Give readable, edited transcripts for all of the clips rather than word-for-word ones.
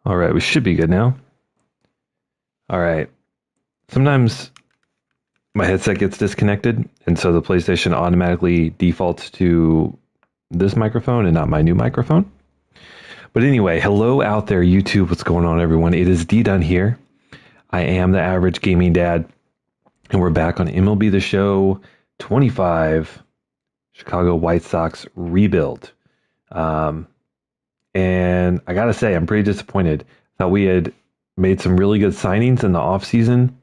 All right, we should be good now. All right. Sometimes my headset gets disconnected, and so the PlayStation automatically defaults to this microphone and not my new microphone. But anyway, hello out there, YouTube. What's going on, everyone? It is DevonDunn here. I am the Average Gaming Dad, and we're back on MLB The Show 25, Chicago White Sox rebuild. And I got to say, I'm pretty disappointed. Thought we had made some really good signings in the offseason.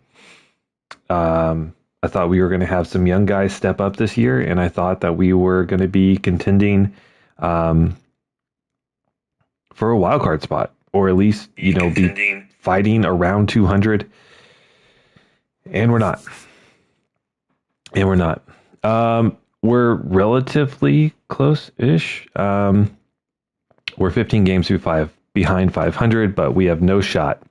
I thought we were going to have some young guys step up this year, and I thought that we were going to be contending for a wild card spot, or at least, be fighting around 200. And we're not. We're relatively close-ish. We're 15 games behind 500, but we have no shot.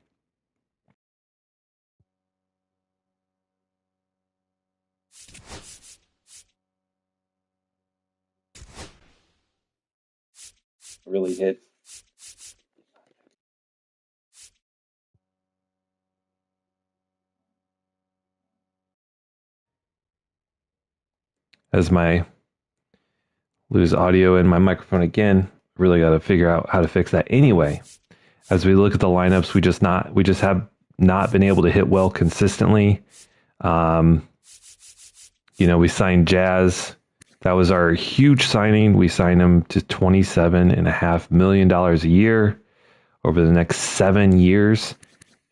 Really hit. As I lose audio in my microphone again, really got to figure out how to fix that. Anyway, as we look at the lineups, we just have not been able to hit well consistently. We signed Jazz. That was our huge signing. We signed him to $27.5 million a year over the next 7 years.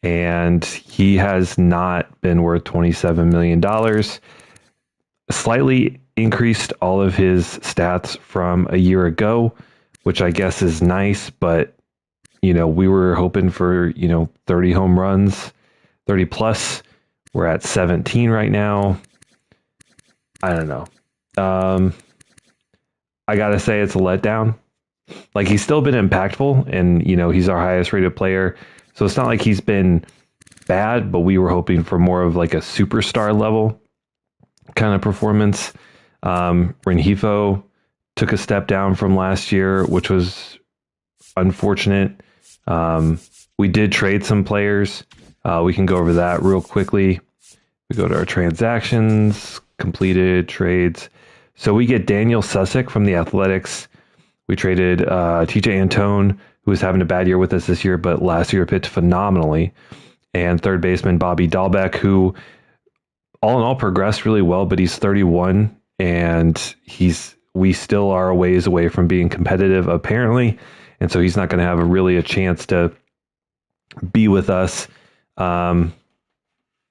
And he has not been worth $27 million. Slightly increased all of his stats from a year ago, which I guess is nice, but we were hoping for 30 home runs, 30 plus. We're at 17 right now. I don't know. I gotta say it's a letdown. Like, he's still been impactful, and he's our highest rated player, so it's not like he's been bad, but we were hoping for more of like a superstar level kind of performance. Rengifo took a step down from last year, which was unfortunate. We did trade some players. We can go over that real quickly. We go to our transactions, completed trades. So we get Daniel Susick from the Athletics. We traded TJ Antone, who was having a bad year with us this year, but last year pitched phenomenally. And third baseman Bobby Dahlbeck, who all in all progressed really well, but he's 31, and we still are a ways away from being competitive, apparently. And so he's not going to have a chance to be with us. Daniel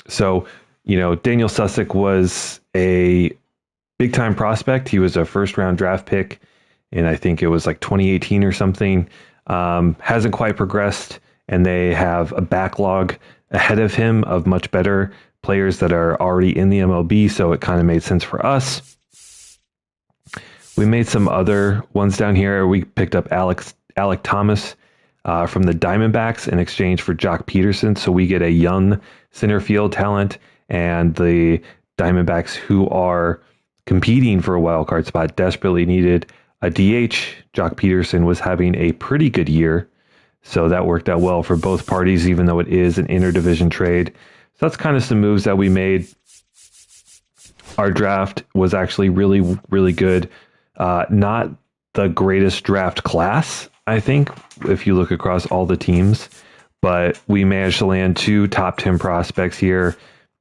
Susick was a big time prospect. He was a first round draft pick, and I think it was like 2018 or something. Hasn't quite progressed, and they have a backlog ahead of him of much better players that are already in the MLB. So it kind of made sense for us. We made some other ones down here. We picked up Alec Thomas from the Diamondbacks in exchange for Jock Peterson. So we get a young center field talent, and the Diamondbacks, who are competing for a wild card spot, desperately needed a DH. Jock Peterson was having a pretty good year, so that worked out well for both parties, even though it is an interdivision trade. So that's kind of some moves that we made. Our draft was actually really, really good. Not the greatest draft class, I think, if you look across all the teams, but we managed to land 2 top 10 prospects here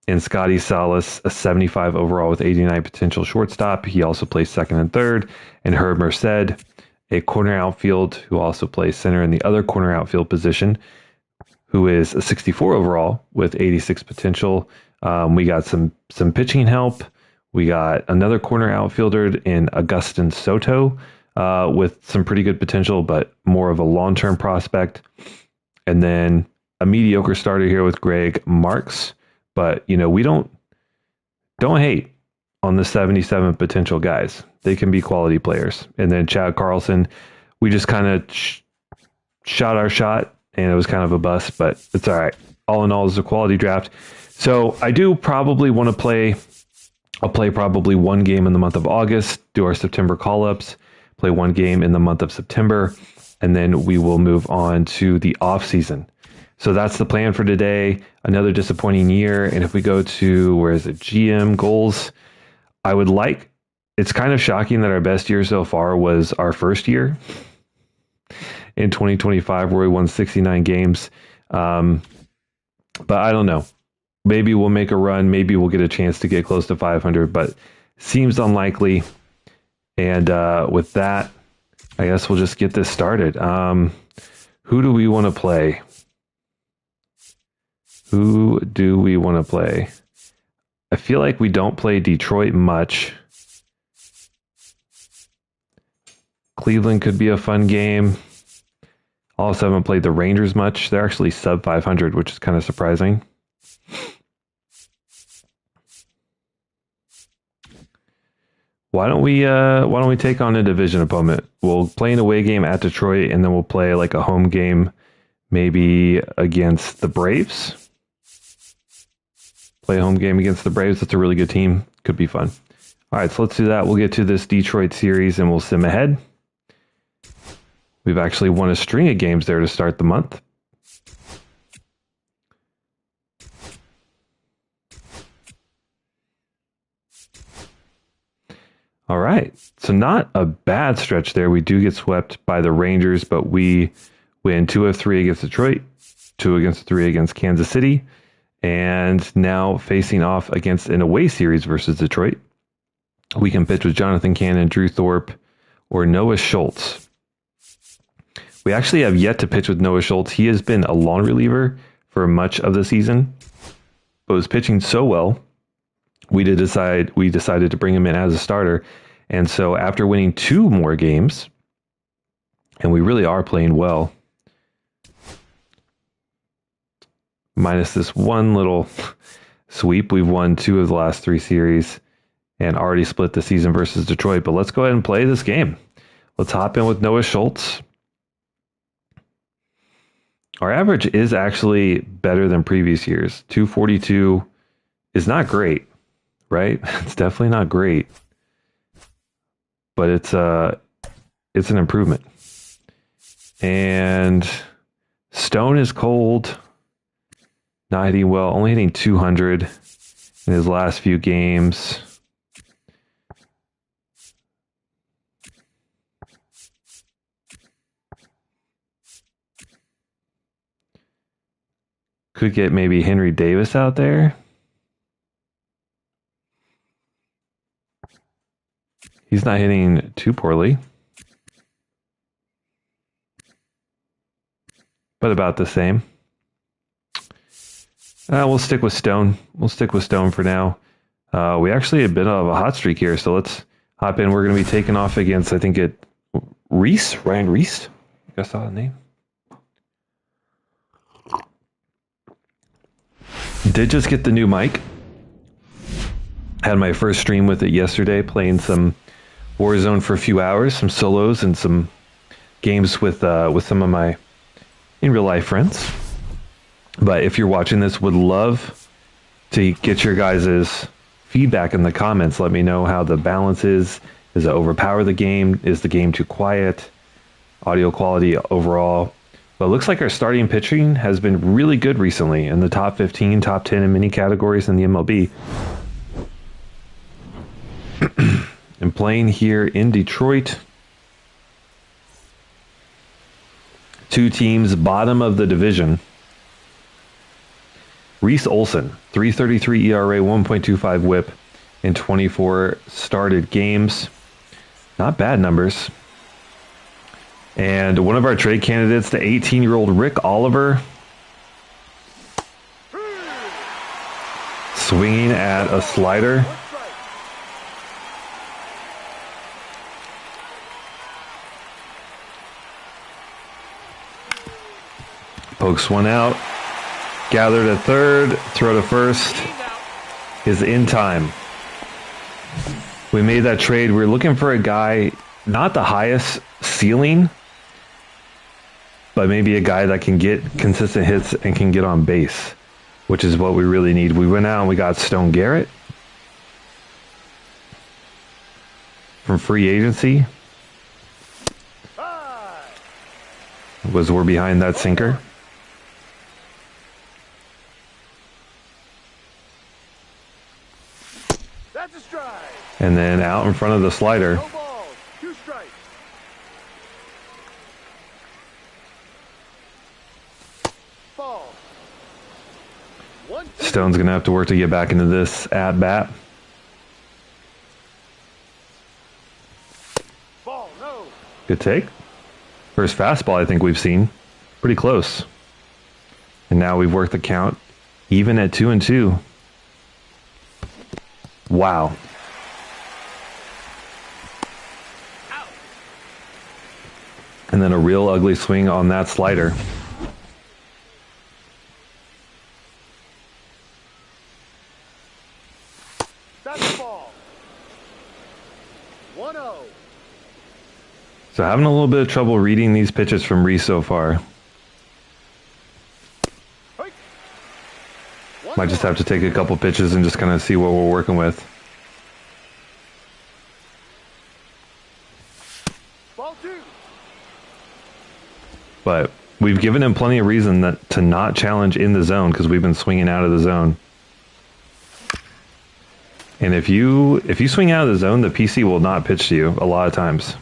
in Scotty Salas, a 75 overall with 89 potential shortstop. He also plays second and third. And Herb Merced, a corner outfield who also plays center in the other corner outfield position, who is a 64 overall with 86 potential. We got some pitching help. We got another corner outfielder in Augustin Soto with some pretty good potential, but more of a long-term prospect. And then a mediocre starter here with Greg Marks. But, we don't hate on the 77 potential guys. They can be quality players. And then Chad Carlson, we just kind of shot our shot, and it was kind of a bust, but it's all right. All in all, it's a quality draft. So I do probably want to play. I'll play probably one game in the month of August, do our September call-ups, play one game in the month of September, and then we will move on to the off season. So that's the plan for today. Another disappointing year. And if we go to, where is it, GM goals, it's kind of shocking that our best year so far was our first year in 2025, where we won 69 games. But I don't know. Maybe we'll make a run. Maybe we'll get a chance to get close to 500, but seems unlikely. And with that, I guess we'll just get this started. Who do we want to play? Who do we want to play? I feel like we don't play Detroit much. Cleveland could be a fun game. Also haven't played the Rangers much. They're actually sub 500, which is kind of surprising. Why don't we take on a division opponent? We'll play an away game at Detroit, and then we'll play like a home game, maybe against the Braves. Play a home game against the Braves. That's a really good team. Could be fun. All right, so let's do that. We'll get to this Detroit series, and we'll sim ahead. We've actually won a string of games there to start the month. All right, so not a bad stretch there. We do get swept by the Rangers, but we win 2 of 3 against Detroit, 2 against 3 against Kansas City, and now facing off against an away series versus Detroit. We can pitch with Jonathan Cannon, Drew Thorpe, or Noah Schultz. We actually have yet to pitch with Noah Schultz. He has been a long reliever for much of the season, but was pitching so well, we decided to bring him in as a starter. And so after winning 2 more games, and we really are playing well, minus this one little sweep, we've won 2 of the last 3 series and already split the season versus Detroit. But let's go ahead and play this game. Let's hop in with Noah Schultz. Our average is actually better than previous years. 242 is not great, right? It's definitely not great, but it's an improvement. And Stone is cold, not hitting well, only hitting 200 in his last few games. Could get maybe Henry Davis out there. He's not hitting too poorly, but about the same. We'll stick with Stone. We'll stick with Stone for now. We actually have been on a hot streak here, so let's hop in. We're going to be taking off against, I think Ryan Reese. I saw the name. Did just get the new mic. Had my first stream with it yesterday, playing some Warzone for a few hours, some solos and some games with some of my in real life friends. But if you're watching this, would love to get your guys' feedback in the comments. Let me know how the balance is. Does it overpower the game? Is the game too quiet? Audio quality overall. But it looks like our starting pitching has been really good recently, in the top 15, top 10 in many categories in the MLB. And playing here in Detroit. 2 teams, bottom of the division. Reese Olson, 3.33 ERA, 1.25 WHIP in 24 started games. Not bad numbers. And one of our trade candidates, the 18-year-old Rick Oliver, swinging at a slider. Pokes one out. Gathered at third. Throw to first is in time. We made that trade. We're looking for a guy, not the highest ceiling, but maybe a guy that can get consistent hits and can get on base, which is what we really need. We went out and we got Stone Garrett from free agency. was we're behind that sinker. That's a strike. And then out in front of the slider. No balls. 2 strikes. Ball. 1-2. Stone's going to have to work to get back into this at bat. Ball. No. Good take. First fastball I think we've seen. Pretty close. And now we've worked the count even at 2-2. Wow. Out. And then a real ugly swing on that slider. That's the ball. 1-0. So having a little bit of trouble reading these pitches from Reese so far. Hey. Might just have to take a couple pitches and just kind of see what we're working with. Ball 2. But we've given him plenty of reason to not challenge in the zone because we've been swinging out of the zone. And if you swing out of the zone, the PC will not pitch to you a lot of times.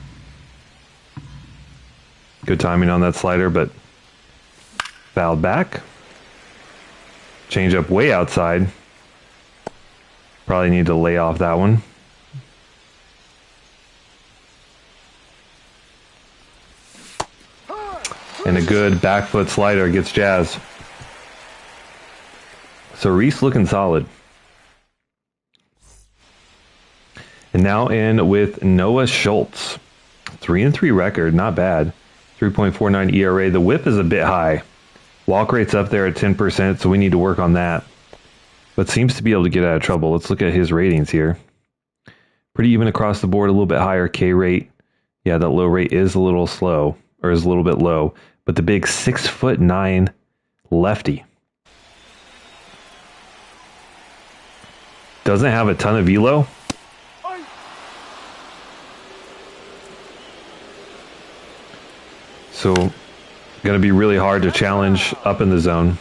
Good timing on that slider, but fouled back. Change up way outside. Probably need to lay off that one. And a good back foot slider gets Jazz. So Reese looking solid. And now in with Noah Schultz. 3-3 record, not bad. 3.49 ERA. The whip is a bit high. Walk rate's up there at 10%, so we need to work on that. But seems to be able to get out of trouble. Let's look at his ratings here. Pretty even across the board, a little bit higher K rate. Yeah, that low rate is a little slow, or is a little bit low. But the big 6'9" lefty. Doesn't have a ton of velo. So, going to be really hard to challenge up in the zone.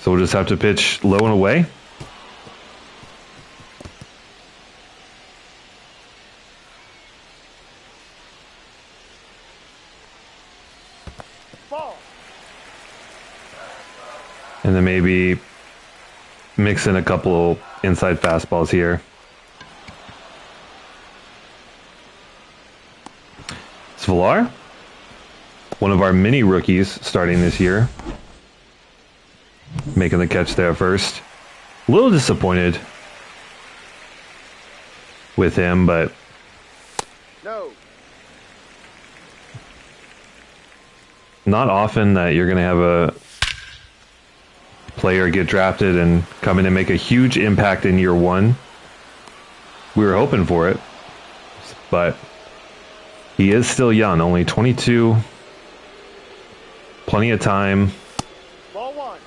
So we'll just have to pitch low and away. Ball. And then maybe mix in a couple inside fastballs here. Villar, one of our mini rookies starting this year, making the catch there first. A little disappointed with him, but No. not often that you're going to have a player get drafted and come in and make a huge impact in year one. We were hoping for it, but he is still young, only 22. Plenty of time. Ball 1.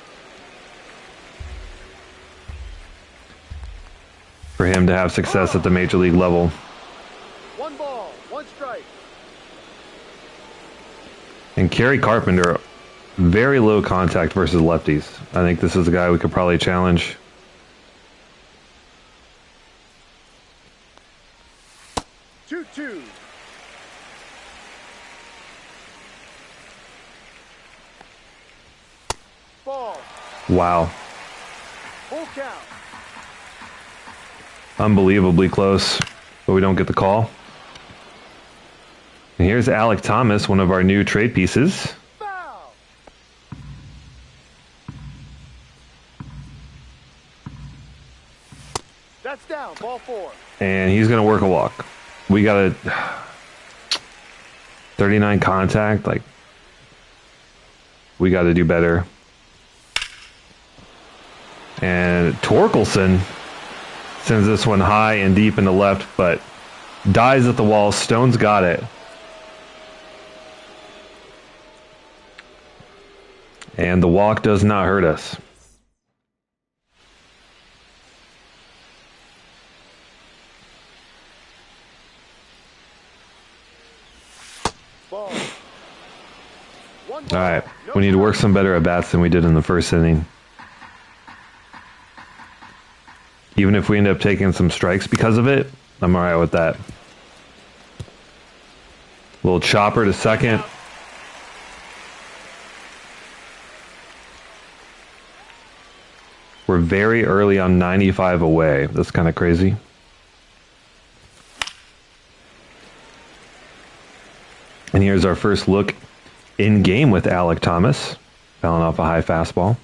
For him to have success at the major league level. 1 ball, 1 strike. And Kerry Carpenter, very low contact versus lefties. I think this is a guy we could probably challenge. Two. Ball. Wow. Full count. Unbelievably close, but we don't get the call. And here's Alec Thomas, one of our new trade pieces. Foul. That's down. Ball 4. And he's going to work a walk. We got a 39 contact. Like, we got to do better. And Torkelson sends this one high and deep in the left, but dies at the wall. Stone's got it. And the walk does not hurt us. One All ball, right, no we need to work strikes. some better at bats than we did in the first inning. Even if we end up taking some strikes because of it, I'm all right with that. Little chopper to second. We're very early on 95 away. That's kind of crazy. And here's our first look in game with Alec Thomas, fouling off a high fastball.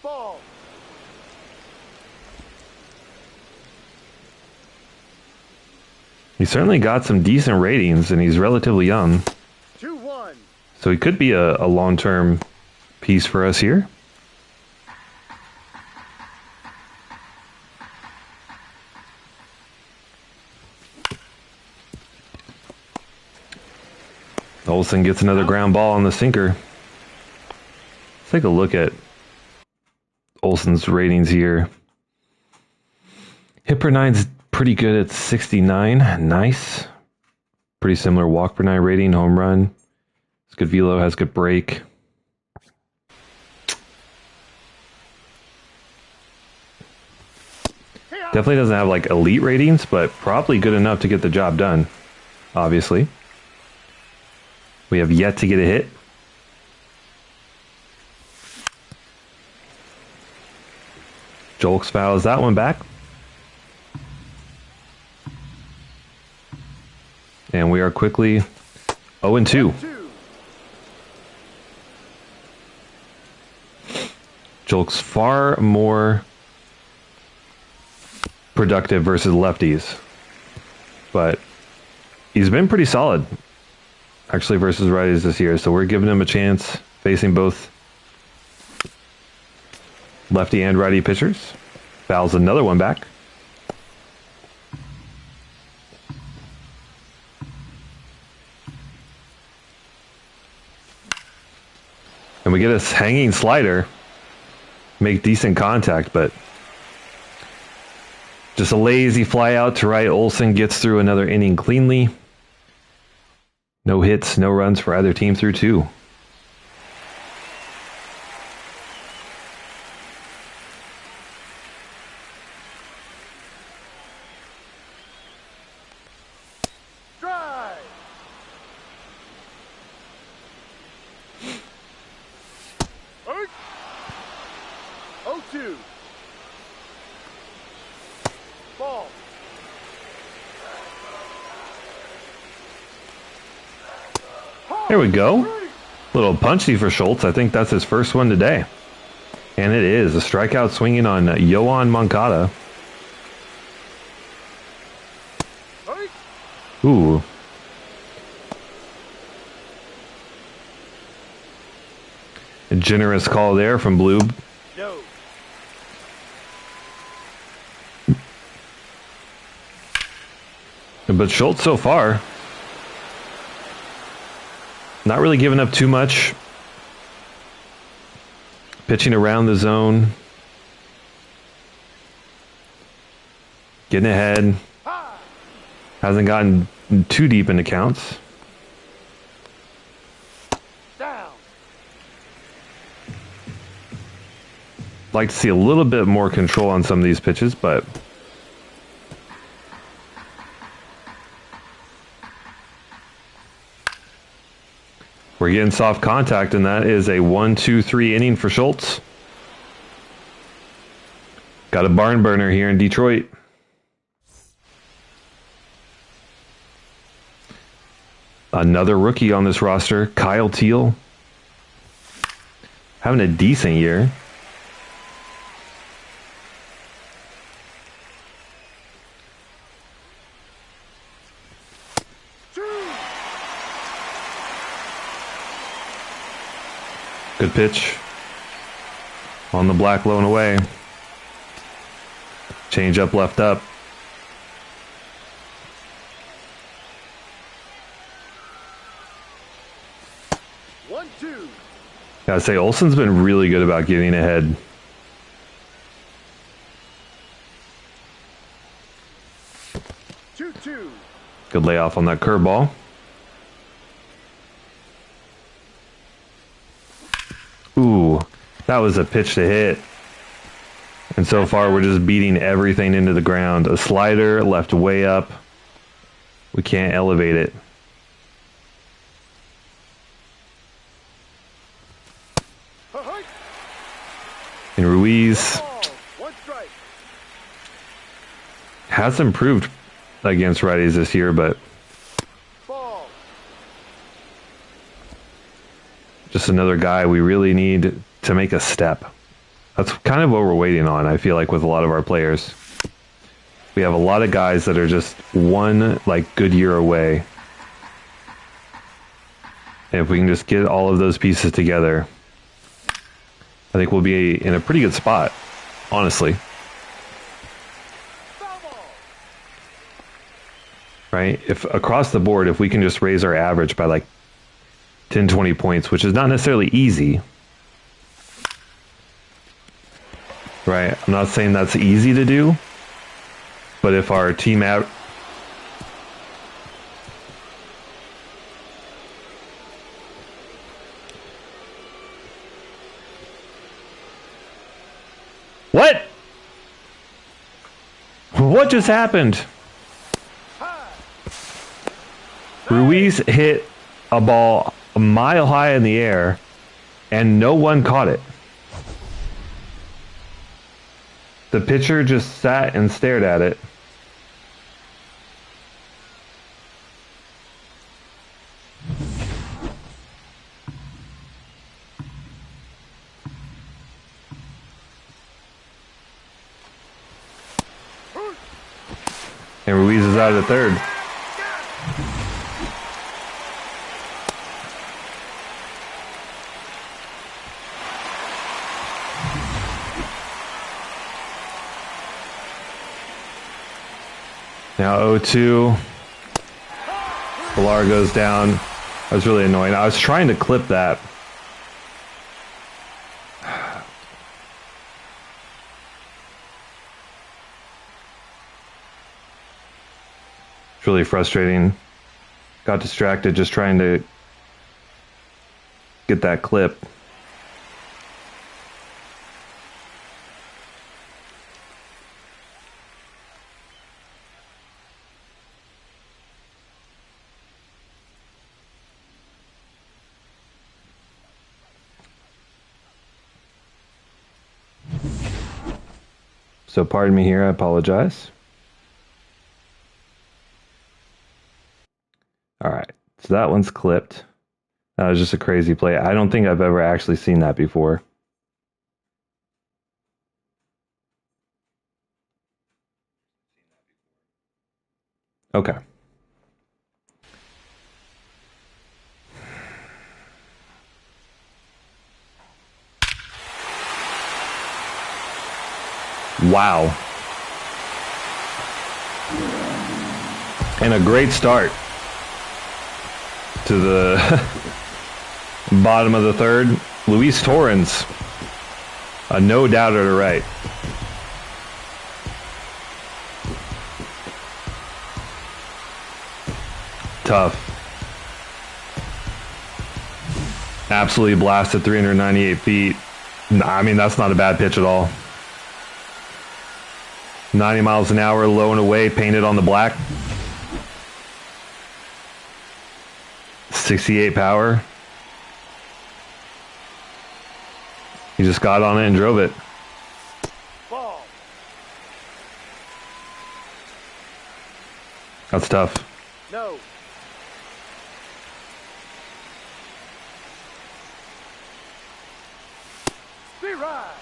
Ball. He certainly got some decent ratings, and he's relatively young. 2-1. So he could be a long-term piece for us here. Olsen gets another ground ball on the sinker. Let's take a look at Olsen's ratings here. Hit per nine's pretty good at 69. Nice. Pretty similar walk per nine rating, home run. It's good velo, has good break. Definitely doesn't have like elite ratings, but probably good enough to get the job done, obviously. We have yet to get a hit. Jolks fouls that one back. And we are quickly 0-2. 2. Jolks far more productive versus lefties. But he's been pretty solid, actually, versus righties this year. So we're giving him a chance facing both lefty and righty pitchers. Fouls another one back. And we get a hanging slider. Make decent contact, but just a lazy fly out to right. Olsen gets through another inning cleanly. No hits, no runs for either team through two. Drive. 0-2. Ball. There we go. Little punchy for Schultz. I think that's his first one today. And it is. A strikeout swinging on Yoan Moncada. Ooh. A generous call there from Blube. No. But Schultz so far, not really giving up too much. Pitching around the zone. Getting ahead. Hasn't gotten too deep into counts. Down. Like to see a little bit more control on some of these pitches, but we're getting soft contact, and that is a 1-2-3 inning for Schultz. Got a barn burner here in Detroit. Another rookie on this roster, Kyle Teal. Having a decent year. Good pitch. On the black, low and away. Change up, left up. Gotta say, Olsen's been really good about getting ahead. Good layoff on that curveball. Ooh, that was a pitch to hit. And so far, we're just beating everything into the ground. A slider left way up. We can't elevate it. And Ruiz has improved against righties this year, but just another guy we really need to make a step. That's kind of what we're waiting on, I feel like, with a lot of our players. We have a lot of guys that are just one like good year away. And if we can just get all of those pieces together, I think we'll be in a pretty good spot, honestly. Right? If across the board, if we can just raise our average by like 10, 20 points, which is not necessarily easy. Right? I'm not saying that's easy to do, but if our team What? What just happened? Ruiz hit a ball a mile high in the air, and no one caught it. The pitcher just sat and stared at it. And Ruiz is out of the third. Now 0-2. Pilar goes down. That was really annoying. I was trying to clip that. It's really frustrating. Got distracted just trying to get that clip. So pardon me here, I apologize. All right, so that one's clipped. That was just a crazy play. I don't think I've ever actually seen that before. Okay. Wow. And a great start to the bottom of the third. Luis Torrens, a no-doubter to right. Tough. Absolutely blasted 398 feet. I mean, that's not a bad pitch at all. 90 miles an hour, low and away, painted on the black. 68 power. He just got on it and drove it. Ball. That's tough. No. Be right.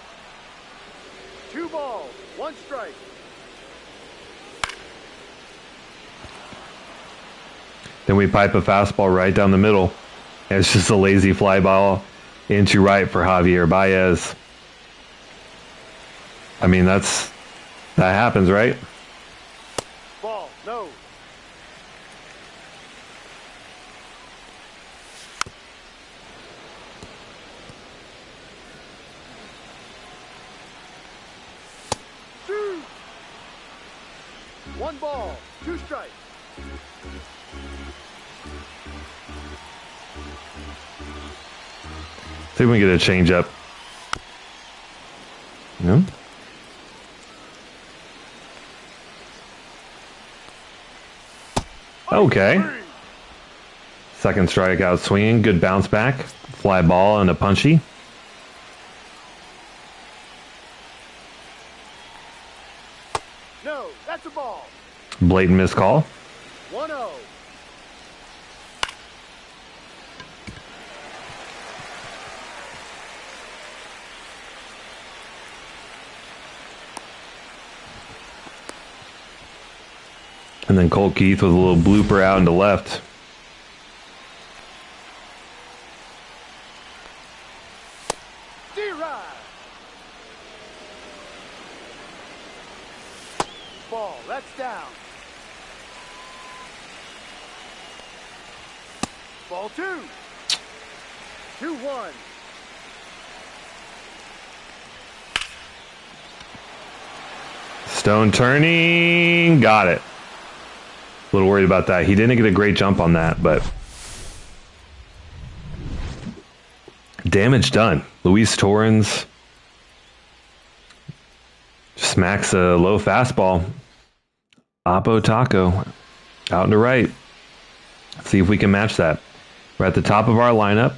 2 balls, 1 strike. Then we pipe a fastball right down the middle. And it's just a lazy fly ball into right for Javier Baez. I mean, that happens, right? Ball, no. Two. 1 ball, 2 strikes. See if we can get a change up. No? Okay. Second strikeout swinging. Good bounce back. Fly ball and a punchy. No, that's a ball. Blatant missed call. 1-0. And then Colt Keith with a little blooper out into left. D-Ride. Ball, that's down. Ball 2. 2-1. Stone turning. Got it. A little worried about that. He didn't get a great jump on that, but damage done. Luis Torrens smacks a low fastball. Oppo Taco out and to right. Let's see if we can match that. We're at the top of our lineup.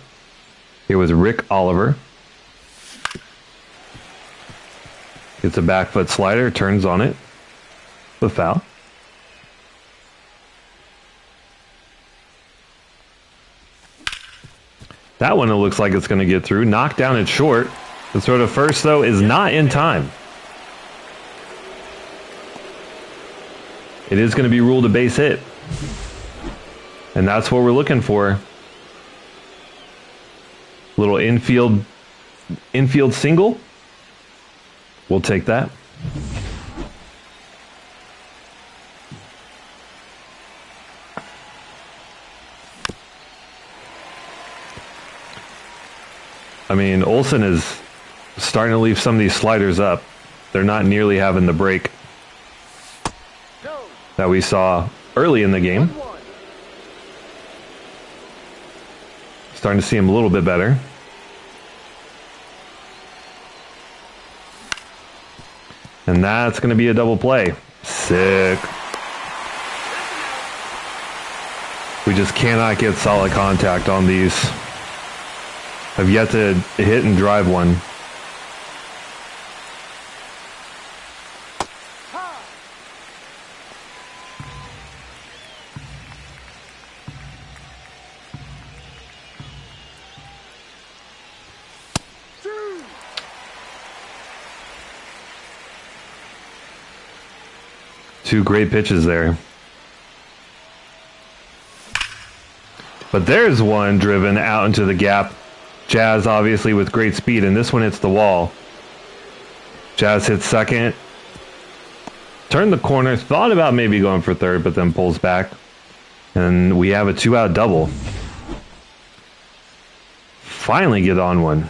Here was Rick Oliver. Gets a back foot slider, turns on it. The foul. That one, it looks like it's going to get through. Knocked down at short. The throw to first, though, is not in time. It is going to be ruled a base hit. And that's what we're looking for. Little infield single. We'll take that. I mean, Olsen is starting to leave some of these sliders up. They're not nearly having the break that we saw early in the game. Starting to see him a little bit better. And that's going to be a double play. Sick. We just cannot get solid contact on these. I've yet to hit and drive one. Two great pitches there. But there's one driven out into the gap. Jazz obviously with great speed, and this one hits the wall. Jazz hits second. Turned the corner, thought about maybe going for third, but then pulls back. And we have a 2-out double. Finally get on one.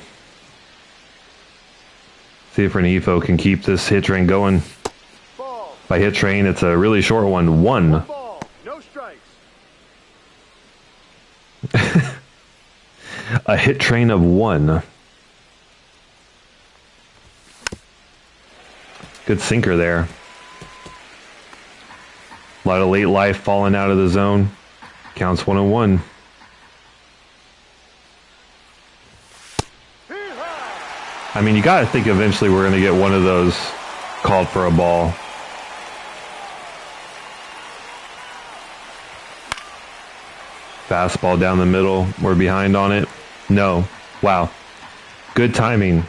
See if Renifo can keep this hit train going. By hit train, it's a really short one. One. Ball, no strikes. A hit train of one. Good sinker there. A lot of late life falling out of the zone. Counts 1-1. I mean, you got to think eventually we're going to get one of those called for a ball. Fastball down the middle. We're behind on it. No. Wow. Good timing.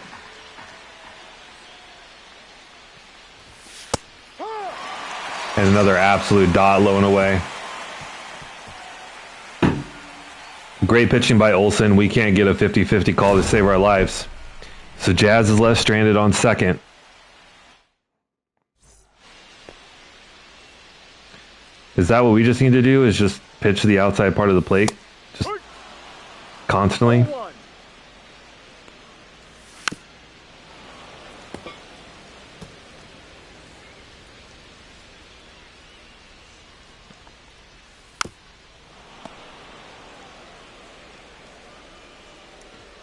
And another absolute dot low and away. Great pitching by Olsen. We can't get a 50-50 call to save our lives. So Jazz is left stranded on second. Is that what we just need to do? Is just pitch to the outside part of the plate? Just constantly?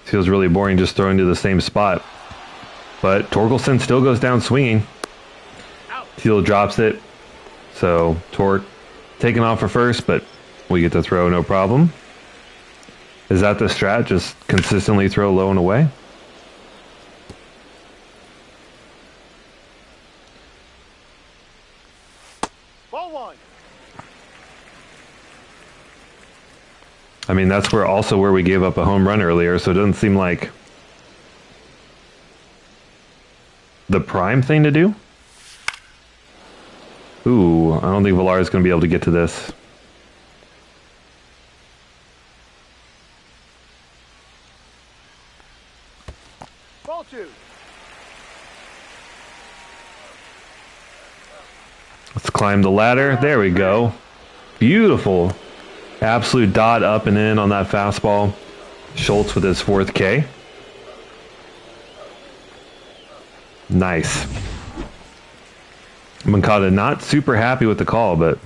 Feels really boring just throwing to the same spot. But Torkelson still goes down swinging. Teal drops it. So Torque taking off for first, but we get to throw no problem. Is that the strat? Just consistently throw low and away? Ball one. I mean, that's where we gave up a home run earlier, so it doesn't seem like the prime thing to do. Ooh, I don't think Villar is going to be able to get to this. Ball two. Let's climb the ladder. There we go. Beautiful. Absolute dot up and in on that fastball. Schultz with his 4th K. Nice. Mancada not super happy with the call, but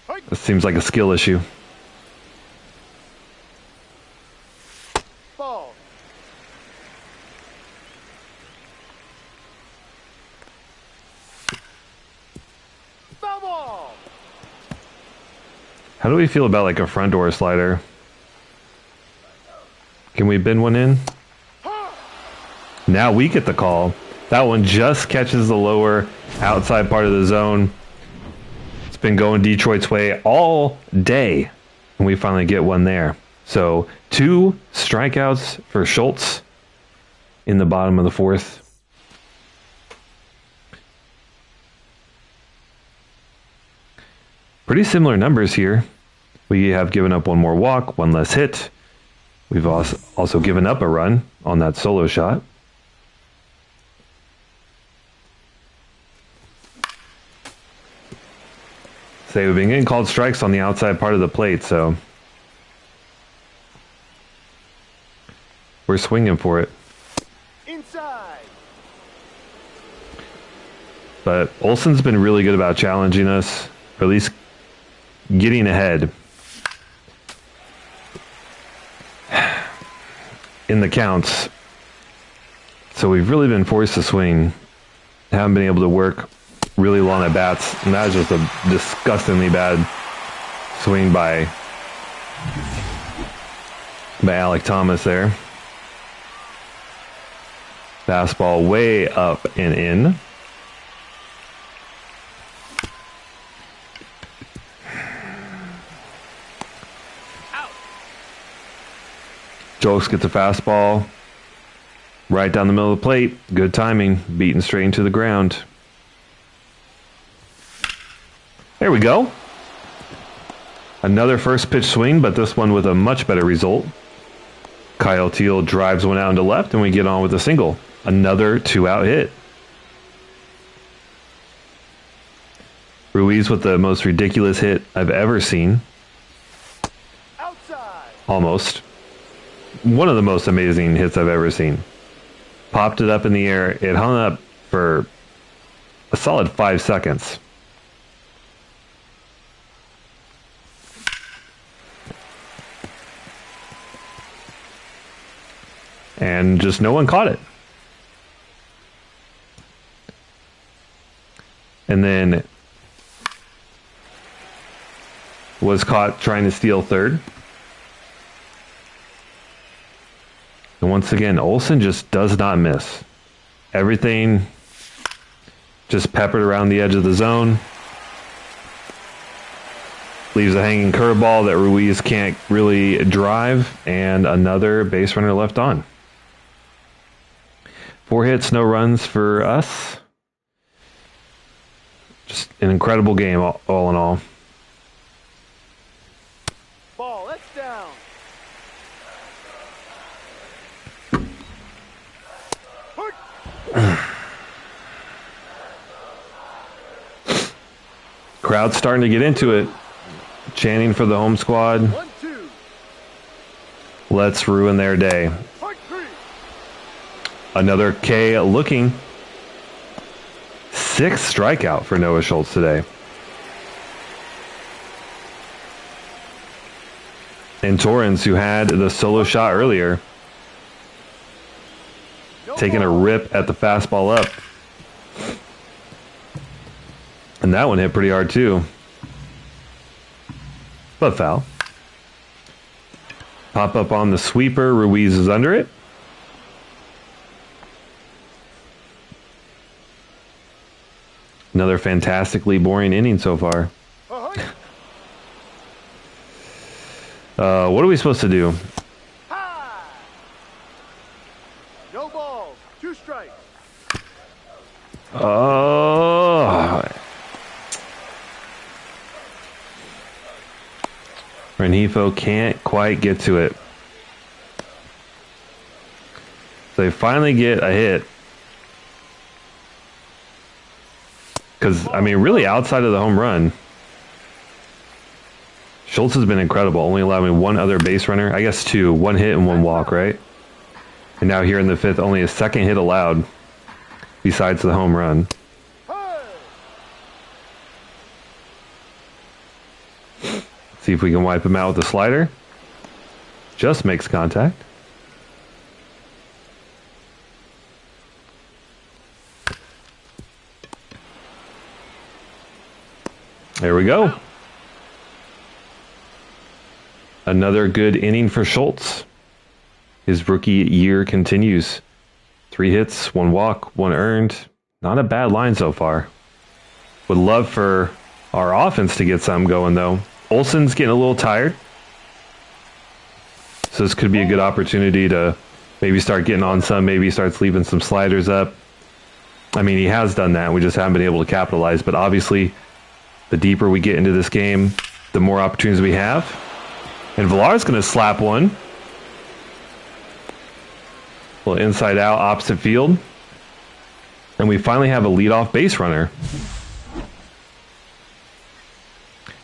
it seems like a skill issue. Ball. Foul ball. How do we feel about like a front door slider? Can we bin one in? Now we get the call. That one just catches the lower outside part of the zone. It's been going Detroit's way all day, and we finally get one there. So 2 strikeouts for Schultz in the bottom of the 4th. Pretty similar numbers here. We have given up 1 more walk, 1 less hit. We've also given up a run on that solo shot. Say we've been getting called strikes on the outside part of the plate, so we're swinging for it. Inside. But Olson's been really good about challenging us, or at least getting ahead in the counts. So we've really been forced to swing. Haven't been able to work really long at bats, and that is just a disgustingly bad swing by Alec Thomas there. Fastball way up and in. Jokes gets a fastball right down the middle of the plate. Good timing, beaten straight into the ground. There we go. Another first pitch swing, but this one with a much better result. Kyle Teal drives one out into left, and we get on with a single. Another 2-out hit. Ruiz with the most ridiculous hit I've ever seen. Outside. Almost. One of the most amazing hits I've ever seen. Popped it up in the air. It hung up for a solid 5 seconds. And just no one caught it. And then was caught trying to steal third. And once again, Olson just does not miss. Everything just peppered around the edge of the zone. Leaves a hanging curveball that Ruiz can't really drive, and another base runner left on. 4 hits, no runs for us. Just an incredible game, all in all. Ball, that's down. Crowd's starting to get into it. Chanting for the home squad. 1-2. Let's ruin their day. Part 3. Another K looking. 6th strikeout for Noah Schultz today. And Torrens, who had the solo shot earlier, taking a rip at the fastball up. And that one hit pretty hard too. But foul. Pop up on the sweeper. Ruiz is under it. Another fantastically boring inning so far. What are we supposed to do? High. No balls. 2 strikes. Oh. Renifo can't quite get to it. So they finally get a hit. Because, I mean, really outside of the home run, Schultz has been incredible, only allowing 1 other base runner. I guess 2, 1 hit and 1 walk, right? And now here in the 5th, only a 2nd hit allowed besides the home run. See if we can wipe him out with the slider. Just makes contact. There we go. Another good inning for Schultz. His rookie year continues. 3 hits, 1 walk, 1 earned. Not a bad line so far. Would love for our offense to get something going, though. Olsen's getting a little tired. So this could be a good opportunity to maybe start getting on some, maybe starts leaving some sliders up. I mean, he has done that. We just haven't been able to capitalize. But obviously, the deeper we get into this game, the more opportunities we have. And Villar's going to slap one. A little inside out, opposite field. And we finally have a leadoff base runner.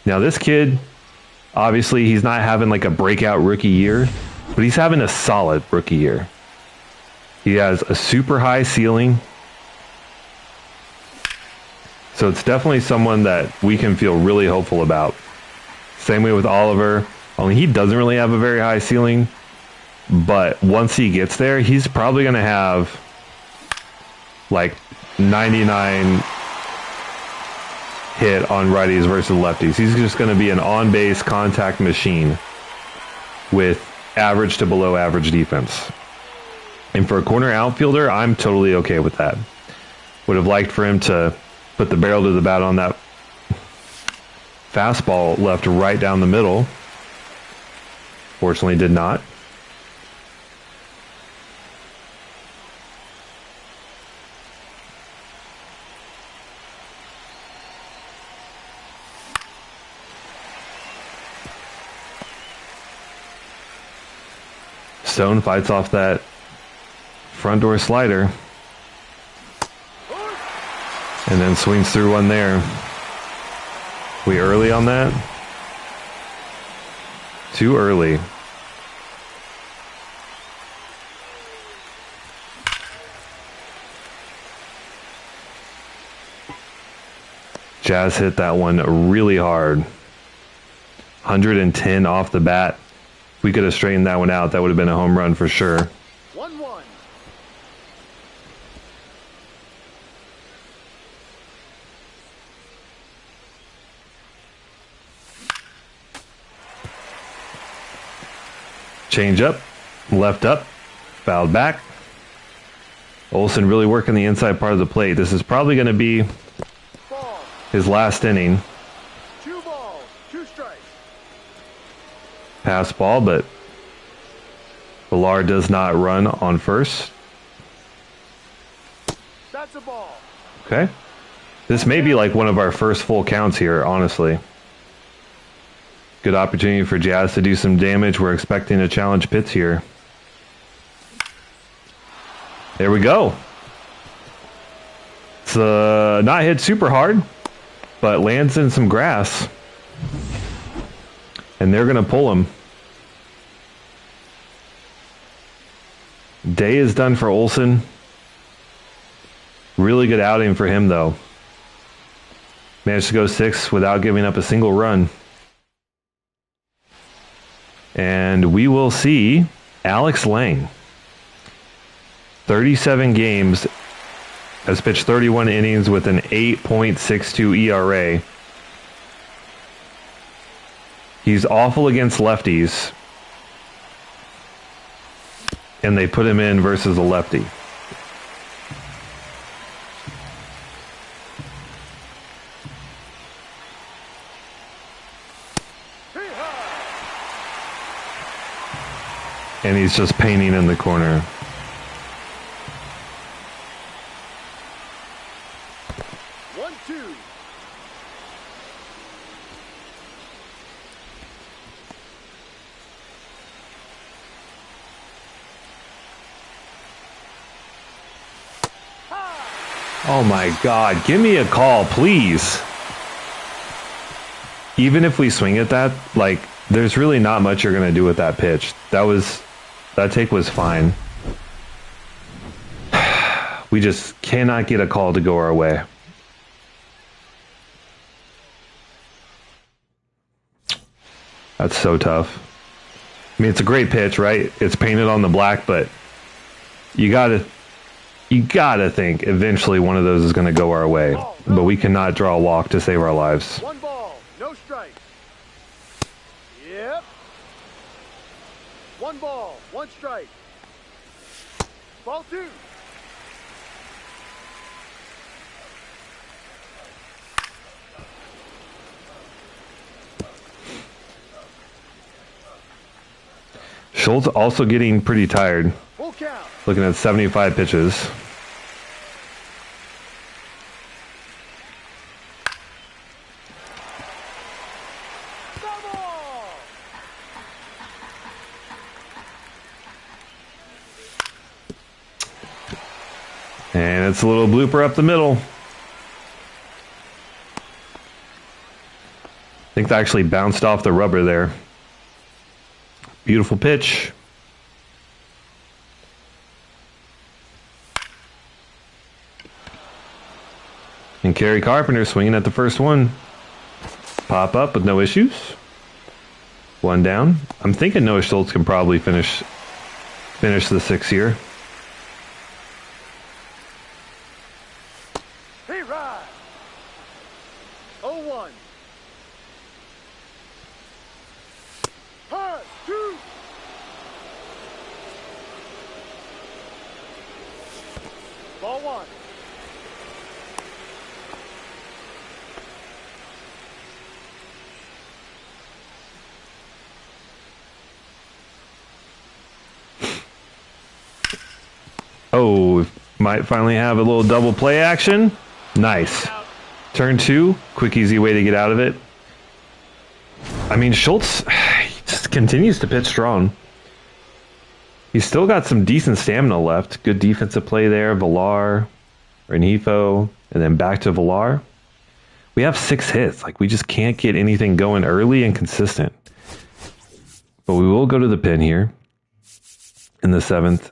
Now this kid, obviously he's not having like a breakout rookie year, but he's having a solid rookie year. He has a super high ceiling. So it's definitely someone that we can feel really hopeful about. Same way with Oliver, only he doesn't really have a very high ceiling. But once he gets there, he's probably going to have like 99 hit on righties versus lefties. He's just going to be an on-base contact machine with average to below average defense. And for a corner outfielder, I'm totally okay with that. Would have liked for him to put the barrel to the bat on that fastball left right down the middle. Fortunately did not. Stone fights off that front door slider and then swings through one there. We early on that? Too early. Jazz hit that one really hard. 110 off the bat. If we could have straightened that one out, that would have been a home run for sure. 1-1. Change up, left up, fouled back. Olsen really working the inside part of the plate. This is probably going to be Ball. his last inning. 2 balls. 2 strikes. Pass ball, but Villar does not run on first. That's a ball. Okay. This may be like one of our first full counts here, honestly. Good opportunity for Jazz to do some damage. We're expecting a challenge Pitts here. There we go. It's not hit super hard, but lands in some grass. And they're going to pull him. Day is done for Olsen. Really good outing for him, though. Managed to go 6 without giving up a single run. And we will see Alex Lang. 37 games, has pitched 31 innings with an 8.62 ERA. He's awful against lefties. And they put him in versus a lefty. And he's just painting in the corner. One, two. Oh my God, give me a call, please. Even if we swing at that, like, there's really not much you're going to do with that pitch. That take was fine. We just cannot get a call to go our way. That's so tough. I mean, it's a great pitch, right? It's painted on the black, but you gotta think eventually one of those is going to go our way. But we cannot draw a walk to save our lives. One ball, no strike. Yep. One ball, one strike. Ball two. Schultz also getting pretty tired. Full count. Looking at 75 pitches. Double. And it's a little blooper up the middle. I think that actually bounced off the rubber there. Beautiful pitch. And Kerry Carpenter swinging at the first one. Pop up with no issues. One down. I'm thinking Noah Schultz can probably finish the sixth here. Hey, ride. 0-1. Hard, two. Ball one. Oh, might finally have a little double play action. Nice. Turn two. Quick, easy way to get out of it. I mean, Schultz just continues to pitch strong. He's still got some decent stamina left. Good defensive play there. Villar, Renifo, and then back to Villar. We have 6 hits. Like, we just can't get anything going early and consistent. But we will go to the pin here in the 7th.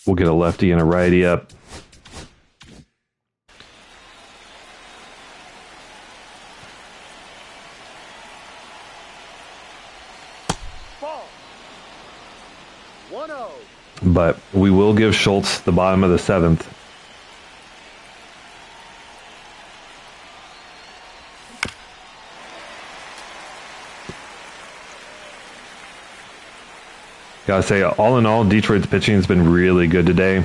We'll get a lefty and a righty up. Ball. 1-0. But we will give Schultz the bottom of the 7th. Gotta say, all in all, Detroit's pitching has been really good today.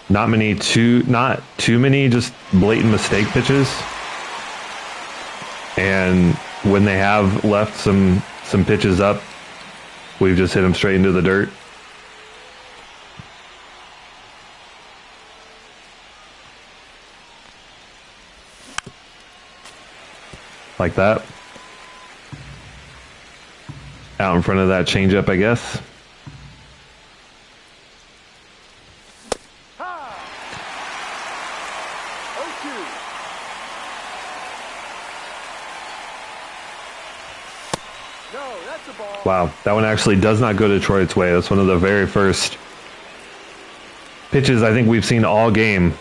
Not too many just blatant mistake pitches. And when they have left some pitches up, we've just hit them straight into the dirt. Like that. Out in front of that changeup, I guess. High. 0-2. No, that's a ball. Wow, that one actually does not go Detroit's way. That's one of the very first pitches I think we've seen all game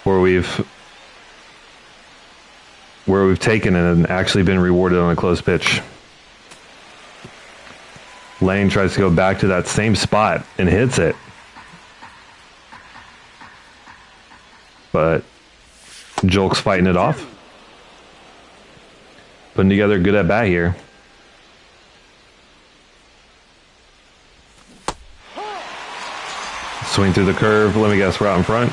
where we've taken it and actually been rewarded on a close pitch. Lane tries to go back to that same spot and hits it. But Jolk's fighting it off. Putting together a good at bat here. Swing through the curve. Let me guess, we're out in front.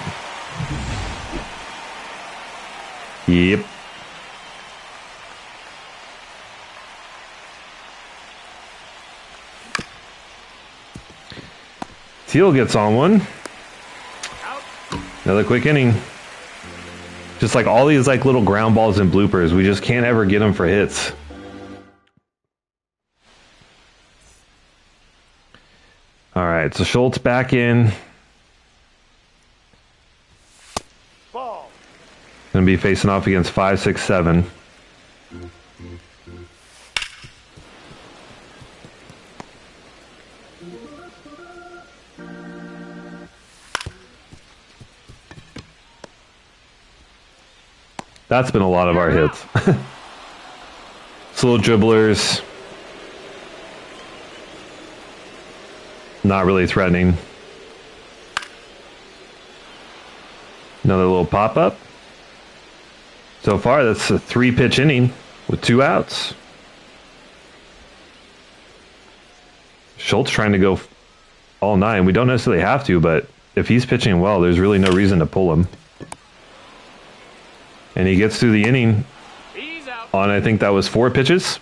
Yep. Teal gets on one. Another quick inning. Just like all these like little ground balls and bloopers, we just can't ever get them for hits. All right, so Schultz back in. Ball. Going to be facing off against 5, 6, 7. That's been a lot of our hits. Slow dribblers. Not really threatening. Another little pop-up. So far, that's a 3-pitch inning with 2 outs. Schultz trying to go all 9. We don't necessarily have to, but if he's pitching well, there's really no reason to pull him. And he gets through the inning on, I think that was 4 pitches.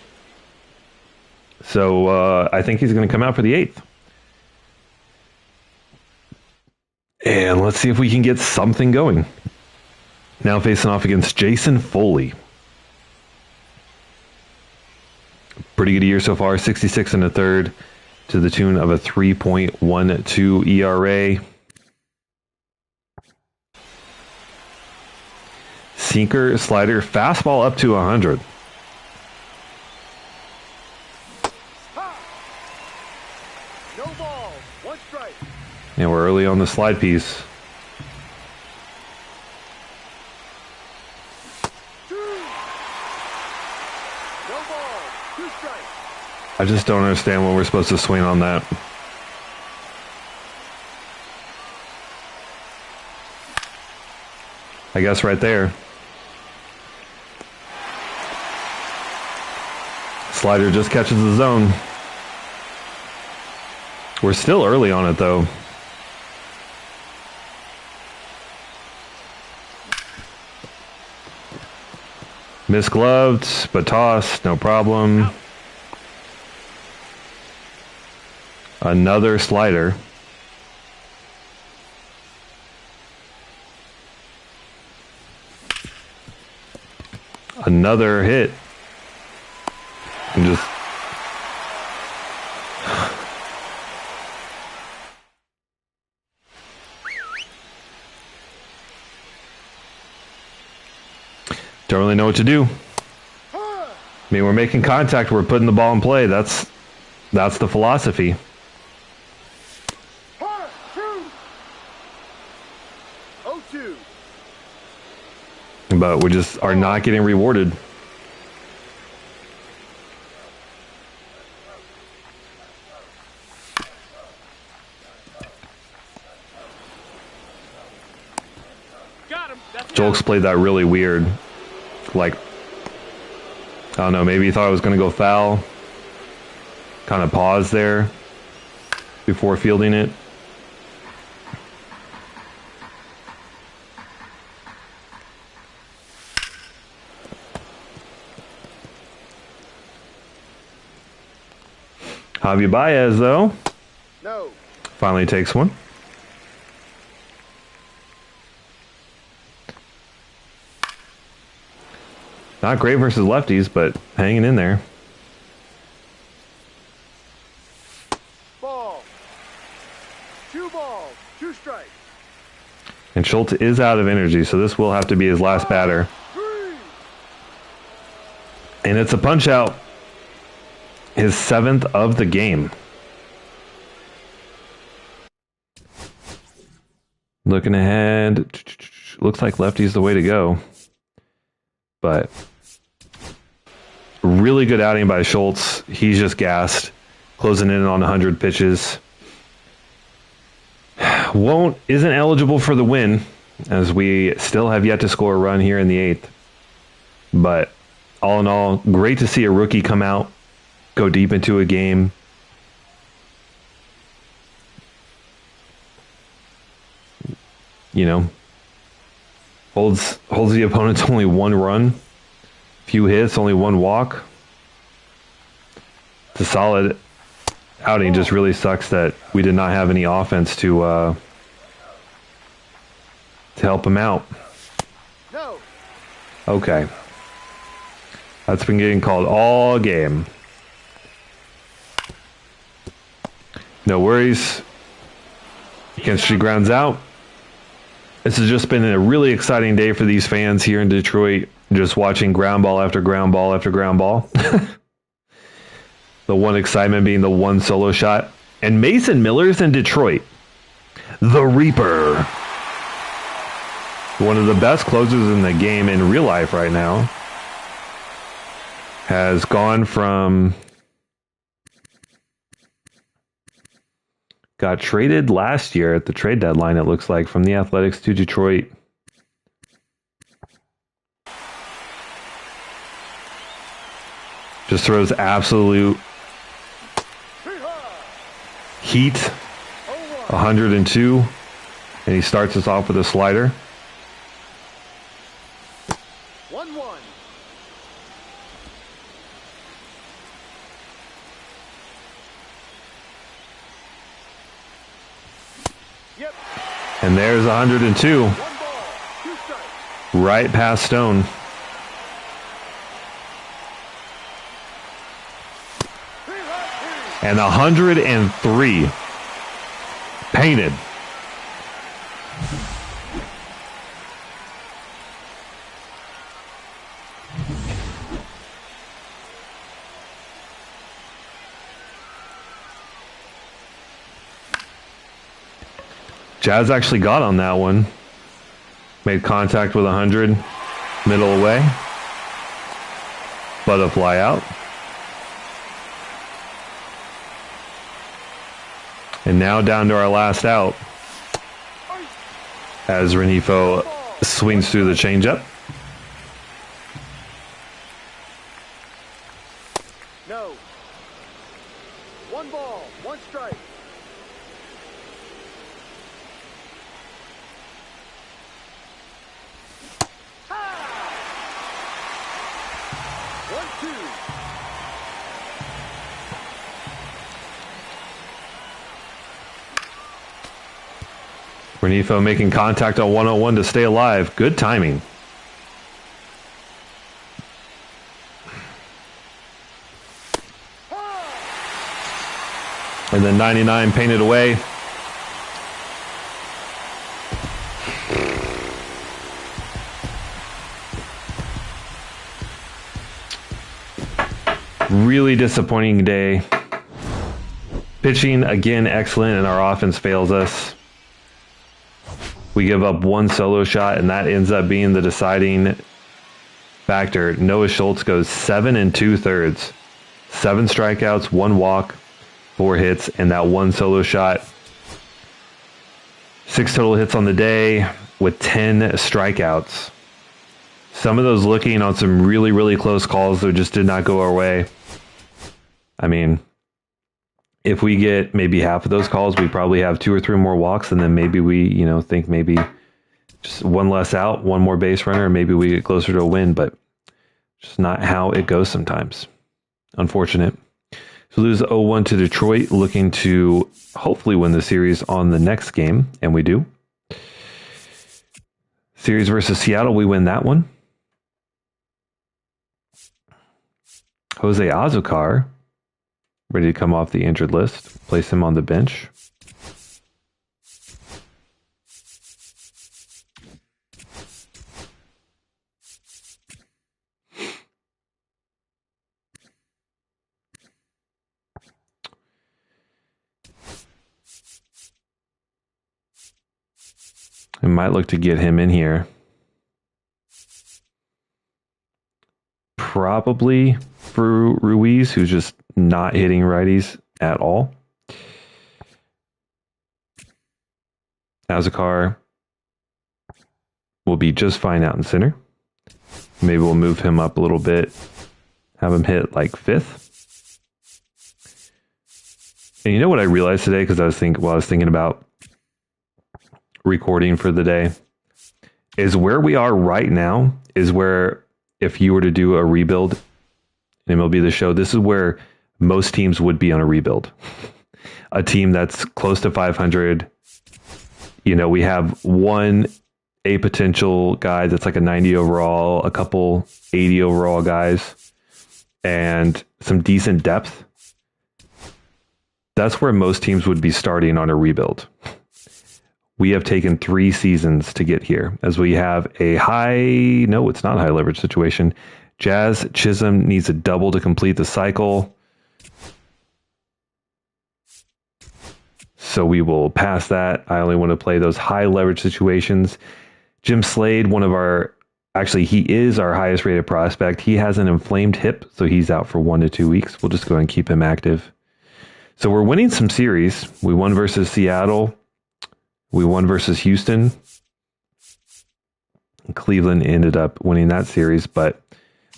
So I think he's going to come out for the 8th. And let's see if we can get something going. Now facing off against Jason Foley. Pretty good year so far, 66 and a third to the tune of a 3.12 ERA. Sinker, slider, fastball up to 100. No ball. 1 strike. And we're early on the slide piece. 2. No ball. 2 strikes. I just don't understand when we're supposed to swing on that. I guess right there. Slider just catches the zone. We're still early on it, though. Misgloved, but tossed, no problem. Another slider. Another hit. And just don't really know what to do. I mean, we're making contact, we're putting the ball in play. That's the philosophy. 0-2. But we just are not getting rewarded. Got him. That's Jolks played that really weird. Like, I don't know, maybe he thought I was going to go foul. Kind of paused there before fielding it. Javi Baez, though, No. finally takes one. Not great versus lefties, but hanging in there. Ball. 2 balls. 2 strikes. And Schultz is out of energy, so this will have to be his last batter. 3. And it's a punch out. His 7th of the game. Looking ahead. Looks like lefty's the way to go. But really good outing by Schultz. He's just gassed. closing in on 100 pitches. Isn't eligible for the win, as we still have yet to score a run here in the 8th. But all in all, great to see a rookie come out, go deep into a game. Holds the opponent to only 1 run, few hits, only 1 walk. It's a solid outing. Just really sucks that we did not have any offense to help him out. No. Okay. That's been getting called all game. No worries. Kenshi grounds out. This has just been a really exciting day for these fans here in Detroit, just watching ground ball after ground ball after ground ball. The one excitement being the one solo shot. And Mason Miller's in Detroit. The Reaper. One of the best closers in the game in real life right now. Has gone from... Got traded last year at the trade deadline, it looks like, from the Athletics to Detroit. Just throws absolute heat, 102, and he starts us off with a slider. 1-1. Yep. And there's 102, 1 ball, 2 strikes. right past Stone. And 103 painted. Jazz actually got on that one. Made contact with 100, middle away. Butterfly out. And now down to our last out as Renifo swings through the changeup. No. 1 ball, 1 strike. Ha! 1-2. Renifo making contact on 101 to stay alive. Good timing. And then 99 painted away. Really disappointing day. Pitching, again, excellent, and our offense fails us. We give up 1 solo shot, and that ends up being the deciding factor. Noah Schultz goes 7 2/3. 7 strikeouts, 1 walk, 4 hits, and that 1 solo shot. 6 total hits on the day with 10 strikeouts. Some of those looking on some really, really close calls that just did not go our way. I mean, if we get maybe half of those calls, we probably have 2 or 3 more walks, and then maybe we, think maybe just 1 less out, 1 more base runner, and maybe we get closer to a win, but just not how it goes sometimes. Unfortunate. So lose 0-1 to Detroit, looking to hopefully win the series on the next game, and we do. Series versus Seattle, we win that one. Jose Azucar, ready to come off the injured list. Place him on the bench. We might look to get him in here. Probably for Ruiz, who's just not hitting righties at all. Azakar will be just fine out in center. Maybe we'll move him up a little bit, have him hit like 5th. And you know what I realized today, because I was thinking about recording for the day, is where we are right now is where, if you were to do a rebuild in MLB The Show, this is where most teams would be on a rebuild. A team that's close to 500. We have a potential guy that's like a 90 overall, a couple 80 overall guys, and some decent depth. That's where most teams would be starting on a rebuild. We have taken 3 seasons to get here, as we have it's not a high leverage situation. Jazz Chisholm needs a double to complete the cycle. So we will pass that. I only want to play those high leverage situations. Jim Slade, he is our highest rated prospect. He has an inflamed hip, so he's out for 1 to 2 weeks. We'll just go ahead and keep him active. So we're winning some series. We won versus Seattle. We won versus Houston. Cleveland ended up winning that series, but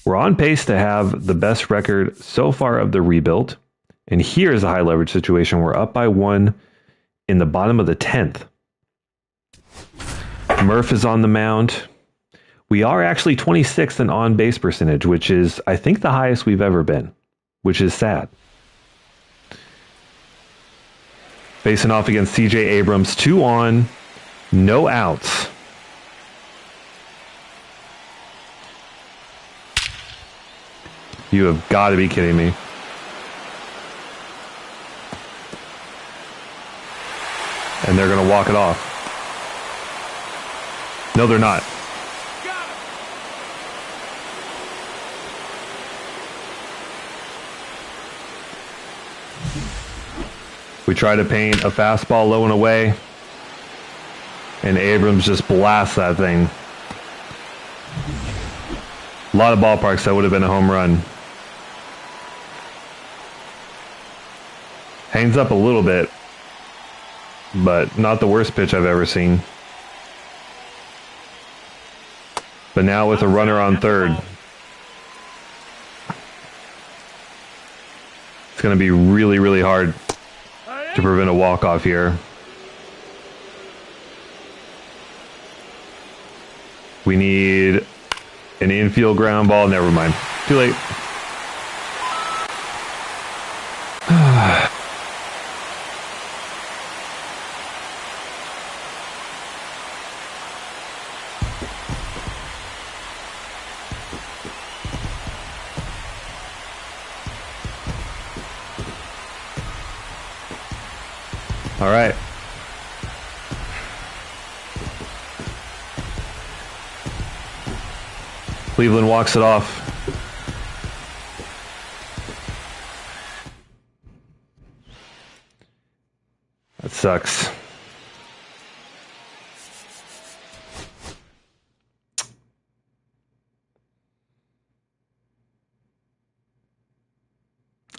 we're on pace to have the best record so far of the rebuild. And here's a high leverage situation. We're up by 1 in the bottom of the 10th. Murph is on the mound. We are actually 26th in on-base percentage, which is, I think, the highest we've ever been, which is sad. Facing off against CJ Abrams, 2 on, no outs. You have got to be kidding me. And they're going to walk it off. No, they're not. We try to paint a fastball low and away, and Abrams just blasts that thing. A lot of ballparks, that would have been a home run. Hangs up a little bit, but not the worst pitch I've ever seen. But now with a runner on third, it's going to be really, really hard to prevent a walk-off here. We need an infield ground ball. Never mind. Too late. All right. Cleveland walks it off. That sucks.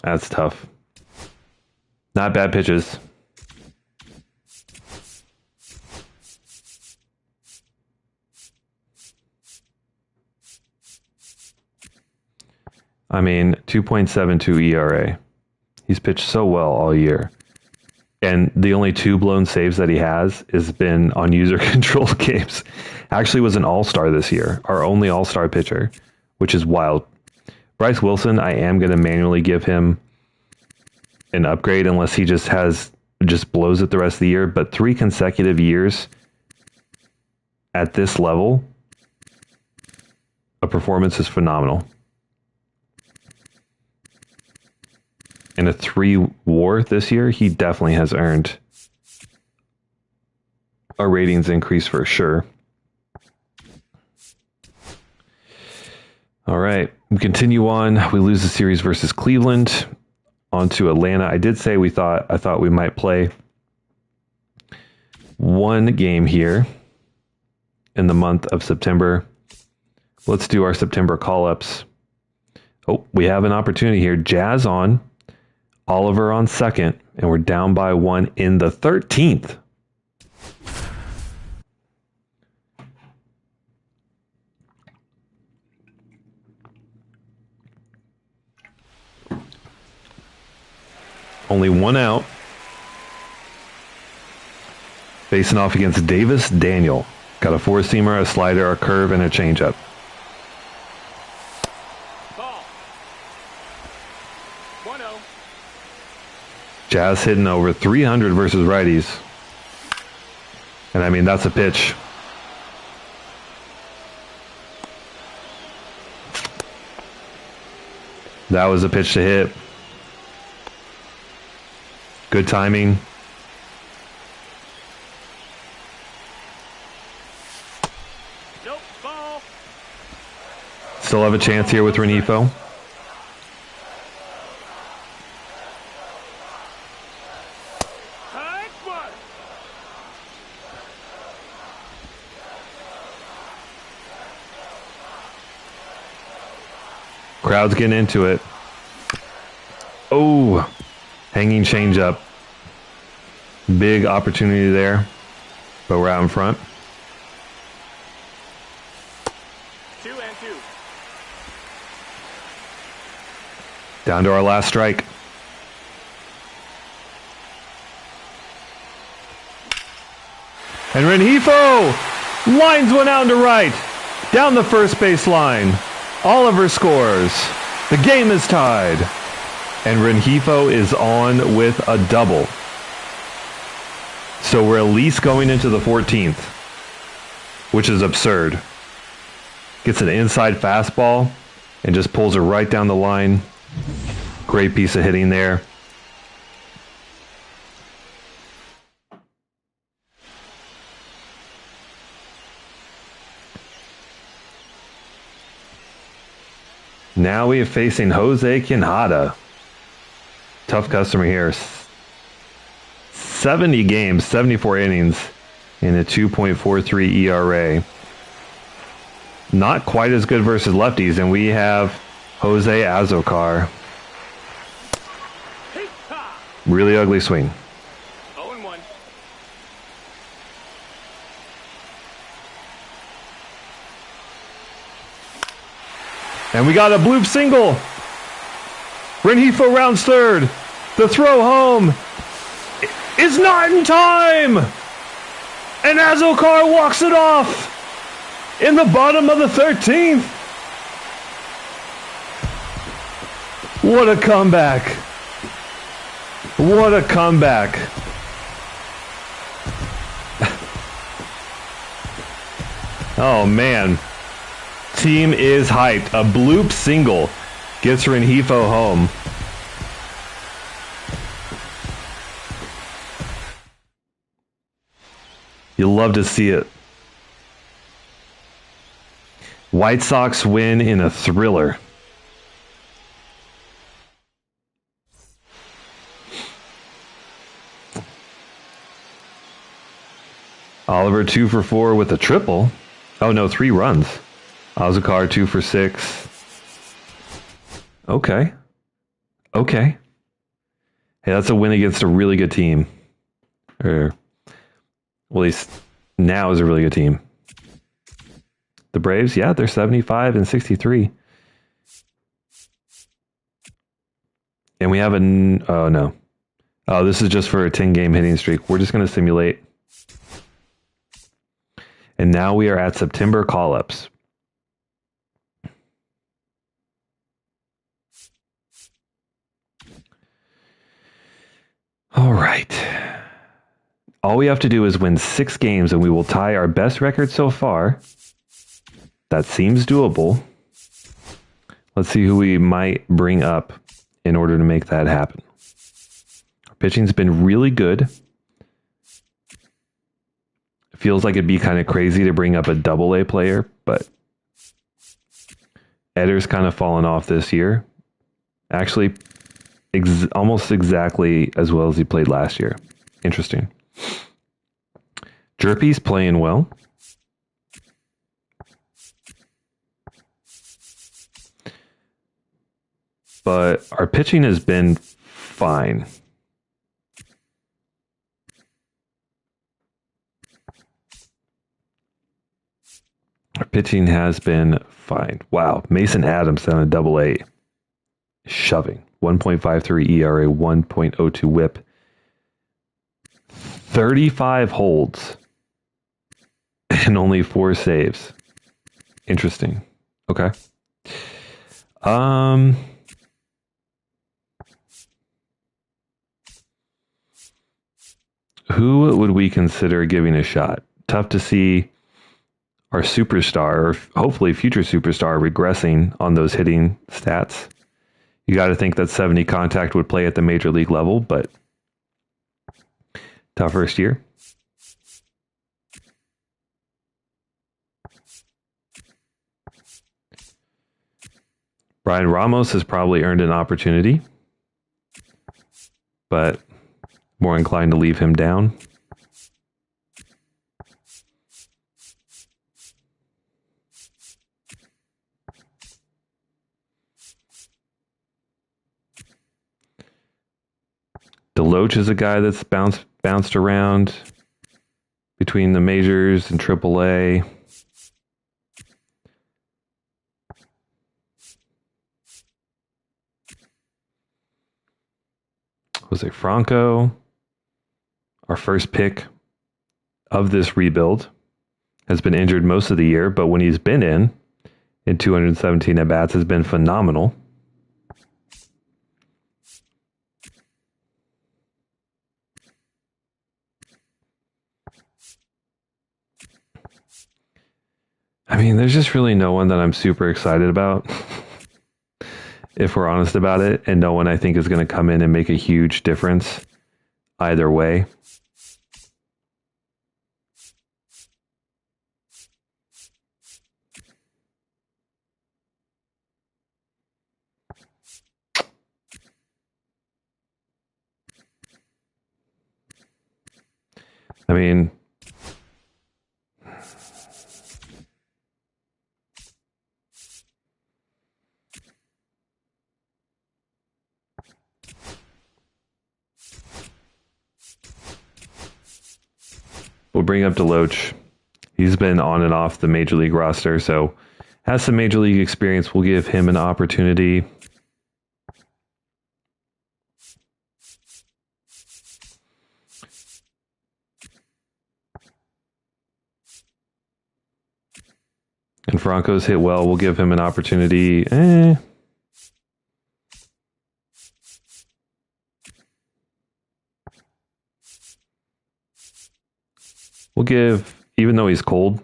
That's tough. Not bad pitches. I mean, 2.72 ERA. He's pitched so well all year. And the only 2 blown saves that he has been on user-controlled games. Actually was an all-star this year, our only all-star pitcher, which is wild. Bryce Wilson, I am going to manually give him an upgrade unless he just blows it the rest of the year. But 3 consecutive years at this level, a performance is phenomenal. In a 3 WAR this year, he definitely has earned a ratings increase for sure. All right, we continue on. We lose the series versus Cleveland. On to Atlanta. I did say I thought we might play 1 game here in the month of September. Let's do our September call-ups. Oh, we have an opportunity here. Jazz on. Oliver on second, and we're down by 1 in the 13th. Only 1 out. Facing off against Davis Daniel. Got a four-seamer, a slider, a curve, and a changeup. Ball. 1-0. Jazz hitting over 300 versus righties. And I mean, that's a pitch. That was a pitch to hit. Good timing. Nope. Ball. Still have a chance here with Renifo. High one. Crowd's getting into it. Oh, hanging changeup. Big opportunity there, but we're out in front. 2-2. Down to our last strike. And Renifo lines one out to right. Down the first base line. Oliver scores. The game is tied. And Renifo is on with a double. So we're at least going into the 14th, which is absurd. Gets an inside fastball and just pulls it right down the line. Great piece of hitting there. Now we are facing Jose Quinhada. Tough customer here. 70 games, 74 innings, in a 2.43 ERA. Not quite as good versus lefties, and we have Jose Azocar. Really ugly swing. 0-1. And we got a bloop single. Renifo rounds third. The throw home is not in time. And Azocar walks it off in the bottom of the 13th. What a comeback. What a comeback. Oh, man. Team is hyped. A bloop single gets Renifo home. You love to see it. White Sox win in a thriller. Oliver 2 for 4 with a triple. Oh no, 3 runs. Azocar 2 for 6. Okay. Okay. Hey, that's a win against a really good team. Or, well, at least now is a really good team. The Braves, yeah, they're 75 and 63. And we have oh no. Oh, this is just for a 10-game hitting streak. We're just going to simulate. And now we are at September call-ups. All right. All we have to do is win 6 games and we will tie our best record so far. That seems doable. Let's see who we might bring up in order to make that happen. Our pitching's been really good. Feels like it'd be kind of crazy to bring up a double-A player, but Eder's kind of fallen off this year. Actually, almost exactly as well as he played last year. Interesting. Jerpy's playing well. But our pitching has been fine. Our pitching has been fine. Wow. Mason Adams down a AA. Shoving. 1.53 ERA, 1.02 whip. 35 holds. And only 4 saves. Interesting. Okay. Who would we consider giving a shot? Tough to see our superstar, or hopefully future superstar, regressing on those hitting stats. You got to think that 70 contact would play at the major league level, but tough first year. Brian Ramos has probably earned an opportunity, but more inclined to leave him down. DeLoach is a guy that's bounced around between the majors and AAA. Jose Franco, our first pick of this rebuild, has been injured most of the year, but when he's been in 217 at-bats, has been phenomenal. I mean, there's just really no one that I'm super excited about, if we're honest about it, and no one I think is going to come in and make a huge difference either way. I mean, we'll bring up DeLoach. He's been on and off the major league roster, so has some major league experience. We'll give him an opportunity. And Franco's hit well. We'll give him an opportunity. We'll give, even though he's cold,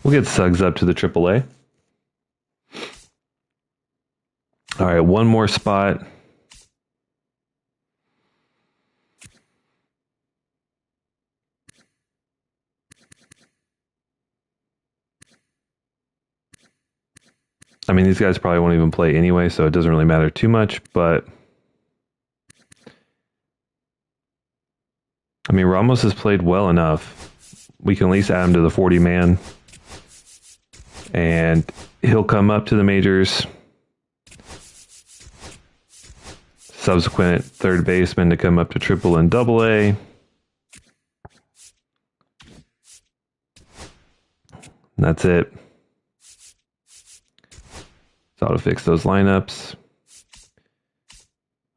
we'll get Suggs up to the AAA. All right, one more spot. I mean, these guys probably won't even play anyway, so it doesn't really matter too much, but I mean, Ramos has played well enough. We can at least add him to the 40-man, and he'll come up to the majors. Subsequent third baseman to come up to triple and double A. And that's it. So I'll fix those lineups.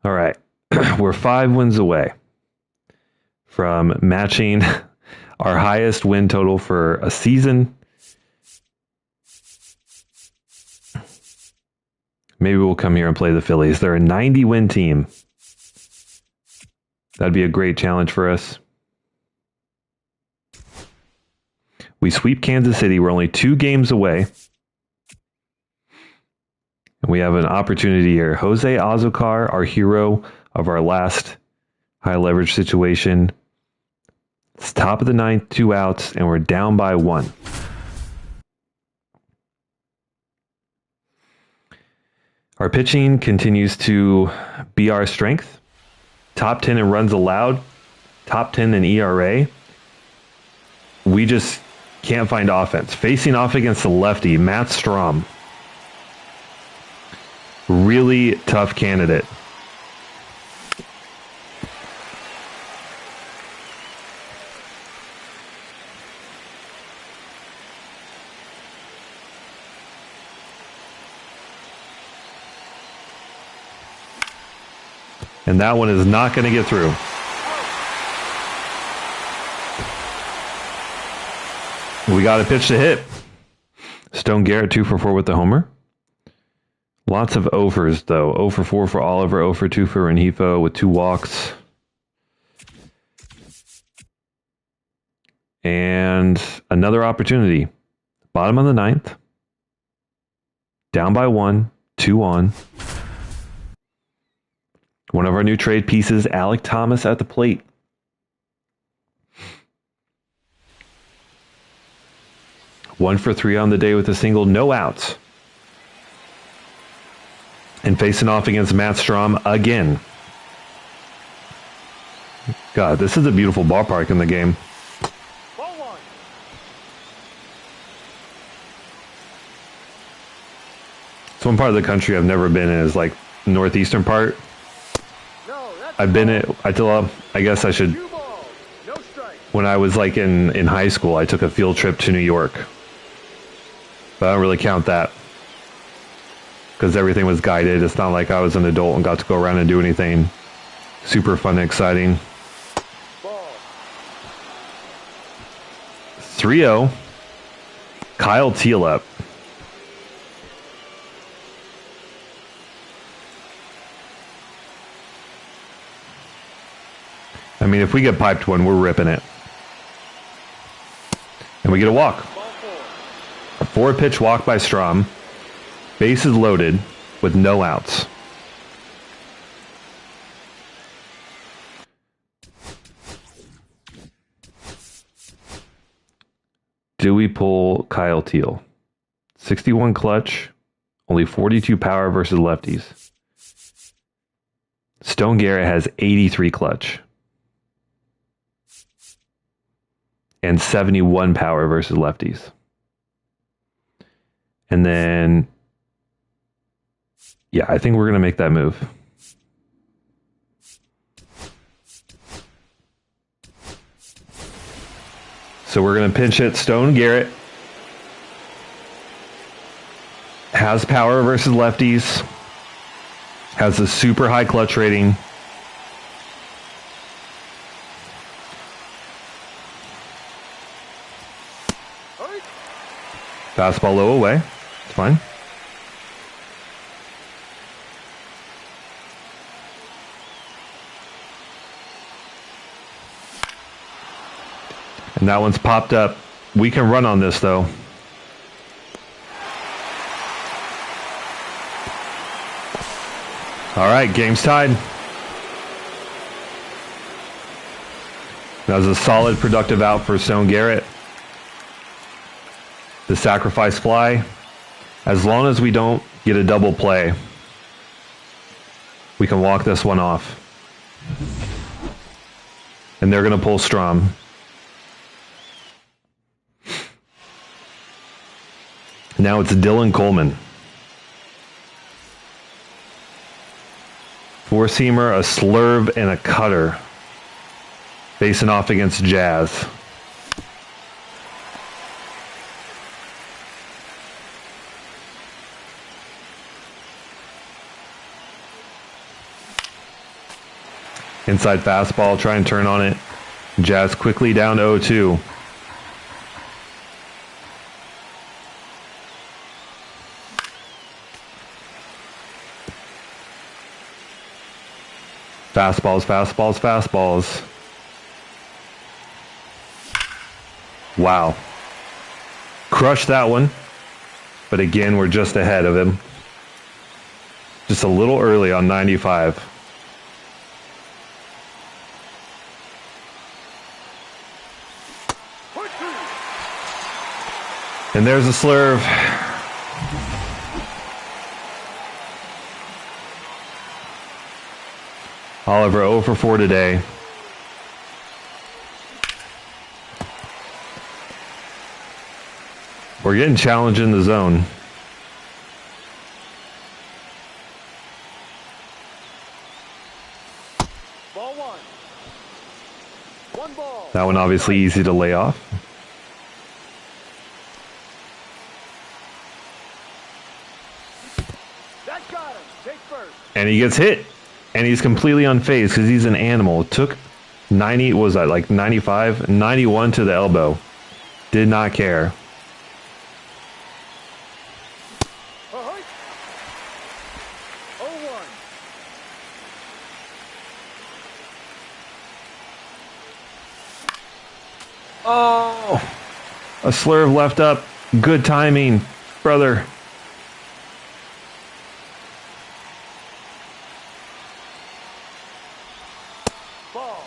All right. We're 5 wins away from matching our highest win total for a season. Maybe we'll come here and play the Phillies. They're a 90-win team. That'd be a great challenge for us. We sweep Kansas City. We're only 2 games away. And we have an opportunity here. Jose Azocar, our hero of our last high leverage situation. It's top of the 9th, 2 outs, and we're down by 1. Our pitching continues to be our strength. Top 10 in runs allowed, top 10 in ERA. We just can't find offense. Facing off against the lefty, Matt Strom. Really tough candidate. And that one is not going to get through. We got a pitch to hit. Stone Garrett 2 for 4 with the homer. Lots of overs, though. 0 for 4 for Oliver, 0 for 2 for Rengifo with 2 walks. And another opportunity. Bottom of the 9th. Down by 1, 2 on. One of our new trade pieces, Alec Thomas at the plate. One for 3 on the day with a single, no outs. And facing off against Matt Strom again. God, this is a beautiful ballpark in the game. Ball one. It's one part of the country I've never been in is like northeastern part. No, that's I've been in, I guess I should, two balls. No strike. when I was like in high school, I took a field trip to New York. But I don't really count that. Because everything was guided. It's not like I was an adult and got to go around and do anything super fun and exciting. Ball. 3-0. Kyle Thielep. I mean, if we get piped one, we're ripping it. And we get a walk. Ball four. A 4-pitch walk by Strom. Bases loaded with no outs. Do we pull Kyle Thiel? 61 clutch, only 42 power versus lefties. Stone Garrett has 83 clutch and 71 power versus lefties. And then, yeah, I think we're going to make that move. So we're going to pinch hit Stone Garrett. Has power versus lefties. Has a super high clutch rating. Hurry. Fastball low away. It's fine. And that one's popped up. We can run on this, though. All right, game's tied. That was a solid, productive out for Stone Garrett. The sacrifice fly. As long as we don't get a double play, we can walk this one off. And they're going to pull Strom. Now it's Dylan Coleman. Four-seamer, a slurve, and a cutter. Facing off against Jazz. Inside fastball, try and turn on it. Jazz quickly down 0-2. Fastballs, fastballs, fastballs. Wow. Crushed that one. But again, we're just ahead of him. Just a little early on 95. And there's a slurve. Oliver 0 for 4 today. We're getting challenged in the zone. Ball one. One ball. That one obviously easy to lay off. That got him. Take first. And he gets hit. And he's completely unfazed because he's an animal. Took 90, what was that, like 95? 91 to the elbow. Did not care. Ahoy. 0-1. Oh! A slurve left up. Good timing, brother. Ball.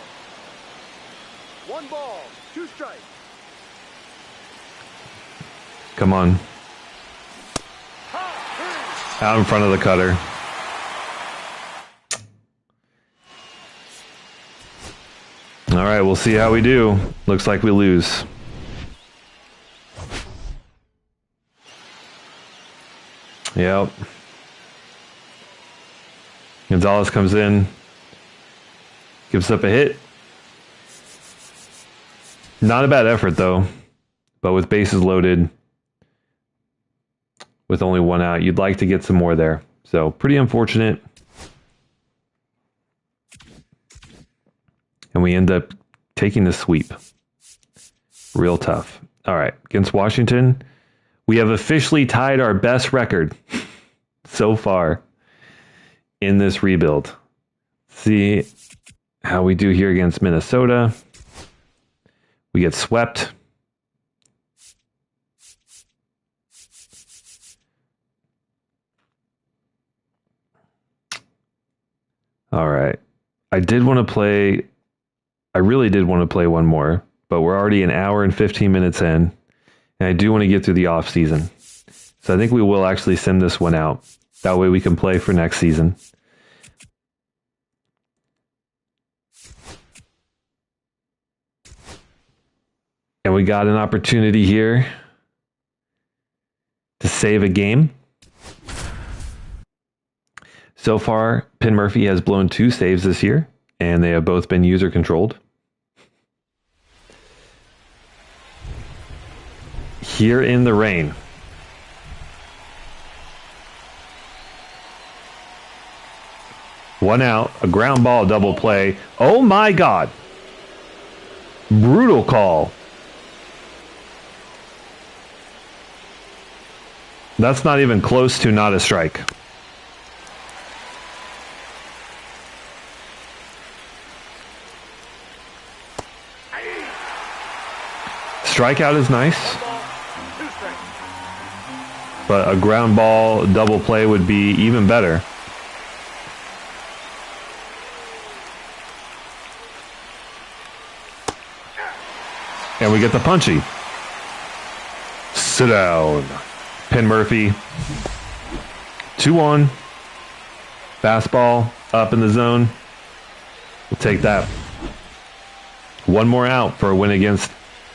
One ball. Two strikes. Come on. Out in front of the cutter. All right, we'll see how we do. Looks like we lose. Yep. Gonzalez comes in. Gives up a hit. Not a bad effort, though. But with bases loaded, with only one out, you'd like to get some more there. So, pretty unfortunate. And we end up taking the sweep. Real tough. All right. Against Washington, we have officially tied our best record so far in this rebuild. See how we do here against Minnesota. We get swept. All right. I really did want to play one more, but we're already an hour and 15 minutes in, and I do want to get through the off season. So I think we will actually send this one out. That way we can play for next season. And we got an opportunity here to save a game. So far, Penn Murphy has blown 2 saves this year, and they have both been user-controlled. Here in the rain. One out, a ground ball double play. Oh my God. Brutal call. That's not even close to not a strike. Strikeout is nice, but a ground ball double play would be even better. And we get the punchy. Sit down. Penn Murphy. 2-1. Fastball up in the zone. We'll take that. One more out for a win against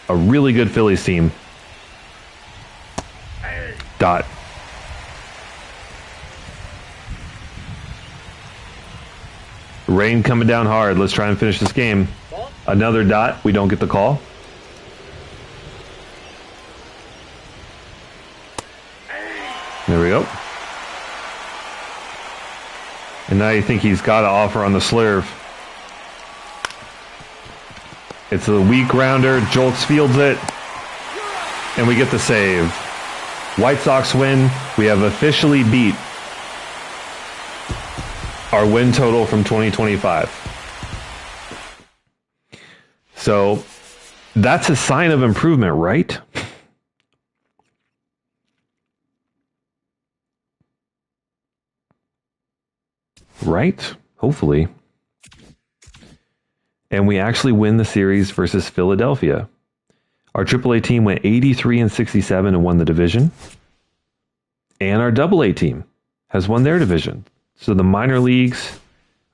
a really good Phillies team. Dot. Rain coming down hard. Let's try and finish this game. Another dot. We don't get the call. There we go. And now you think he's got to offer on the slurve. It's a weak grounder. Jolts fields it. And we get the save. White Sox win. We have officially beat our win total from 2025. So that's a sign of improvement, right? Right? Hopefully. And we actually win the series versus Philadelphia. Our AAA team went 83-67 and won the division. And our AA team has won their division. So the minor leagues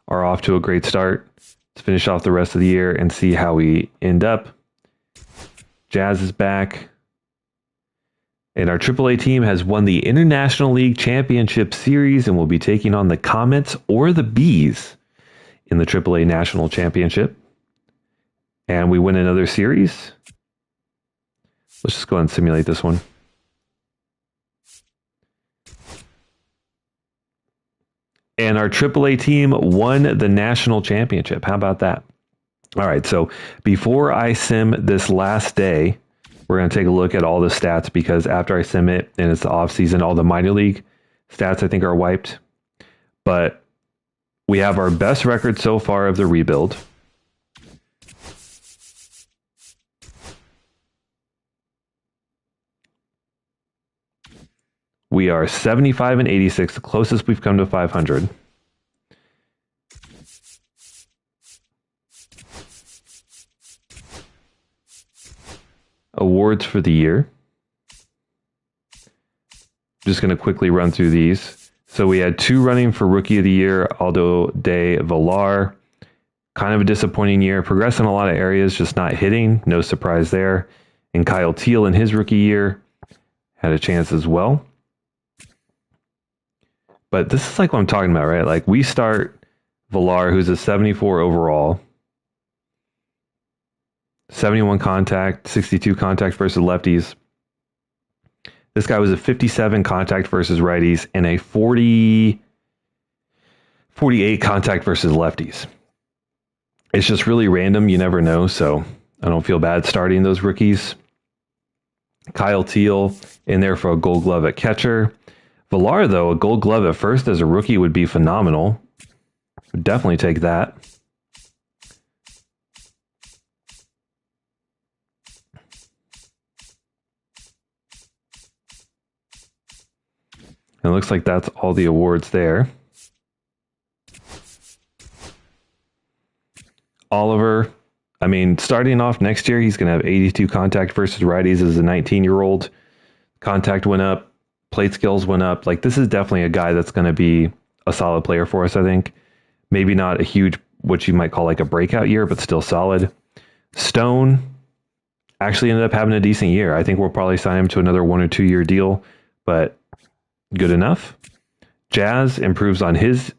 are off to a great start. Let's finish off the rest of the year and see how we end up. Jazz is back. And our AAA team has won the International League Championship Series and will be taking on the Comets or the Bees in the AAA National Championship. And we win another series. Let's just go ahead and simulate this one. And our AAA team won the national championship. How about that? All right, so before I sim this last day, we're going to take a look at all the stats, because after I sim it and it's the off season, all the minor league stats I think are wiped. But we have our best record so far of the rebuild. We are 75 and 86, the closest we've come to 500. Awards for the year. Just going to quickly run through these. So we had 2 running for Rookie of the Year, Aldo de Villar. Kind of a disappointing year. Progressed in a lot of areas, just not hitting. No surprise there. And Kyle Teal in his rookie year had a chance as well. But this is like what I'm talking about, right? Like, we start Villar, who's a 74 overall. 71 contact, 62 contact versus lefties. This guy was a 57 contact versus righties and a 48 contact versus lefties. It's just really random. You never know, so I don't feel bad starting those rookies. Kyle Teal in there for a Gold Glove at catcher. Villar, though, a Gold Glove at first as a rookie would be phenomenal. Would definitely take that. It looks like that's all the awards there. Oliver, I mean, starting off next year, he's going to have 82 contact versus righties as a 19-year-old. Contact went up. Plate skills went up. Like, this is definitely a guy that's going to be a solid player for us, I think. Maybe not a huge, what you might call like a breakout year, but still solid. Stone actually ended up having a decent year. I think we'll probably sign him to another 1 or 2 year deal, but good enough. Jazz improves on his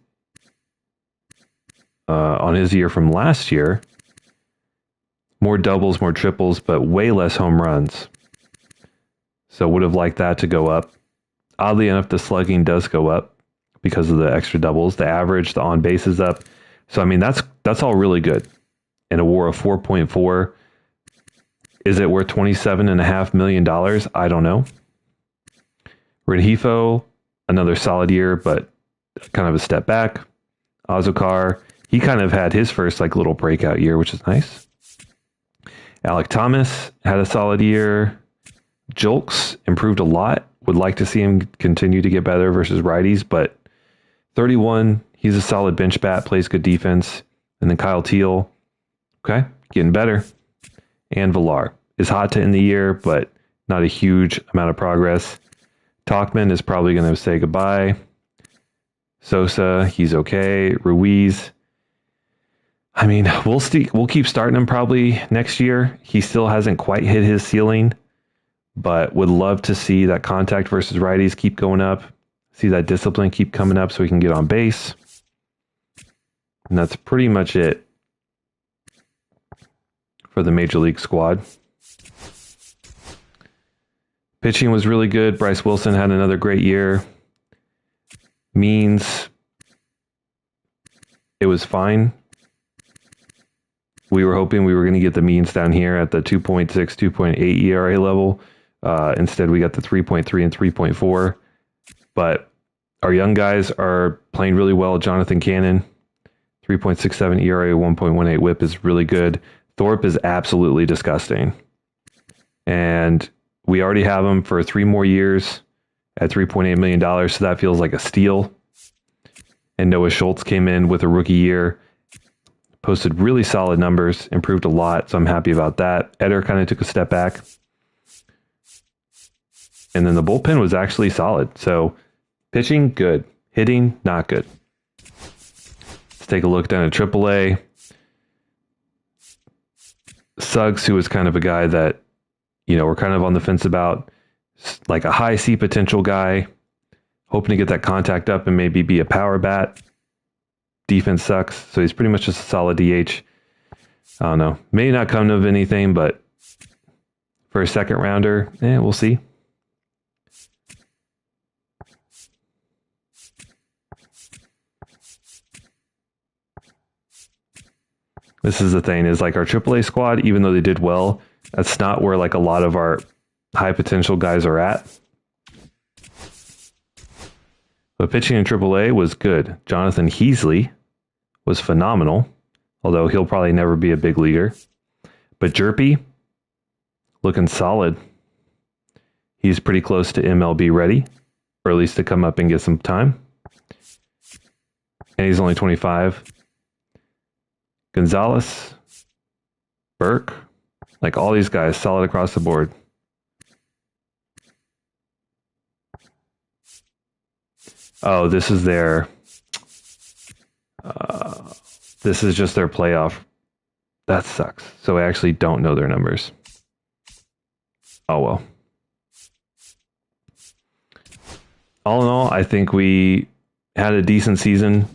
year from last year. More doubles, more triples, but way less home runs. So would have liked that to go up. Oddly enough, the slugging does go up because of the extra doubles. The average, the on base is up. So I mean, that's all really good. And a WAR of 4.4. Is it worth $27.5 million? I don't know. Rengifo, another solid year, but kind of a step back. Azokar, he kind of had his first like little breakout year, which is nice. Alec Thomas had a solid year. Julks improved a lot. Would like to see him continue to get better versus righties, but 31, he's a solid bench bat, plays good defense. And then Kyle Teal, okay, getting better. And Villar is hot to end the year, but not a huge amount of progress. Talkman is probably going to say goodbye. Sosa, he's okay. Ruiz, I mean, we'll keep starting him probably next year. He still hasn't quite hit his ceiling, but would love to see that contact versus righties keep going up. See that discipline keep coming up so we can get on base. And that's pretty much it for the Major League squad. Pitching was really good. Bryce Wilson had another great year. Means it was fine. We were hoping we were going to get the means down here at the 2.6, 2.8 ERA level. Instead, we got the 3.3 and 3.4. But our young guys are playing really well. Jonathan Cannon, 3.67 ERA, 1.18 WHIP is really good. Thorpe is absolutely disgusting. And we already have him for 3 more years at $3.8 million, so that feels like a steal. And Noah Schultz came in with a rookie year, posted really solid numbers, improved a lot, so I'm happy about that. Eder kind of took a step back. And then the bullpen was actually solid. So pitching, good. Hitting, not good. Let's take a look down at AAA. Suggs, who was kind of a guy that, we're kind of on the fence about, like a high C potential guy, hoping to get that contact up and maybe be a power bat. defense sucks, so he's pretty much just a solid DH. I don't know. May not come of anything, but for a second rounder, we'll see. This is the thing, is like our AAA squad, even though they did well, that's not where like a lot of our high potential guys are at. But pitching in AAA was good. Jonathan Heasley was phenomenal, although he'll probably never be a big leaguer. But Jerpy, looking solid. He's pretty close to MLB ready, or at least to come up and get some time. And he's only 25. Gonzalez, Burke, like all these guys, solid across the board. Oh, this is their... this is just their playoff. That sucks. So I actually don't know their numbers. Oh, well. All in all, I think we had a decent season.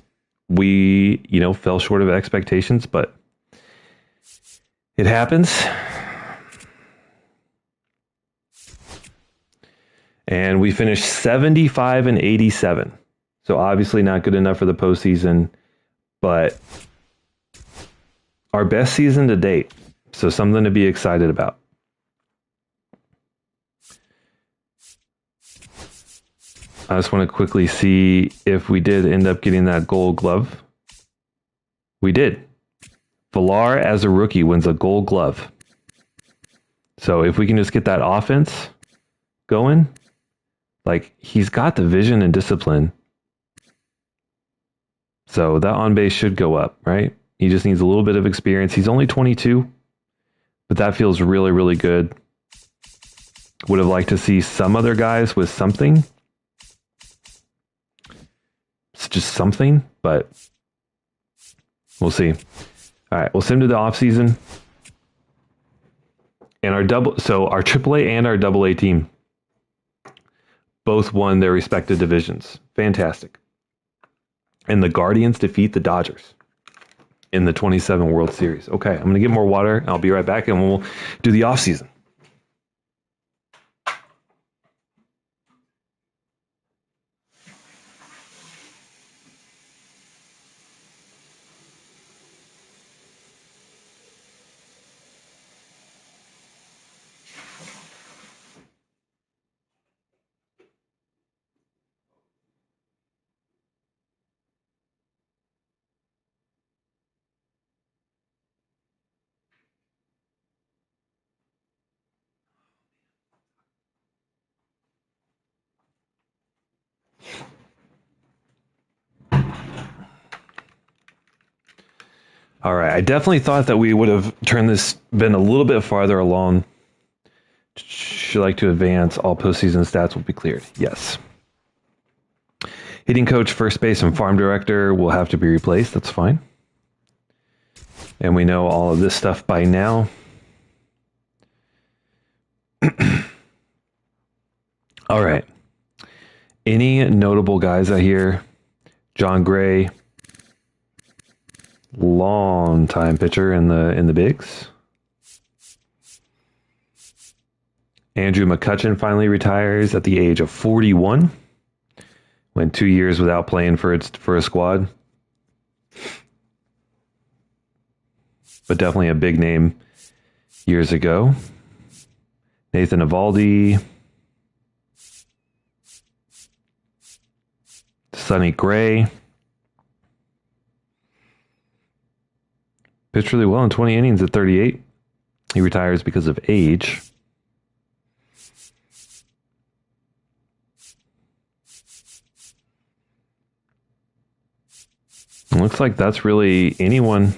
We, fell short of expectations, but it happens. And we finished 75-87. So obviously not good enough for the postseason, but our best season to date. So something to be excited about. I just want to quickly see if we did end up getting that Gold Glove. We did. Villar, as a rookie, wins a Gold Glove. So if we can just get that offense going, like, he's got the vision and discipline. So that on base should go up, right? He just needs a little bit of experience. He's only 22, but that feels really, really good. Would have liked to see some other guys with something. It's just something, but we'll see. All right, we'll send him to the offseason. And our AAA and our AA team both won their respective divisions. Fantastic. And the Guardians defeat the Dodgers in the 27 World Series. Okay, I'm going to get more water. I'll be right back, and we'll do the offseason. All right, I definitely thought that we would have been a little bit farther along. Should like to advance. All postseason stats will be cleared. Yes. Hitting coach, first base, and farm director will have to be replaced. That's fine. And we know all of this stuff by now. All right. Any notable guys out here? John Gray, long time pitcher in the bigs. Andrew McCutchen finally retires at the age of 41. Went 2 years without playing for a squad. But definitely a big name years ago. Nathan Eovaldi. Sonny Gray. Pitched really well in 20 innings at 38. He retires because of age. It looks like that's really anyone.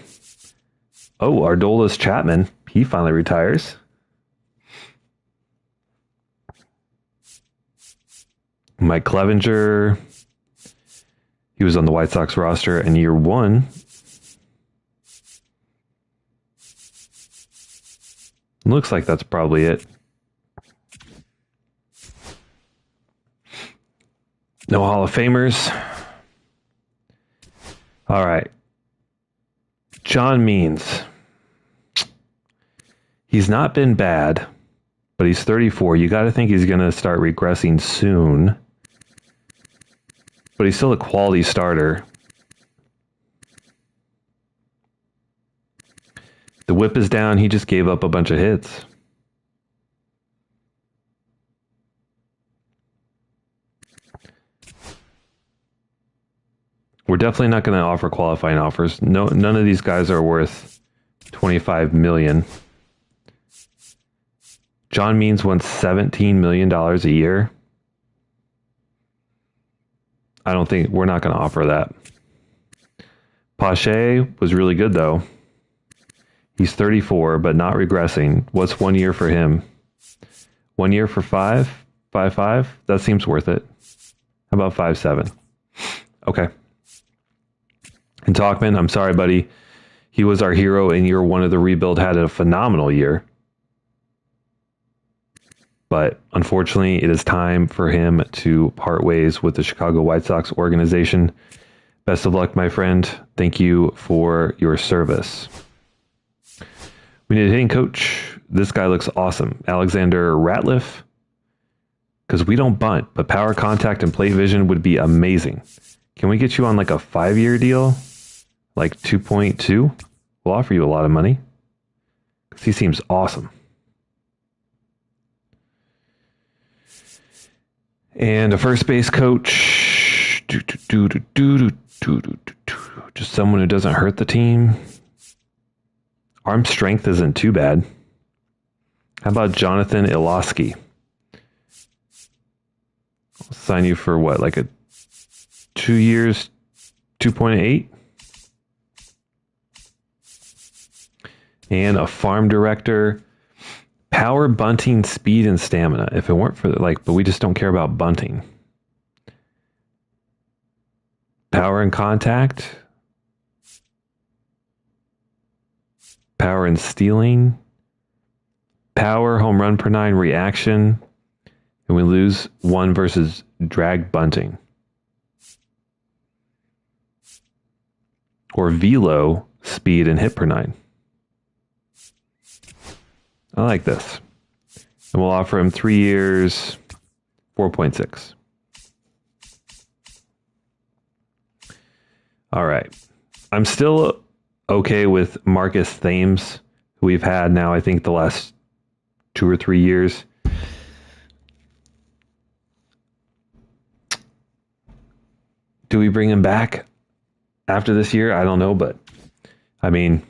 Oh, Aroldis Chapman. He finally retires. Mike Clevenger. He was on the White Sox roster in year one. Looks like that's probably it. No Hall of Famers. All right. John Means. He's not been bad, but he's 34. You got to think he's going to start regressing soon. But he's still a quality starter. The whip is down. He just gave up a bunch of hits. We're definitely not going to offer qualifying offers. No, none of these guys are worth $25 million. John Means wants $17 million a year. I don't think we're not going to offer that. Pache was really good though. He's 34, but not regressing. What's 1 year for him? 1 year for 5.5? That seems worth it. How about 5.7? Okay. And Talkman, I'm sorry, buddy. He was our hero in year one of the rebuild, had a phenomenal year. But unfortunately, it is time for him to part ways with the Chicago White Sox organization. Best of luck, my friend. Thank you for your service. We need a hitting coach. This guy looks awesome. Alexander Ratliff. Because we don't bunt, but power contact and plate vision would be amazing. Can we get you on like a 5-year deal? Like 2.2? We'll offer you a lot of money. Because he seems awesome. And a first base coach. Just someone who doesn't hurt the team. Arm strength isn't too bad. How about Jonathan Iloski? I'll sign you for what? Like a 2 years, 2.8? And a farm director. Power, bunting, speed, and stamina. If it weren't for but we just don't care about bunting. Power and contact. Power and stealing. Power, home run per 9, reaction. And we lose 1 versus drag bunting. Or velo, speed, and hit per 9. I like this. And we'll offer him 3 years, 4.6. All right. I'm still okay with Marcus Thames, who we've had now, I think, the last 2 or 3 years. Do we bring him back after this year? I don't know, but I mean,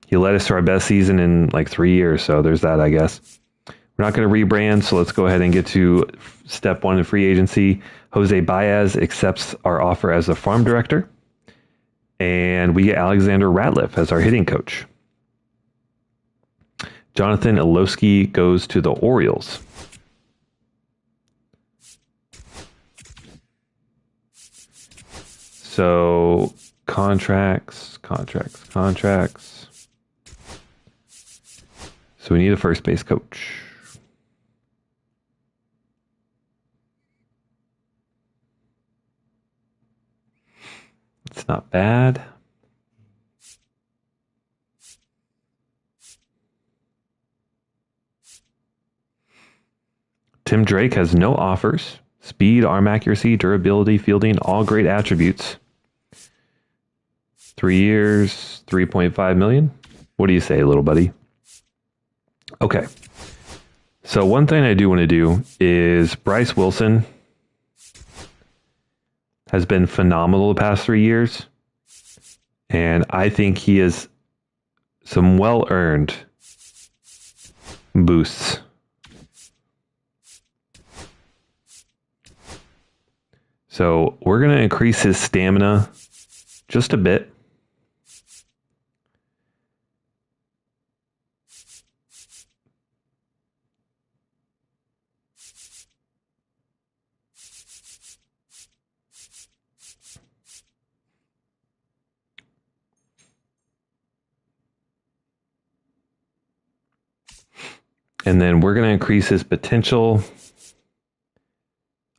he led us to our best season in like 3 years, so there's that, I guess. We're not going to rebrand, so let's go ahead and get to step 1 in free agency. Jose Baez accepts our offer as a farm director, and we get Alexander Ratliff as our hitting coach. Jonathan Iloski goes to the Orioles. So, contracts. So we need a first base coach. It's not bad. Tim Drake has no offers. Speed, arm accuracy, durability, fielding, all great attributes. 3 years, 3.5 million. What do you say, little buddy? Okay. So one thing I do want to do is Bryce Wilson has been phenomenal the past 3 years. And I think he is some well-earned boosts. So we're going to increase his stamina just a bit. And then we're going to increase his potential,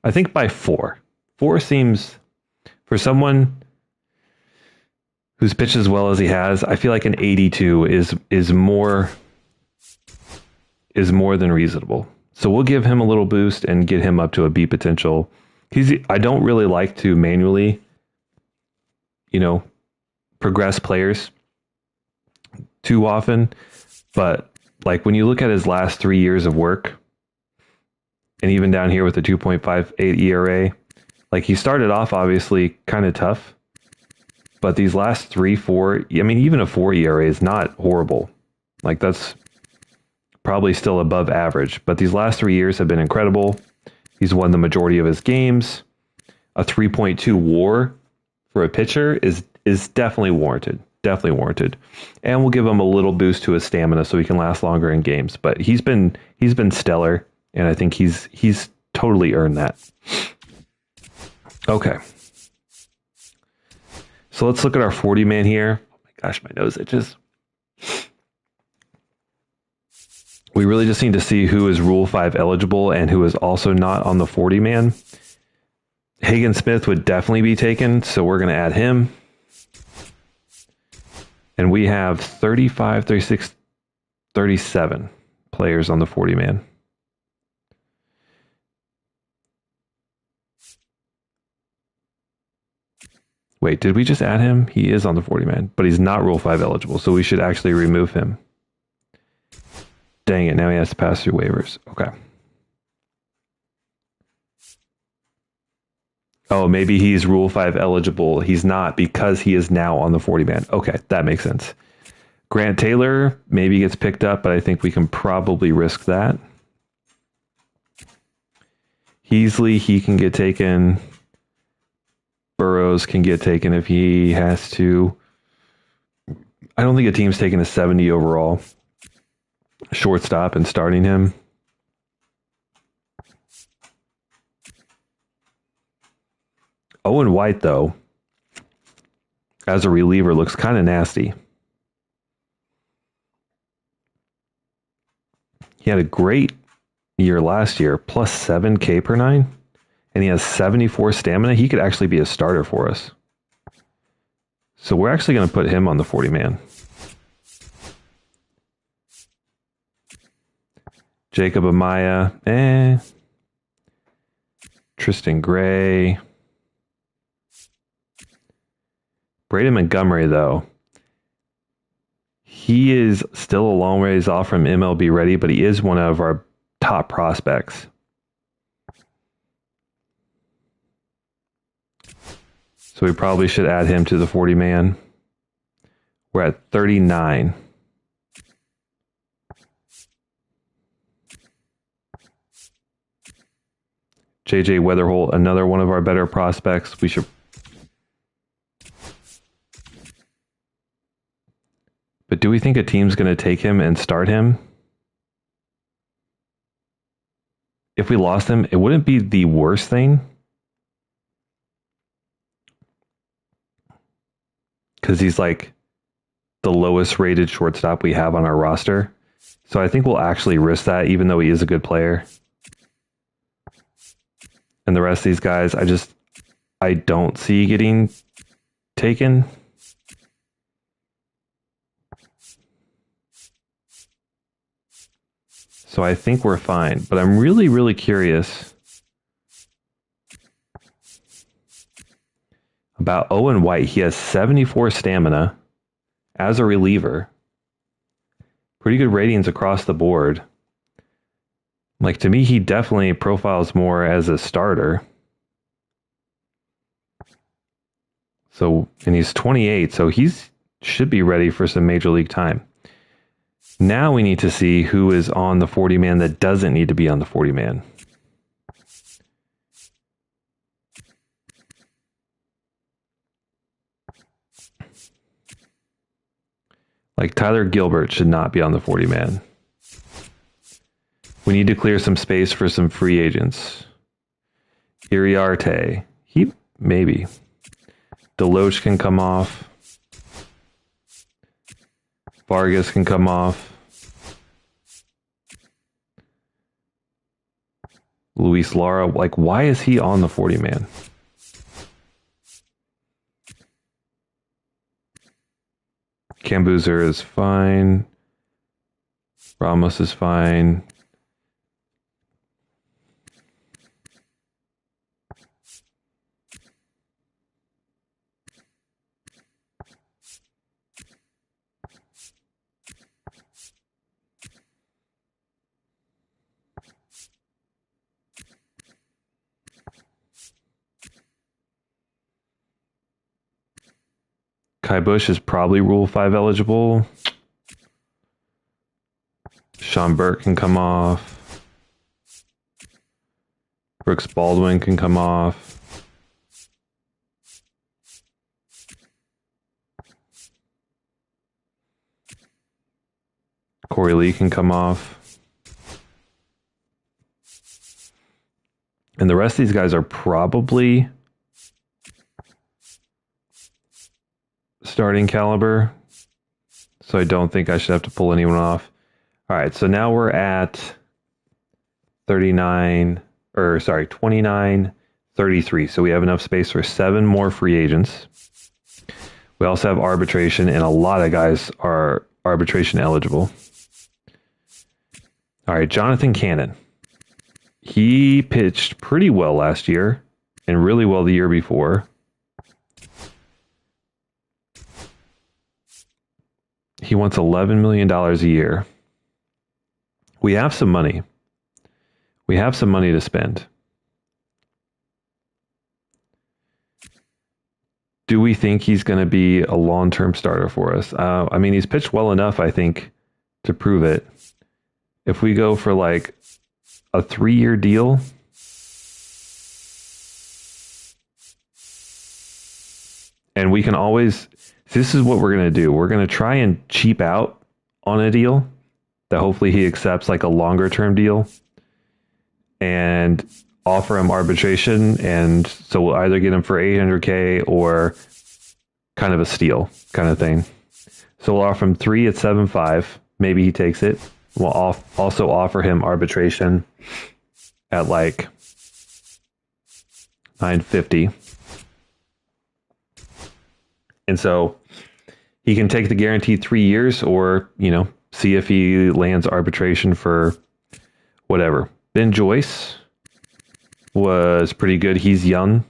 I think, by 4. 4 seems, for someone who's pitched as well as he has, I feel like an 82 is more than reasonable. So we'll give him a little boost and get him up to a B potential. I don't really like to manually, progress players too often, but like when you look at his last 3 years of work, and even down here with the 2.58 ERA, like he started off obviously kind of tough, but these last 3, 4, I mean, even a 4 ERA is not horrible. Like that's probably still above average, but these last 3 years have been incredible. He's won the majority of his games. A 3.2 WAR for a pitcher is definitely warranted. Definitely warranted. And we'll give him a little boost to his stamina so he can last longer in games. But he's been stellar, and I think he's totally earned that. Okay. So let's look at our 40 man here. Oh my gosh, my nose itches. We really just need to see who is Rule 5 eligible and who is also not on the 40 man. Hagen Smith would definitely be taken, so we're going to add him. And we have 35, 36, 37 players on the 40 man. Wait, did we just add him? He is on the 40 man, but he's not Rule 5 eligible, so we should actually remove him. Dang it, now he has to pass through waivers. Okay. Oh, maybe he's Rule 5 eligible. He's not because he is now on the 40 man. Okay, that makes sense. Grant Taylor maybe gets picked up, but I think we can probably risk that. Heasley, he can get taken. Burrows can get taken if he has to. I don't think a team's taking a 70 overall shortstop and starting him. Owen White, though, as a reliever, looks kind of nasty. He had a great year last year, plus 7 K per 9, and he has 74 stamina. He could actually be a starter for us. So we're actually going to put him on the 40 man. Jacob Amaya, Tristan Gray. Braden Montgomery, though, he is still a long ways off from MLB ready, but he is one of our top prospects. So we probably should add him to the 40 man. We're at 39. JJ Weatherholt, another one of our better prospects. We should. But do we think a team's going to take him and start him? If we lost him, it wouldn't be the worst thing. Because he's like the lowest rated shortstop we have on our roster. So I think we'll actually risk that, even though he is a good player. And the rest of these guys, I don't see getting taken. So I think we're fine. But I'm really, really curious about Owen White. He has 74 stamina as a reliever. Pretty good ratings across the board. Like, to me, he definitely profiles more as a starter. So, and he's 28, so should be ready for some major league time. Now we need to see who is on the 40 man that doesn't need to be on the 40 man. Like Tyler Gilbert should not be on the 40 man. We need to clear some space for some free agents. Iriarte, maybe. Deloach can come off. Vargas can come off. Luis Lara, like, why is he on the 40 man? Cambuser is fine. Ramos is fine. Kai Bush is probably Rule 5 eligible. Sean Burke can come off. Brooks Baldwin can come off. Corey Lee can come off. And the rest of these guys are probably starting caliber. So I don't think I should have to pull anyone off. All right, so now we're at 29, 33. So we have enough space for 7 more free agents. We also have arbitration, and a lot of guys are arbitration eligible. All right, Jonathan Cannon. He pitched pretty well last year and really well the year before. He wants $11 million a year. We have some money. We have some money to spend. Do we think he's going to be a long-term starter for us? I mean, he's pitched well enough, I think, to prove it. If we go for like a 3-year deal, and we can always, this is what we're going to do. We're going to try and cheap out on a deal that hopefully he accepts, like a longer term deal, and offer him arbitration. And so we'll either get him for $800K or kind of a steal kind of thing. So we'll offer him 3 at 7.5. Maybe he takes it. We'll also offer him arbitration at like 950. And so he can take the guaranteed 3 years, or, see if he lands arbitration for whatever. Ben Joyce was pretty good. He's young.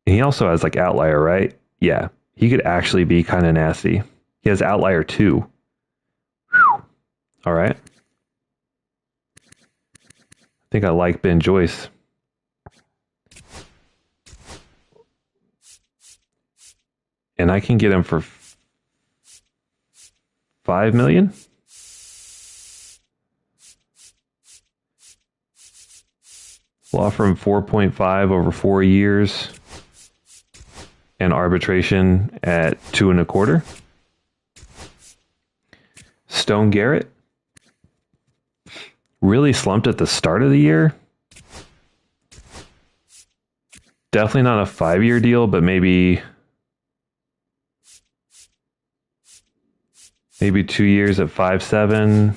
And he also has like outlier, right? Yeah. He could actually be kind of nasty. He has outlier 2. Whew. All right. I think I like Ben Joyce. And I can get him for $5 million. We'll offer him 4.5 over 4 years and arbitration at 2.25. Stone Garrett really slumped at the start of the year. Definitely not a 5-year deal, but maybe 2 years at 5.7.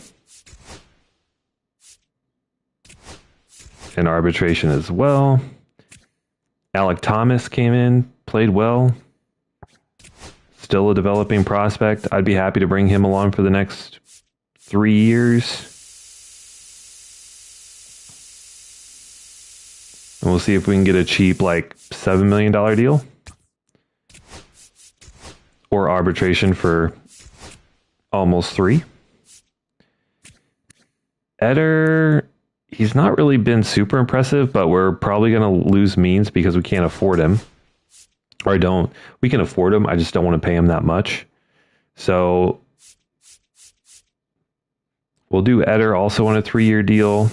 And arbitration as well. Alec Thomas came in, played well. Still a developing prospect. I'd be happy to bring him along for the next 3 years. And we'll see if we can get a cheap, like, $7 million deal. Or arbitration for almost 3. Eder, he's not really been super impressive, but we're probably going to lose means because we can't afford him. Or we can afford him, I just don't want to pay him that much. So we'll do Eder also on a 3-year deal.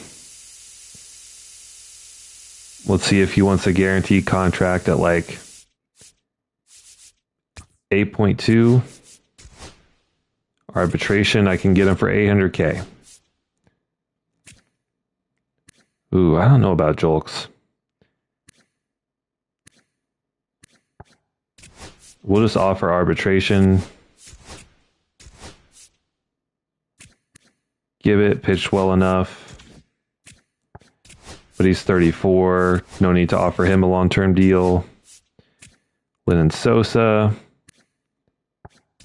Let's see if he wants a guaranteed contract at like 8.2. Arbitration, I can get him for $800K. Ooh, I don't know about Jolks. We'll just offer arbitration. Give it, pitched well enough. But he's 34. No need to offer him a long-term deal. Lennon Sosa.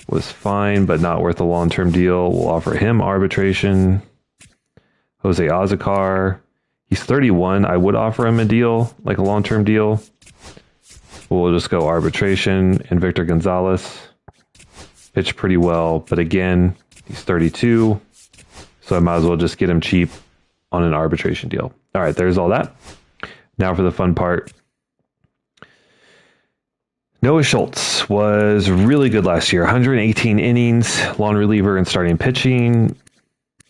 was fine, but not worth a long-term deal. We'll offer him arbitration. Jose Azocar, he's 31. I would offer him a deal, like a long-term deal. We'll just go arbitration. And Victor Gonzalez pitched pretty well, but again, he's 32, so I might as well just get him cheap on an arbitration deal. All right, there's all that. Now for the fun part. Noah Schultz was really good last year. 118 innings, long reliever and starting pitching.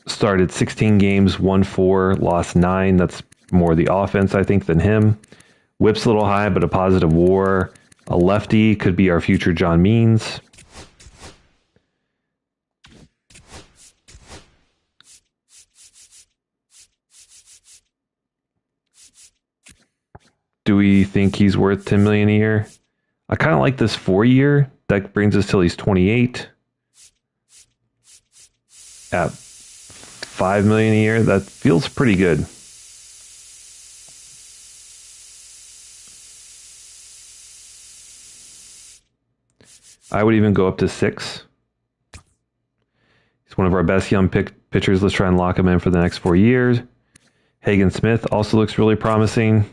Started 16 games, won 4, lost 9. That's more the offense, I think, than him. Whip's a little high, but a positive WAR. A lefty, could be our future John Means. Do we think he's worth $10 million a year? I kind of like this 4-year. That brings us till he's 28. At $5 million a year, that feels pretty good. I would even go up to 6. He's one of our best young pitchers. Let's try and lock him in for the next 4 years. Hagen Smith also looks really promising.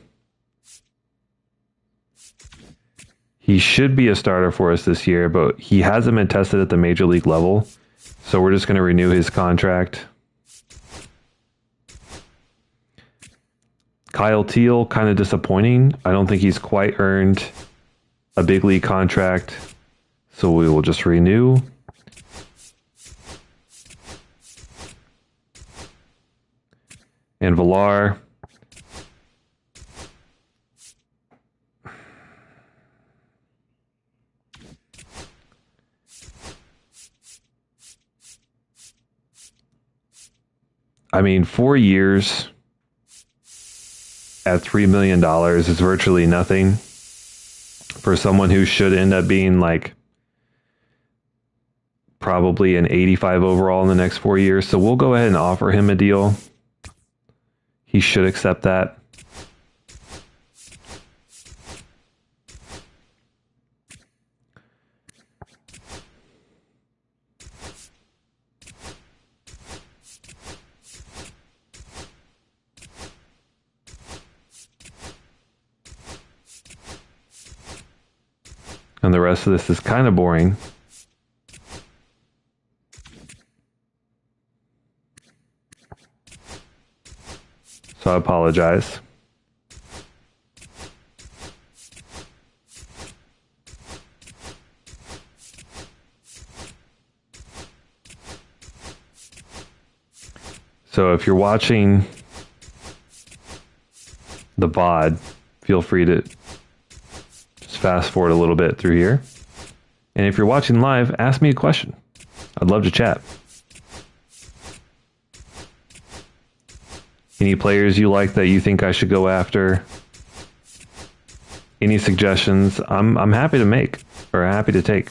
He should be a starter for us this year, but he hasn't been tested at the major league level. So we're just going to renew his contract. Kyle Teal, kind of disappointing. I don't think he's quite earned a big league contract. So we will just renew. And Villar. I mean, 4 years at $3 million is virtually nothing for someone who should end up being like probably an 85 overall in the next 4 years. So we'll go ahead and offer him a deal. He should accept that. And the rest of this is kind of boring. So I apologize. So if you're watching the VOD, feel free to just fast forward a little bit through here. And if you're watching live, ask me a question. I'd love to chat. Any players you like that you think I should go after? Any suggestions? I'm happy to make or happy to take.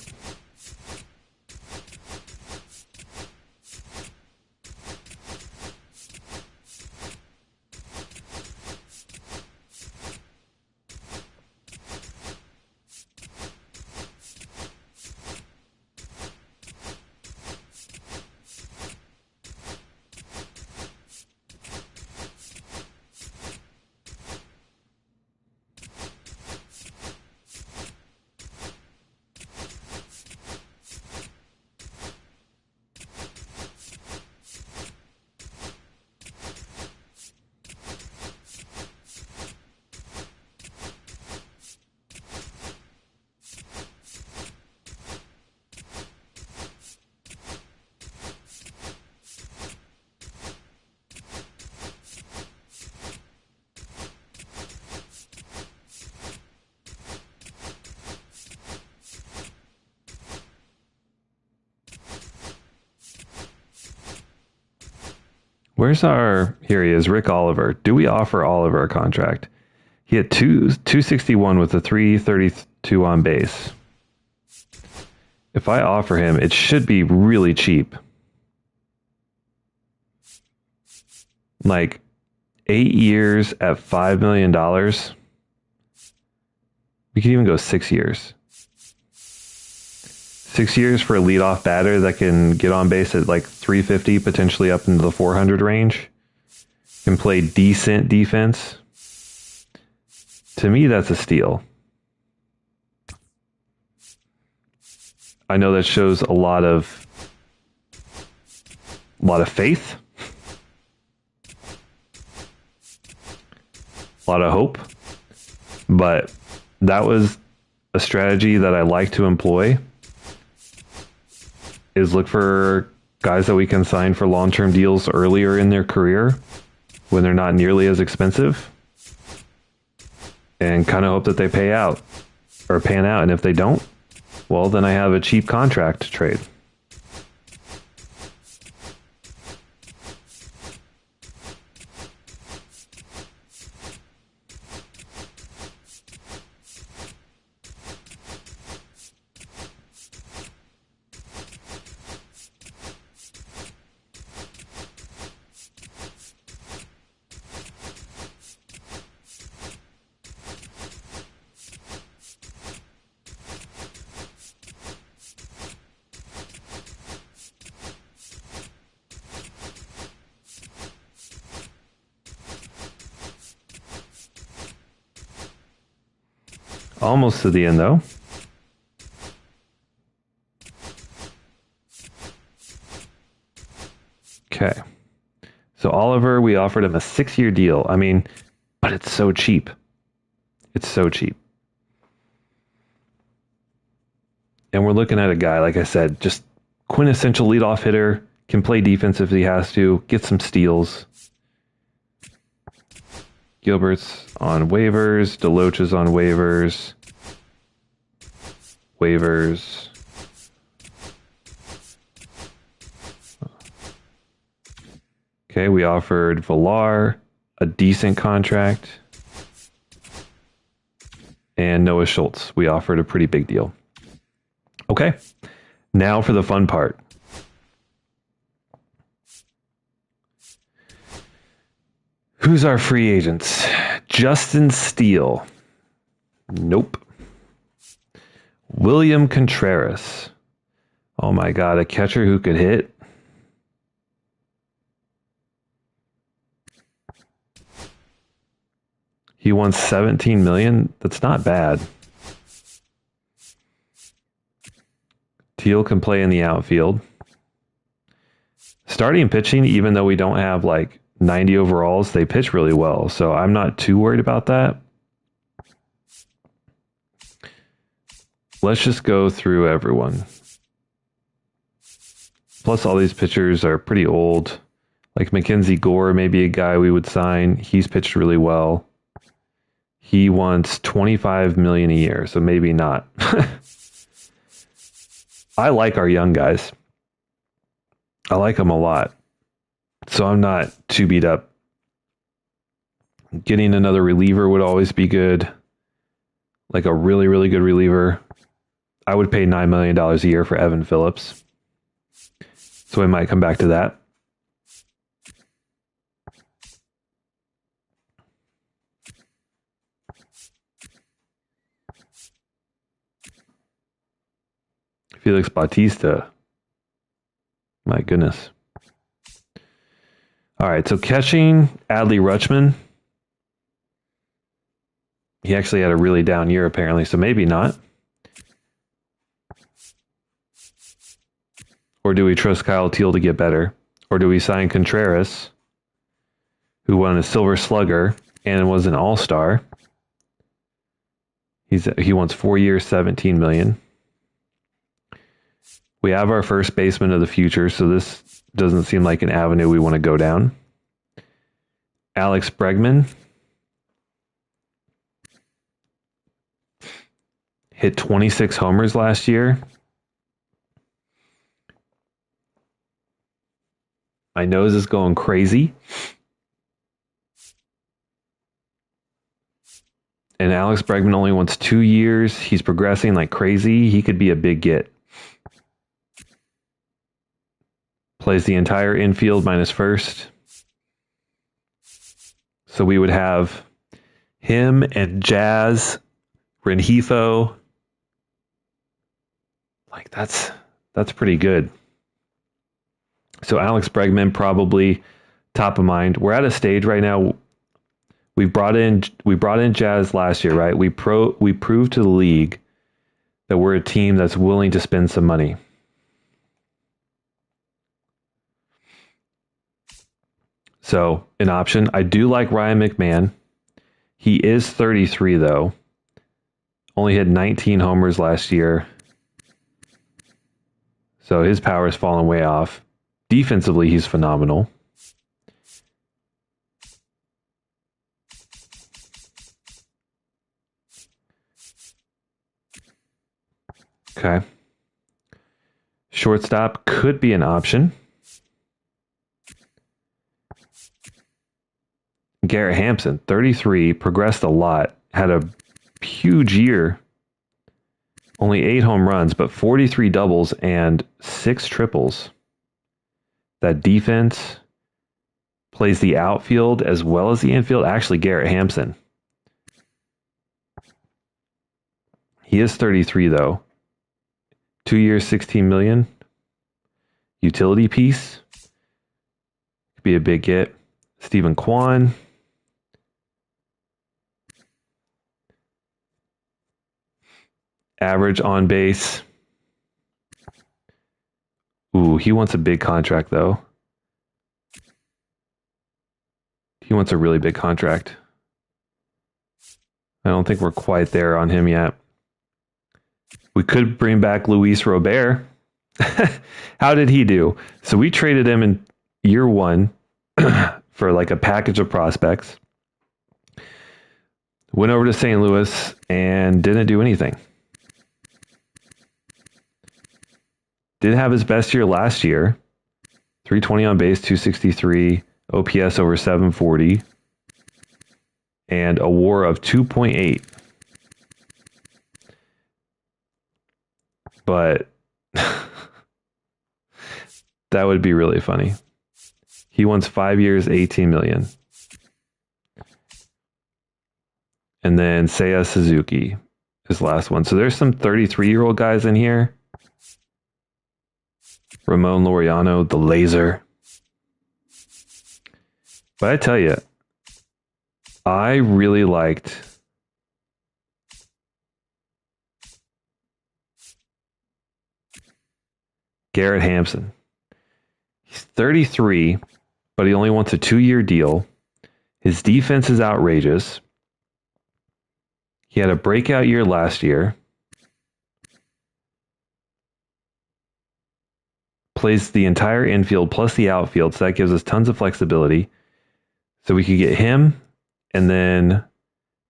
Where's our, here he is, Rick Oliver. Do we offer Oliver a contract? He had 261 with a 332 on base. If I offer him, it should be really cheap. Like 8 years at $5 million. We could even go 6 years. 6 years for a leadoff batter that can get on base at like 350, potentially up into the 400 range. Can play decent defense. To me, that's a steal. I know that shows a lot of faith, a lot of hope, but that was a strategy that I like to employ, is look for guys that we can sign for long-term deals earlier in their career when they're not nearly as expensive, and kind of hope that they pan out. And if they don't, well, then I have a cheap contract to trade. Almost to the end, though. Okay. So Oliver, we offered him a 6-year deal. I mean, but it's so cheap. It's so cheap. And we're looking at a guy, like I said, just quintessential leadoff hitter, can play defense if he has to, get some steals. Gilbert's on waivers. Deloach's on waivers. Okay, we offered Villar a decent contract. And Noah Schultz, we offered a pretty big deal. Okay, now for the fun part. Who's our free agents? Justin Steele. Nope. William Contreras. Oh my God, a catcher who could hit. He wants $17 million. That's not bad. Teal can play in the outfield. Starting pitching, even though we don't have like 90 overalls, they pitch really well. So I'm not too worried about that. Let's just go through everyone. Plus, all these pitchers are pretty old. Like Mackenzie Gore may be a guy we would sign. He's pitched really well. He wants $25 million a year, so maybe not. I like our young guys. I like them a lot. So I'm not too beat up. Getting another reliever would always be good. Like a really, really good reliever. I would pay $9 million a year for Evan Phillips. So we might come back to that. Felix Bautista. My goodness. All right, so catching Adley Rutschman. He actually had a really down year apparently, so maybe not. Or do we trust Kyle Teal to get better? Or do we sign Contreras, who won a Silver Slugger and was an All-Star? He wants 4 years, $17 million. We have our first baseman of the future, so this doesn't seem like an avenue we want to go down. Alex Bregman hit 26 homers last year. My nose is going crazy. And Alex Bregman only wants 2 years. He's progressing like crazy. He could be a big get. Plays the entire infield minus first. So we would have him and Jazz Rengifo Like that's pretty good. So Alex Bregman probably top of mind. We're at a stage right now. We brought in Jazz last year, right? We proved to the league that we're a team that's willing to spend some money. So an option. I do like Ryan McMahon. He is 33 though. Only hit 19 homers last year. So his power has fallen way off. Defensively, he's phenomenal. Okay. Shortstop could be an option. Garrett Hampson, 33, progressed a lot, had a huge year. Only 8 home runs, but 43 doubles and 6 triples. That defense plays the outfield as well as the infield. Actually, Garrett Hampson. He is 33 though. 2 years, 16 million. Utility piece. Could be a big get. Stephen Kwan. Average on base. Ooh, he wants a big contract though. He wants a really big contract. I don't think we're quite there on him yet. We could bring back Luis Robert. How did he do? So we traded him in year 1 for like a package of prospects. Went over to St. Louis and didn't do anything. Did have his best year last year. 320 on base, 263, OPS over 740, and a WAR of 2.8. But that would be really funny. He wants 5 years, 18 million. And then Seiya Suzuki, his last one. So there's some 33-year-old guys in here. Ramon Laureano, the laser. But I tell you, I really liked Garrett Hampson. He's 33, but he only wants a 2-year deal. His defense is outrageous. He had a breakout year last year. Plays the entire infield plus the outfield, so that gives us tons of flexibility. So we could get him, and then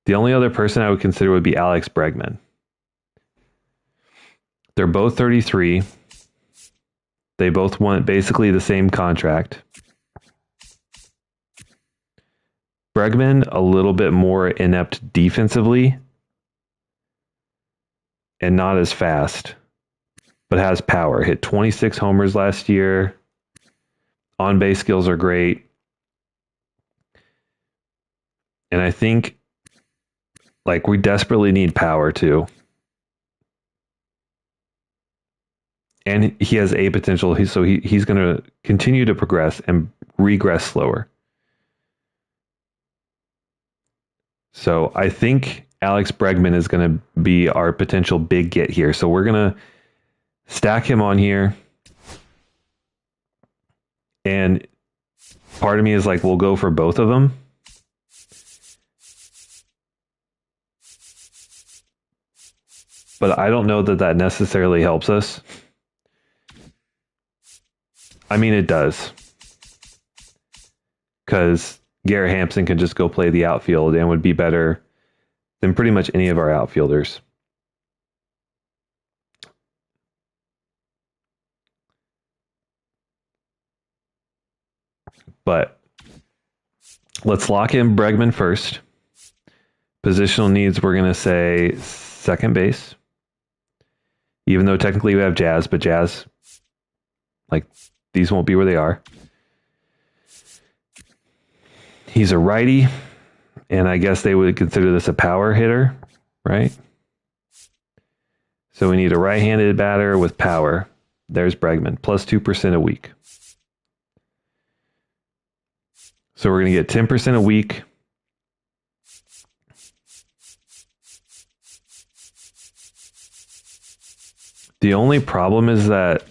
the only other person I would consider would be Alex Bregman. They're both 33. They both want basically the same contract. Bregman, a little bit more inept defensively and not as fast, but has power. Hit 26 homers last year. On-base skills are great. And I think like we desperately need power too. And he has a potential. He's going to continue to progress and regress slower. So I think Alex Bregman is going to be our potential big get here. So we're going to stack him on here. And part of me is like, we'll go for both of them. But I don't know that necessarily helps us. I mean, it does. Because Garrett Hampson can just go play the outfield and would be better than pretty much any of our outfielders. But let's lock in Bregman first. Positional needs, we're going to say second base. Even though technically we have Jazz, but Jazz, like, these won't be where they are. He's a righty, and I guess they would consider this a power hitter, right? So we need a right-handed batter with power. There's Bregman, plus 2% a week. So we're going to get 10% a week. The only problem is that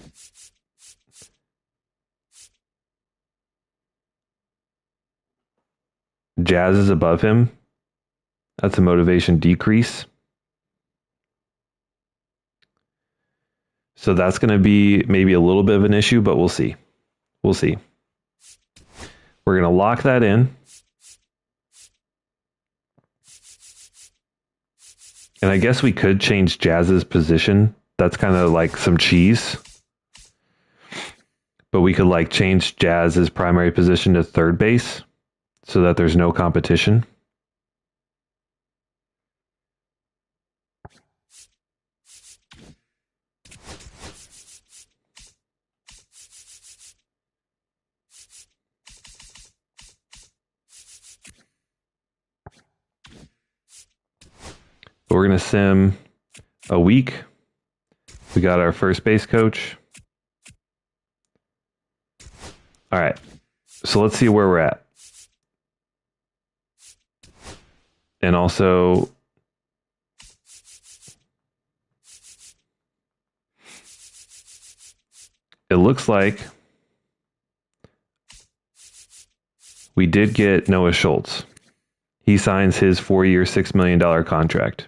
Jazz is above him. That's a motivation decrease. So that's going to be maybe a little bit of an issue, but we'll see. We'll see. We're going to lock that in. And I guess we could change Jazz's position. That's kind of like some cheese. But we could like change Jazz's primary position to third base so that there's no competition. But we're going to sim a week. We got our first base coach. All right. So let's see where we're at. And also, it looks like we did get Noah Schultz. He signs his 4-year, $6 million contract.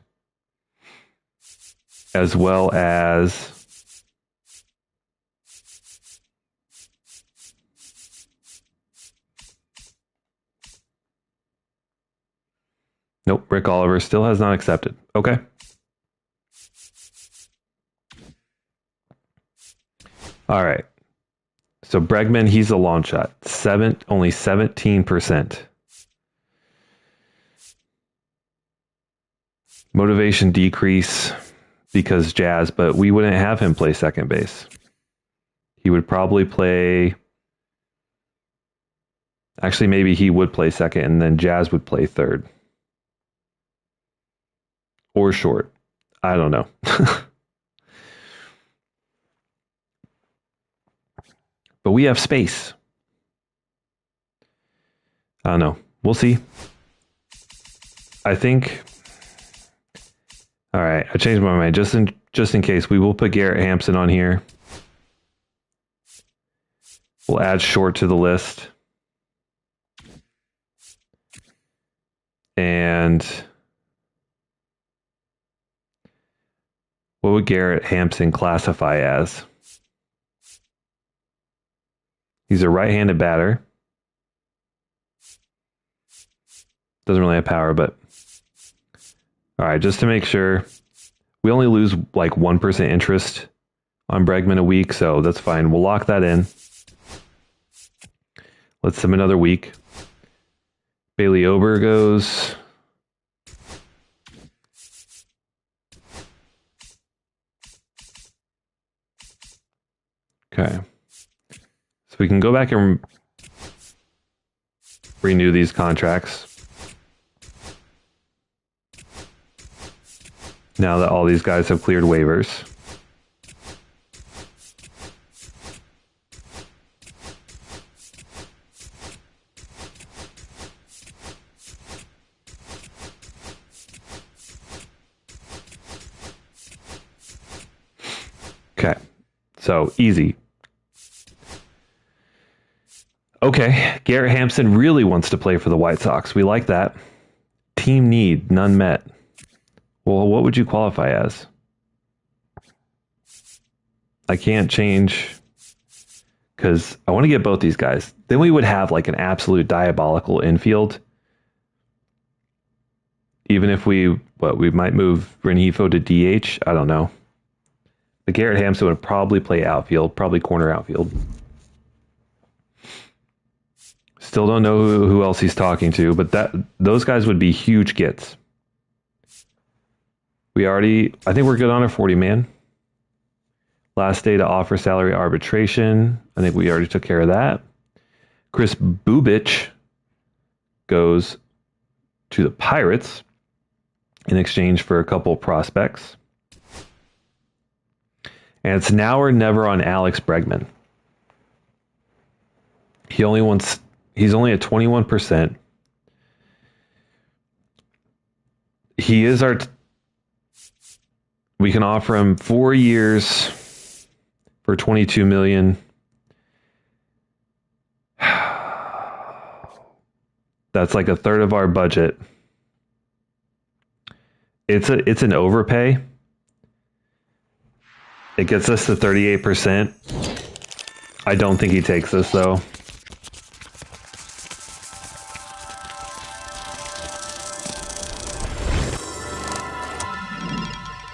As well as nope, Rick Oliver still has not accepted. Okay. All right. So Bregman, he's a long shot. Only 17%. Motivation decrease because Jazz, but we wouldn't have him play second base. He would probably play. Actually, maybe he would play second and then Jazz would play third. Or short. I don't know. But we have space. I don't know. We'll see. I think. All right, I changed my mind. Just in case, we will put Garrett Hampson on here. We'll add Short to the list. And what would Garrett Hampson classify as? He's a right-handed batter. Doesn't really have power, but all right, just to make sure, we only lose like 1% interest on Bregman a week, so that's fine. We'll lock that in. Let's sim another week. Bailey Ober goes. Okay. So we can go back and renew these contracts. Now that all these guys have cleared waivers. Okay, so easy. Okay, Garrett Hampson really wants to play for the White Sox. We like that. Team need, none met. Well, what would you qualify as? I can't change because I want to get both these guys. Then we would have like an absolute diabolical infield. Even if we might move Rengifo to DH. I don't know. But Garrett Hampson would probably play outfield, probably corner outfield. Still don't know who else he's talking to, but those guys would be huge gets. I think we're good on our 40-man. Last day to offer salary arbitration. I think we already took care of that. Chris Bubich goes to the Pirates in exchange for a couple prospects. And it's now or never on Alex Bregman. He's only at 21%. He is we can offer him 4 years for $22 million. That's like a third of our budget. It's an overpay. It gets us to 38%. I don't think he takes this though.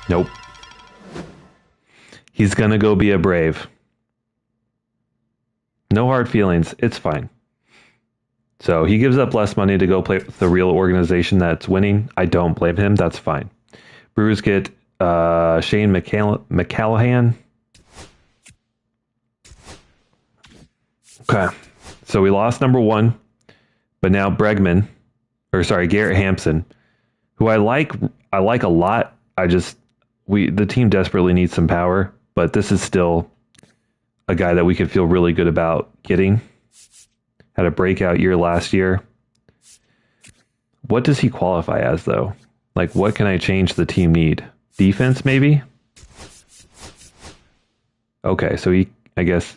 Nope. He's gonna go be a Brave. No hard feelings. It's fine. So he gives up less money to go play with the real organization that's winning. I don't blame him. That's fine. Brewers get Shane McCallahan. Okay. So we lost number one, but now Garrett Hampson, who I like a lot. The team desperately needs some power, but this is still a guy that we could feel really good about getting. Had a breakout year last year. What does he qualify as, though? Like, what can I change the team need? Defense, maybe? Okay, so I guess...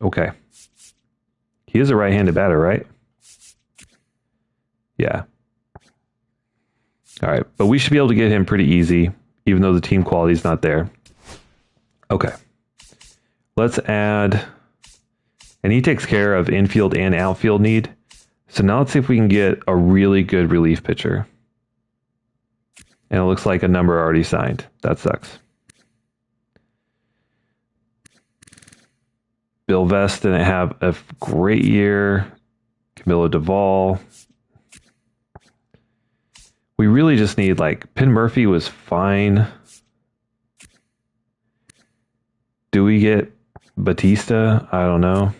Okay. He is a right-handed batter, right? Yeah. All right, but we should be able to get him pretty easy, even though the team quality is not there. Okay. Let's add... And he takes care of infield and outfield need. So now let's see if we can get a really good relief pitcher. And it looks like a number already signed. That sucks. Bill Vest didn't have a great year. Camilo Duvall. We really just need, like, Penn Murphy was fine. Do we get Batista? I don't know.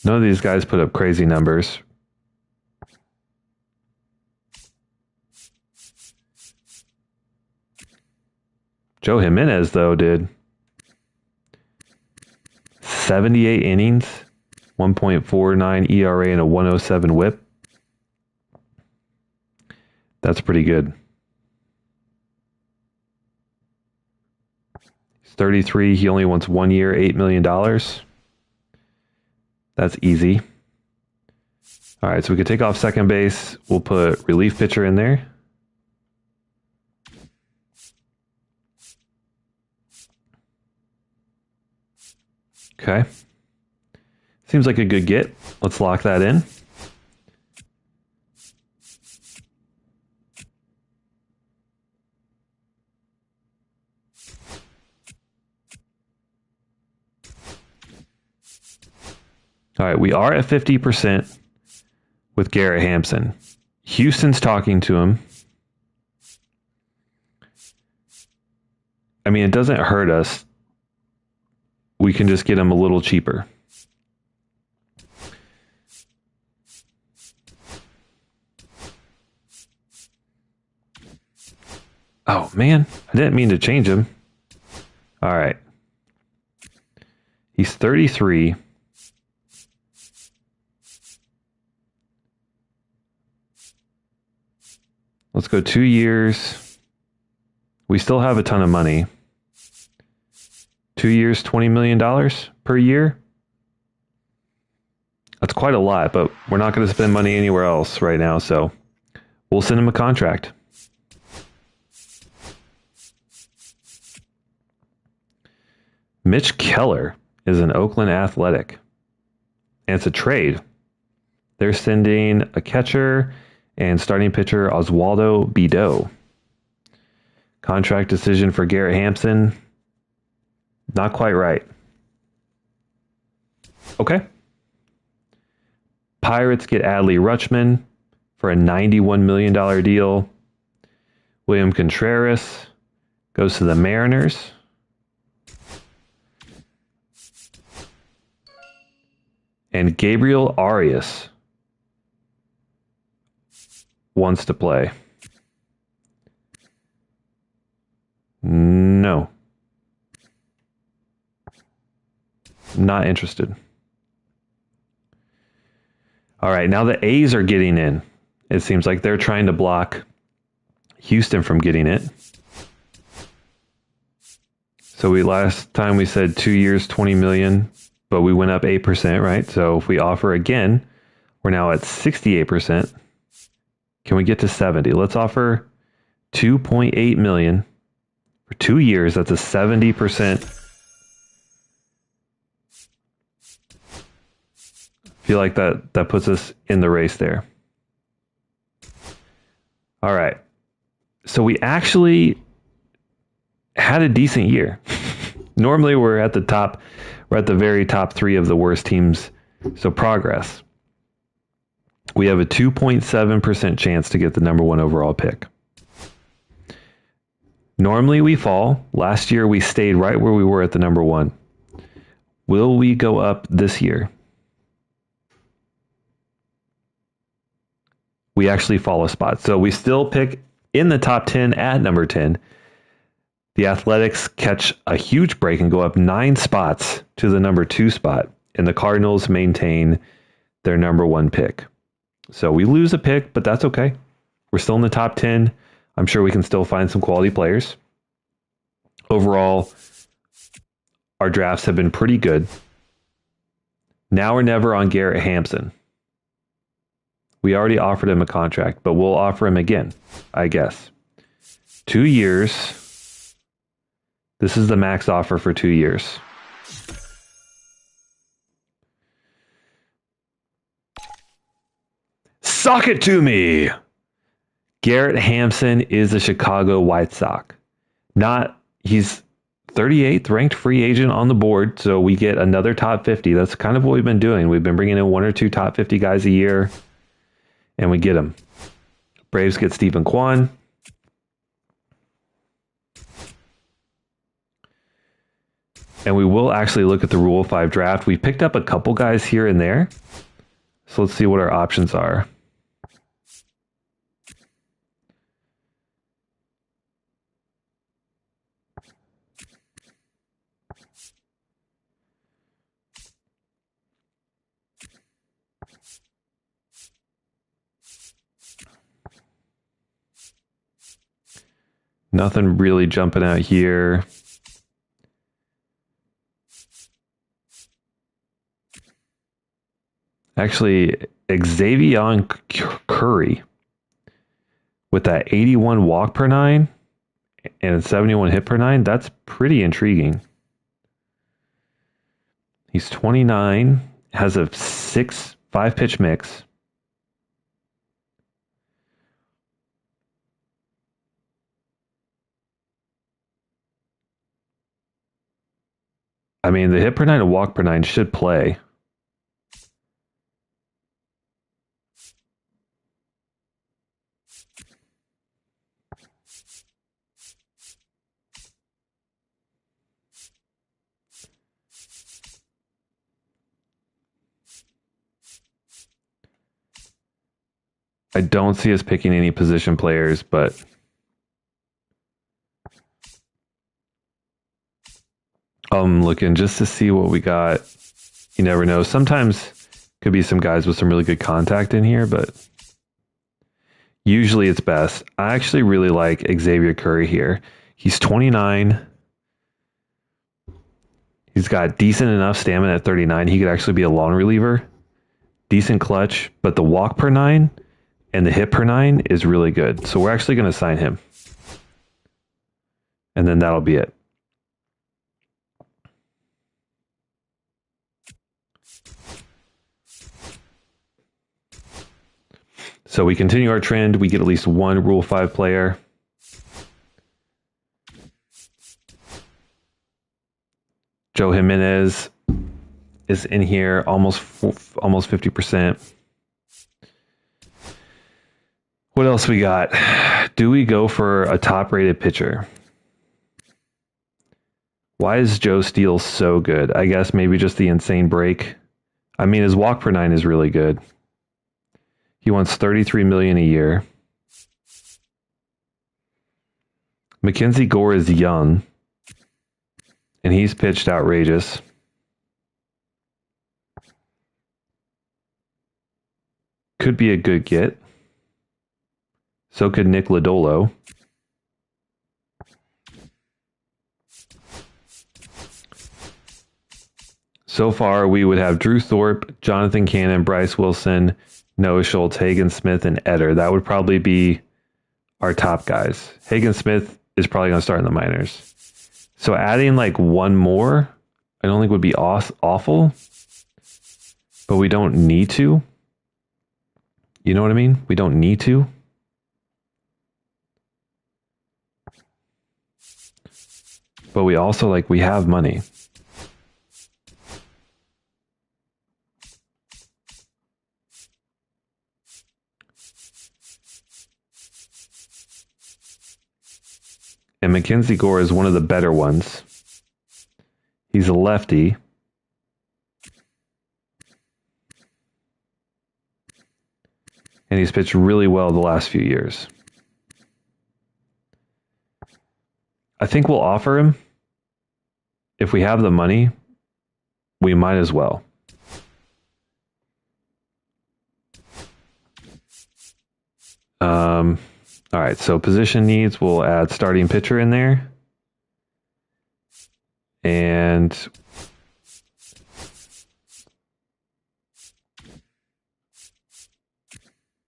None of these guys put up crazy numbers. Joe Jimenez, though, did 78 innings, 1.49 ERA, and a 107 whip. That's pretty good. He's 33. He only wants 1 year, $8 million. That's easy. All right, so we could take off second base. We'll put relief pitcher in there. Okay. Seems like a good get. Let's lock that in. All right, we are at 50% with Garrett Hampson. Houston's talking to him. I mean, it doesn't hurt us. We can just get him a little cheaper. Oh, man. I didn't mean to change him. All right. He's 33. Let's go 2 years. We still have a ton of money. 2 years, $20 million per year. That's quite a lot, but we're not going to spend money anywhere else right now, so we'll send him a contract. Mitch Keller is an Oakland Athletic. And it's a trade. They're sending a catcher and starting pitcher Oswaldo Bido. Contract decision for Garrett Hampson. Not quite right. Okay. Pirates get Adley Rutschman for a $91 million deal. William Contreras goes to the Mariners. And Gabriel Arias wants to play. No. Not interested. All right, now the A's are getting in. It seems like they're trying to block Houston from getting it. So last time we said 2 years, 20 million, but we went up 8%, right? So if we offer again, we're now at 68%. Can we get to 70? Let's offer 2.8 million for 2 years. That's a 70%. Feel like that puts us in the race there. All right. So we actually had a decent year. Normally we're at the very top 3 of the worst teams. So progress. We have a 2.7% chance to get the number 1 overall pick. Normally we fall. Last year we stayed right where we were at the number 1. Will we go up this year? We actually fall a spot. So we still pick in the top 10 at number 10. The Athletics catch a huge break and go up 9 spots to the number 2 spot. And the Cardinals maintain their number 1 pick. So we lose a pick, but that's okay. We're still in the top 10. I'm sure we can still find some quality players. Overall, our drafts have been pretty good. Now or never on Garrett Hampson. We already offered him a contract, but we'll offer him again, I guess. 2 years. This is the max offer for 2 years. Sock it to me! Garrett Hampson is a Chicago White Sox. He's 38th ranked free agent on the board, so we get another top 50. That's kind of what we've been doing. We've been bringing in 1 or 2 top 50 guys a year, and we get them. Braves get Stephen Kwan. And we will actually look at the Rule 5 draft. We picked up a couple guys here and there. So let's see what our options are. Nothing really jumping out here. Actually, Xavier Curry with that 81 walk per 9 and 71 hit per 9, that's pretty intriguing. He's 29, has a 5 pitch mix. I mean, the hit per 9 and walk per 9 should play. I don't see us picking any position players, but I'm looking just to see what we got. You never know. Sometimes could be some guys with some really good contact in here, but usually it's best. I actually really like Xavier Curry here. He's 29. He's got decent enough stamina at 39. He could actually be a long reliever. Decent clutch, but the walk per 9 and the hit per 9 is really good. So we're actually going to sign him. And then that'll be it. So we continue our trend. We get at least 1 Rule 5 player. Joe Jimenez is in here, almost 50%. What else we got? Do we go for a top-rated pitcher? Why is Joe Steele so good? I guess maybe just the insane break. I mean, his walk per nine is really good. He wants $33 million a year. Mackenzie Gore is young, and he's pitched outrageous. Could be a good get. So could Nick Lodolo. So far, we would have Drew Thorpe, Jonathan Cannon, Bryce Wilson, Noah Schultz, Hagen Smith, and Eder. That would probably be our top guys. Hagen Smith is probably going to start in the minors. So adding like one more, I don't think would be awful, but we don't need to. You know what I mean? We don't need to. But we also we have money. And Mackenzie Gore is one of the better ones. He's a lefty. And he's pitched really well the last few years. I think we'll offer him. If we have the money, we might as well. All right, so position needs, we'll add starting pitcher in there. And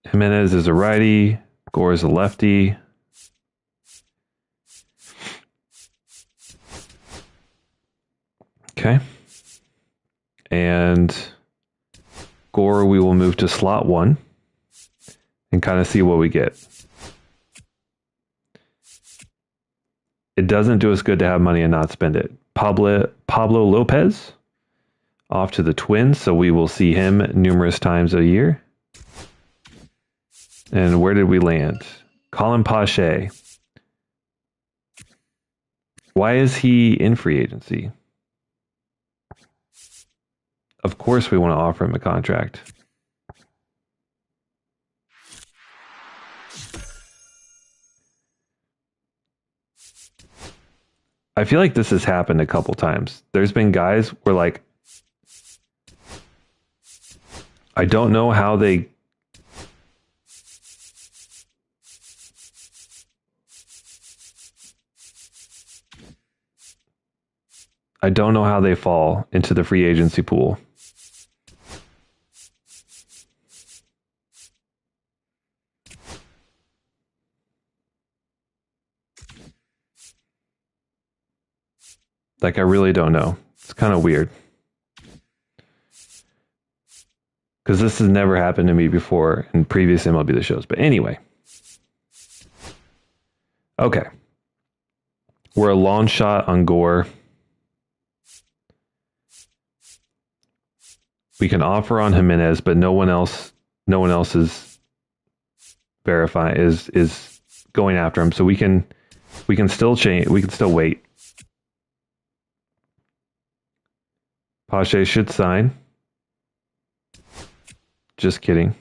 Jimenez is a righty, Gore is a lefty. Okay. And Gore we will move to slot 1 and kind of see what we get. It doesn't do us good to have money and not spend it. Pablo Lopez off to the Twins, so we will see him numerous times a year. And where did we land? Colin Pache. Why is he in free agency? Of course we want to offer him a contract. I feel like this has happened a couple times. There's been guys where I don't know how they fall into the free agency pool. I really don't know. It's kind of weird. Because this has never happened to me before in previous MLB The Shows. But anyway. Okay. We're a long shot on Gore. We can offer on Jimenez, but no one else is verifying is going after him. So we can still change. We can still wait. Pache should sign. Just kidding.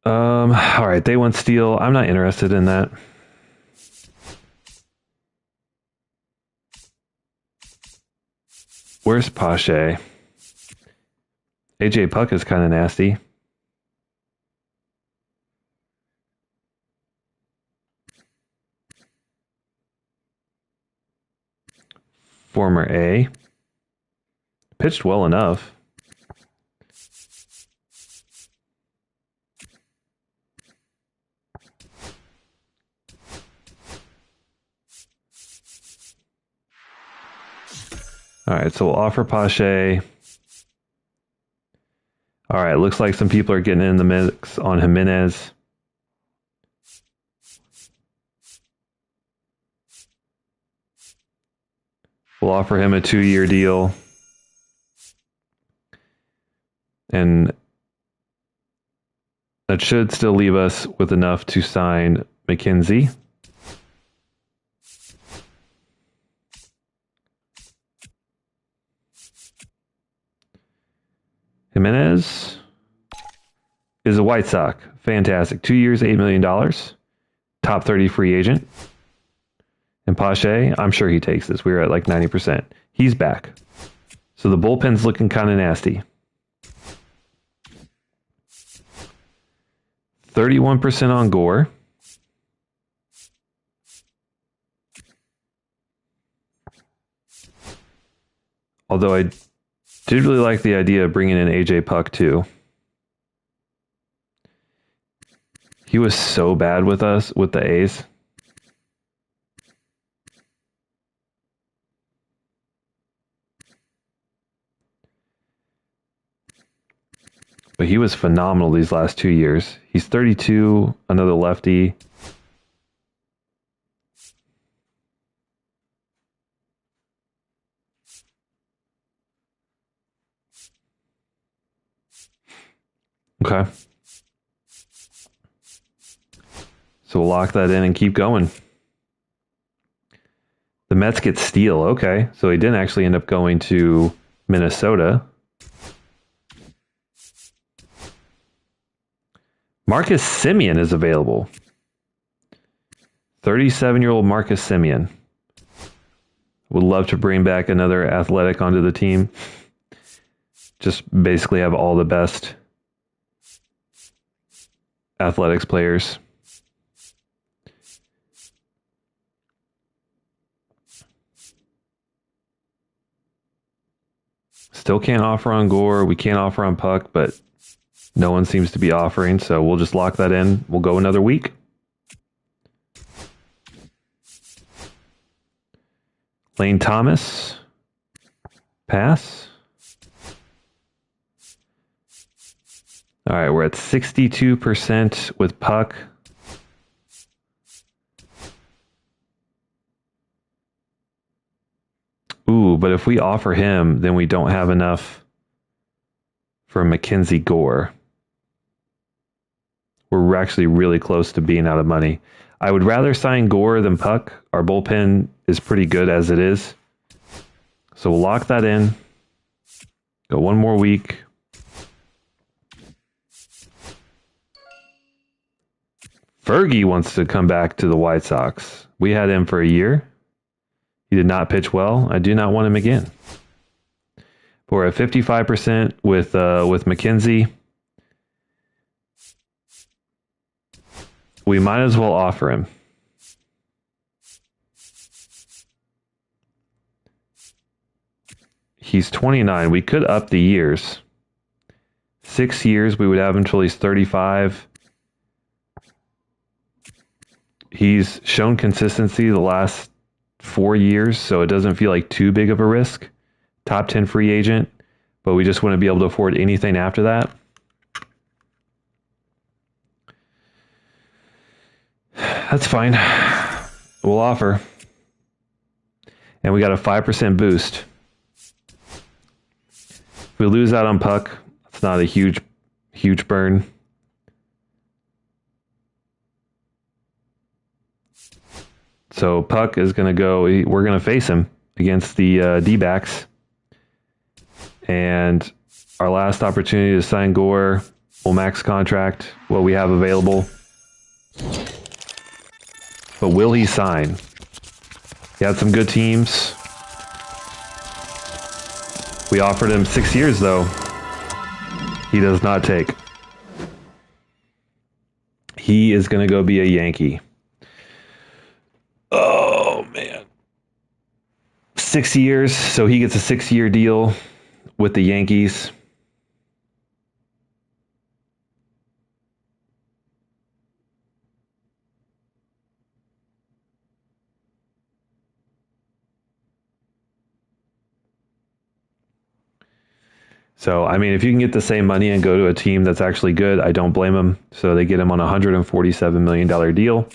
All right, they want Steele. I'm not interested in that. Where's Pache? AJ Puck is kind of nasty. Former A. Pitched well enough. All right, so we'll offer Pache. All right, looks like some people are getting in the mix on Jimenez. We'll offer him a 2-year deal. And That should still leave us with enough to sign McKenzie. Jimenez is a White Sox. Fantastic. 2 years, $8 million. Top 30 free agent. And Pache, I'm sure he takes this. We were at like 90%. He's back. So the bullpen's looking kind of nasty. 31% on Gore. Although I did really like the idea of bringing in AJ Puck too. He was so bad with us, with the A's. But he was phenomenal these last 2 years. He's 32, another lefty. Okay. So we'll lock that in and keep going. The Mets get Steele. Okay. So he didn't actually end up going to Minnesota. Marcus Semien is available. 37-year-old Marcus Semien. Would love to bring back another athletic onto the team. Just basically have all the best athletics players. Still can't offer on Gore. We can't offer on Puck, but no one seems to be offering, so we'll just lock that in. We'll go another week. Lane Thomas. Pass. All right, we're at 62% with Puck. Ooh, but if we offer him, then we don't have enough for Mackenzie Gore. We're actually really close to being out of money. I would rather sign Gore than Puck. Our bullpen is pretty good as it is. So we'll lock that in. Go one more week. Fergie wants to come back to the White Sox. We had him for a year. He did not pitch well. I do not want him again. We're at 55% with McKenzie. We might as well offer him. He's 29. We could up the years. 6 years, we would have him until he's 35. He's shown consistency the last 4 years, so it doesn't feel like too big of a risk. Top 10 free agent, but we just wouldn't be able to afford anything after that. That's fine. We'll offer. And we got a 5% boost. If we lose out on Puck, it's not a huge burn. So Puck is going to go, we're going to face him against the D-backs. And our last opportunity to sign Gore, we'll max contract what we have available. But will he sign? He had some good teams. We offered him 6 years, though. He does not take. He is going to go be a Yankee. Oh, man. 6 years, so he gets a 6-year deal with the Yankees. So, I mean, if you can get the same money and go to a team that's actually good, I don't blame them. So they get him on a $147 million deal.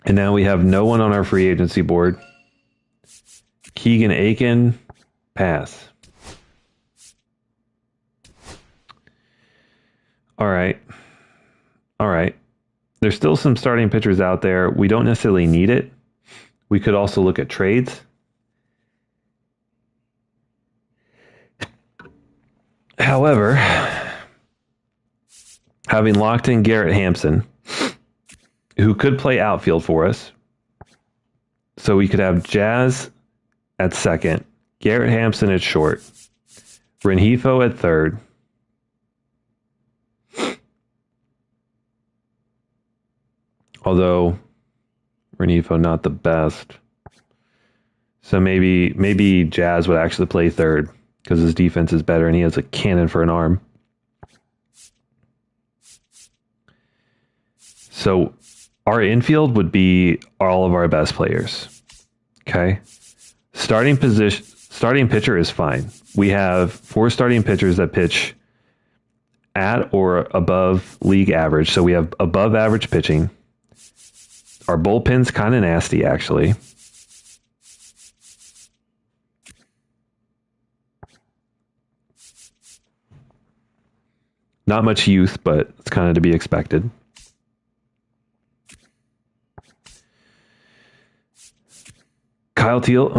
And now we have no one on our free agency board. Keegan Aiken, pass. All right. All right. There's still some starting pitchers out there. We don't necessarily need it. We could also look at trades. However, having locked in Garrett Hampson, who could play outfield for us, so we could have Jazz at second, Garrett Hampson at short, Rengifo at third, although Rengifo not the best. So maybe Jazz would actually play third because his defense is better and he has a cannon for an arm. So our infield would be all of our best players. Okay. Starting pitcher is fine. We have 4 starting pitchers that pitch at or above league average. So we have above average pitching. Our bullpen's kind of nasty, actually. Not much youth, but it's kind of to be expected. Kyle Teal,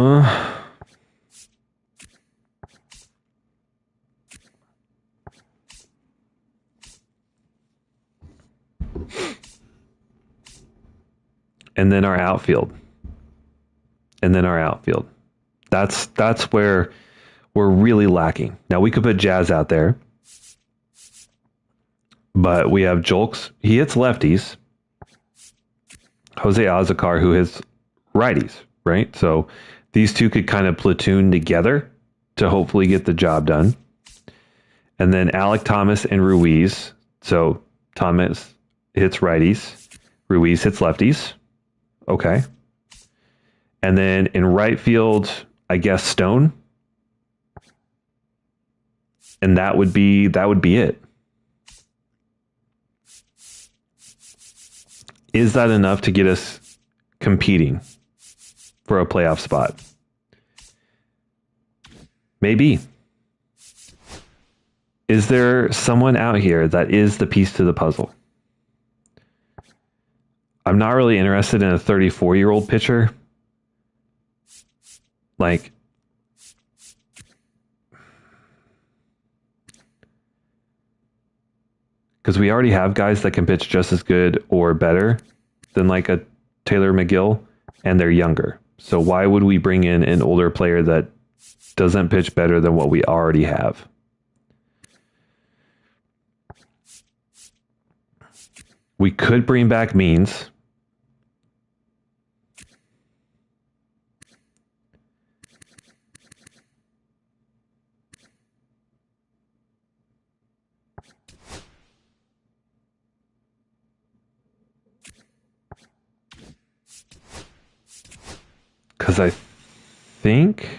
and then our outfield. That's where we're really lacking. Now we could put Jazz out there, but we have Julks. He hits lefties. Jose Azocar, who hits righties, right? So these two could kind of platoon together to hopefully get the job done. And then Alec Thomas and Ruiz. So Thomas hits righties. Ruiz hits lefties. Okay. And then in right field, I guess Stone. And that would be it. Is that enough to get us competing for a playoff spot? Maybe. Is there someone out here that is the piece to the puzzle? I'm not really interested in a 34-year-old pitcher. Like, because we already have guys that can pitch just as good or better than like a Taylor McGill, and they're younger. So why would we bring in an older player that doesn't pitch better than what we already have? We could bring back Means. Because I think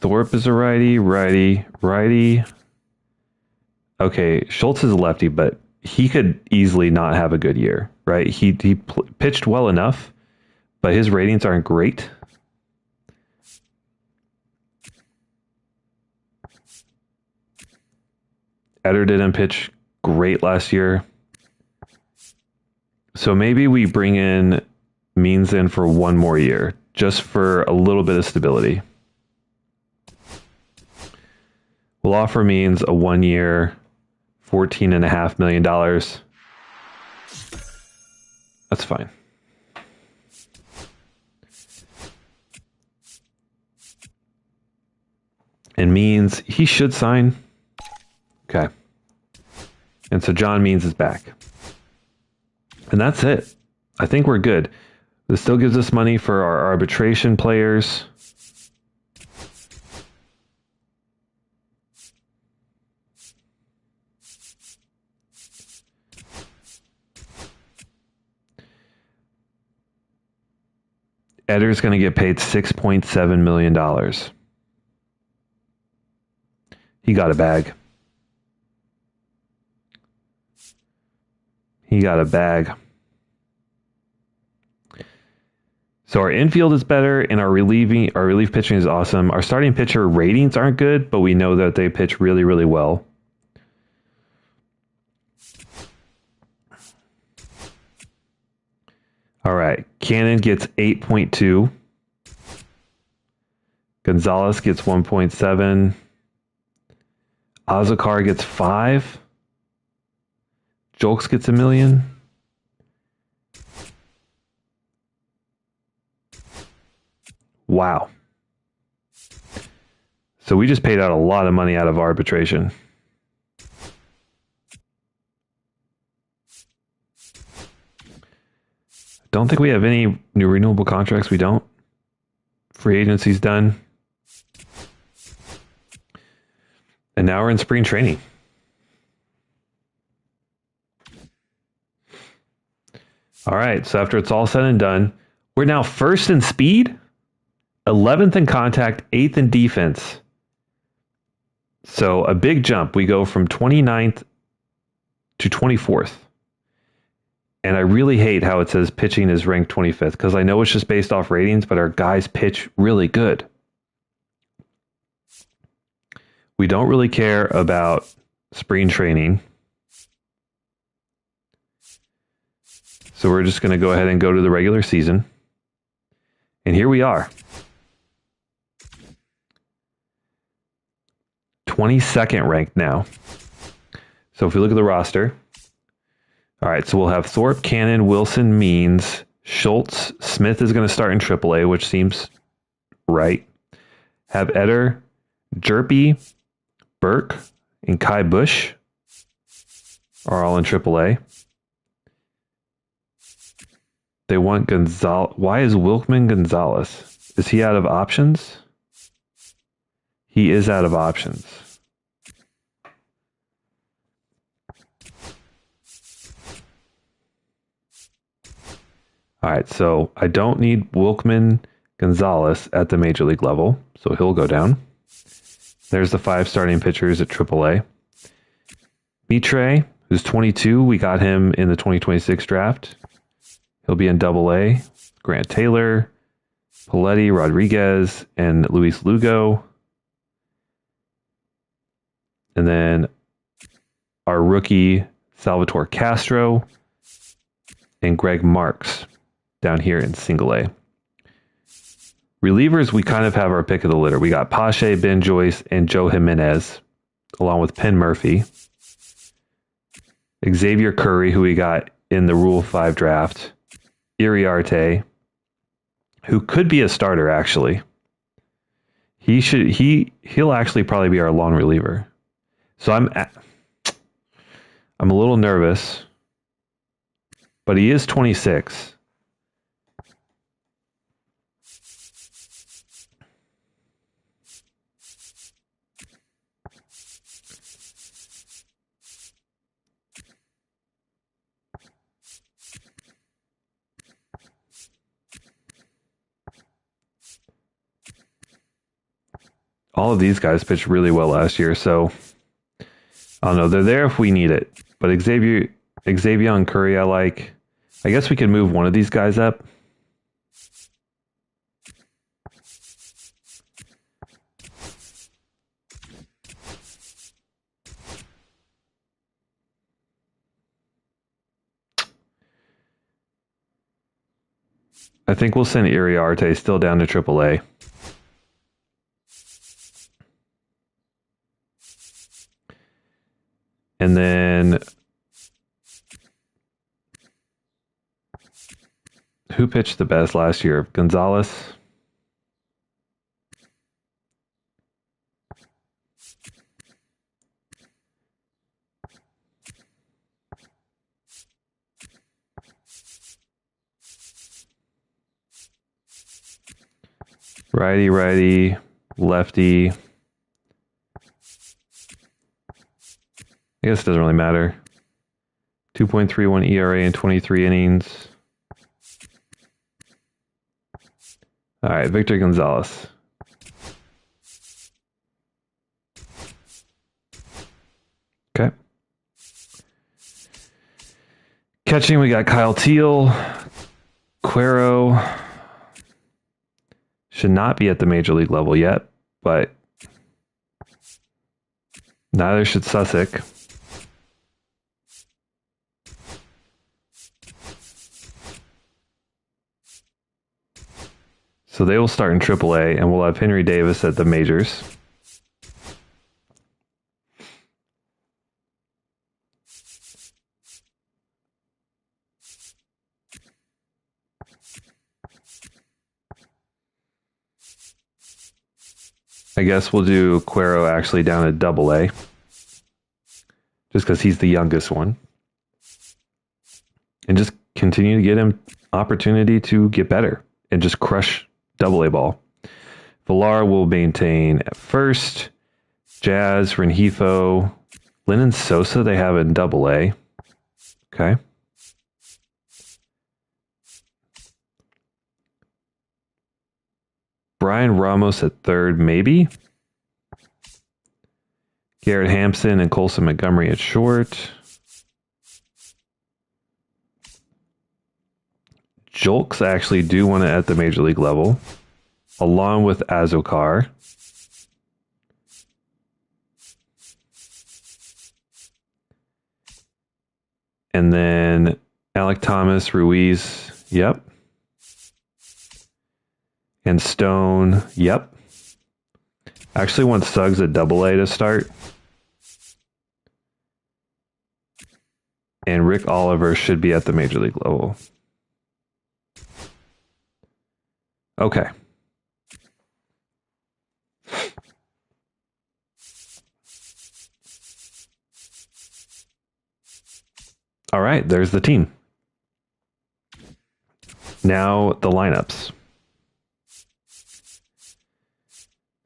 Thorpe is a righty. Okay, Schultz is a lefty, but he could easily not have a good year, right? He pitched well enough, but his ratings aren't great. Eder didn't pitch great last year. So maybe we bring in Means in for one more year, just for a little bit of stability. We'll offer Means a 1 year, $14.5 million. That's fine. And Means, he should sign. Okay. And so John Means is back. And that's it. I think we're good. This still gives us money for our arbitration players. Eder's going to get paid $6.7 million. He got a bag. So our infield is better, and our relief pitching is awesome. Our starting pitcher ratings aren't good, but we know that they pitch really, really well. All right, Cannon gets 8.2. Gonzalez gets 1.7. Azakar gets 5. Jolks gets 1 million. Wow. So we just paid out a lot of money out of arbitration. Don't think we have any new renewable contracts. We don't. Free agency's done. And now we're in spring training. All right. So after it's all said and done, we're now first in speed, 11th in contact, 8th in defense. So a big jump. We go from 29th to 24th. And I really hate how it says pitching is ranked 25th because I know it's just based off ratings, but our guys pitch really good. We don't really care about spring training. So we're just going to go ahead and go to the regular season. And here we are. 22nd ranked now. So if we look at the roster, all right, so we'll have Thorpe, Cannon, Wilson, Means, Schultz. Smith is going to start in AAA, which seems right. Have Eder, Jerpy, Burke, and Kai Bush are all in AAA. They want Gonzalez. Why is Wilkman Gonzalez? Is he out of options? He is out of options. All right, so I don't need Wilkman Gonzalez at the major league level, so he'll go down. There's the 5 starting pitchers at AAA. Mitre, who's 22, we got him in the 2026 draft. He'll be in AA. Grant Taylor, Paletti, Rodriguez, and Luis Lugo. And then our rookie, Salvatore Castro, and Greg Marks down here in single A. Relievers, we kind of have our pick of the litter. We got Pache, Ben Joyce, and Joe Jimenez, along with Penn Murphy. Xavier Curry, who we got in the Rule 5 draft. Iriarte, who could be a starter, actually. He'll actually probably be our long reliever. So I'm a little nervous, but he is 26. All of these guys pitched really well last year, so I don't know. They're there if we need it. But Xavier and Curry, I like. I guess we could move one of these guys up. I think we'll send Iriarte still down to AAA. And then who pitched the best last year? Gonzalez? Righty, lefty. I guess it doesn't really matter. 2.31 ERA in 23 innings. All right, Victor Gonzalez. Okay. Catching, we got Kyle Teal, Cuero, should not be at the major league level yet, but neither should Sussex. So they will start in AAA, and we'll have Henry Davis at the majors. I guess we'll do Cuero actually down at AA, just because he's the youngest one. And just continue to get him opportunity to get better and just crush AA ball. Villar will maintain at first. Jazz, Rengifo, Lennon Sosa they have in AA. Okay. Brian Ramos at third, maybe. Garrett Hampson and Colson Montgomery at short. Julks actually do want it at the major league level, along with Azokar. And then Alec Thomas, Ruiz, yep. And Stone, yep. I actually want Suggs at AA to start. And Rick Oliver should be at the major league level. Okay. All right, there's the team. Now the lineups.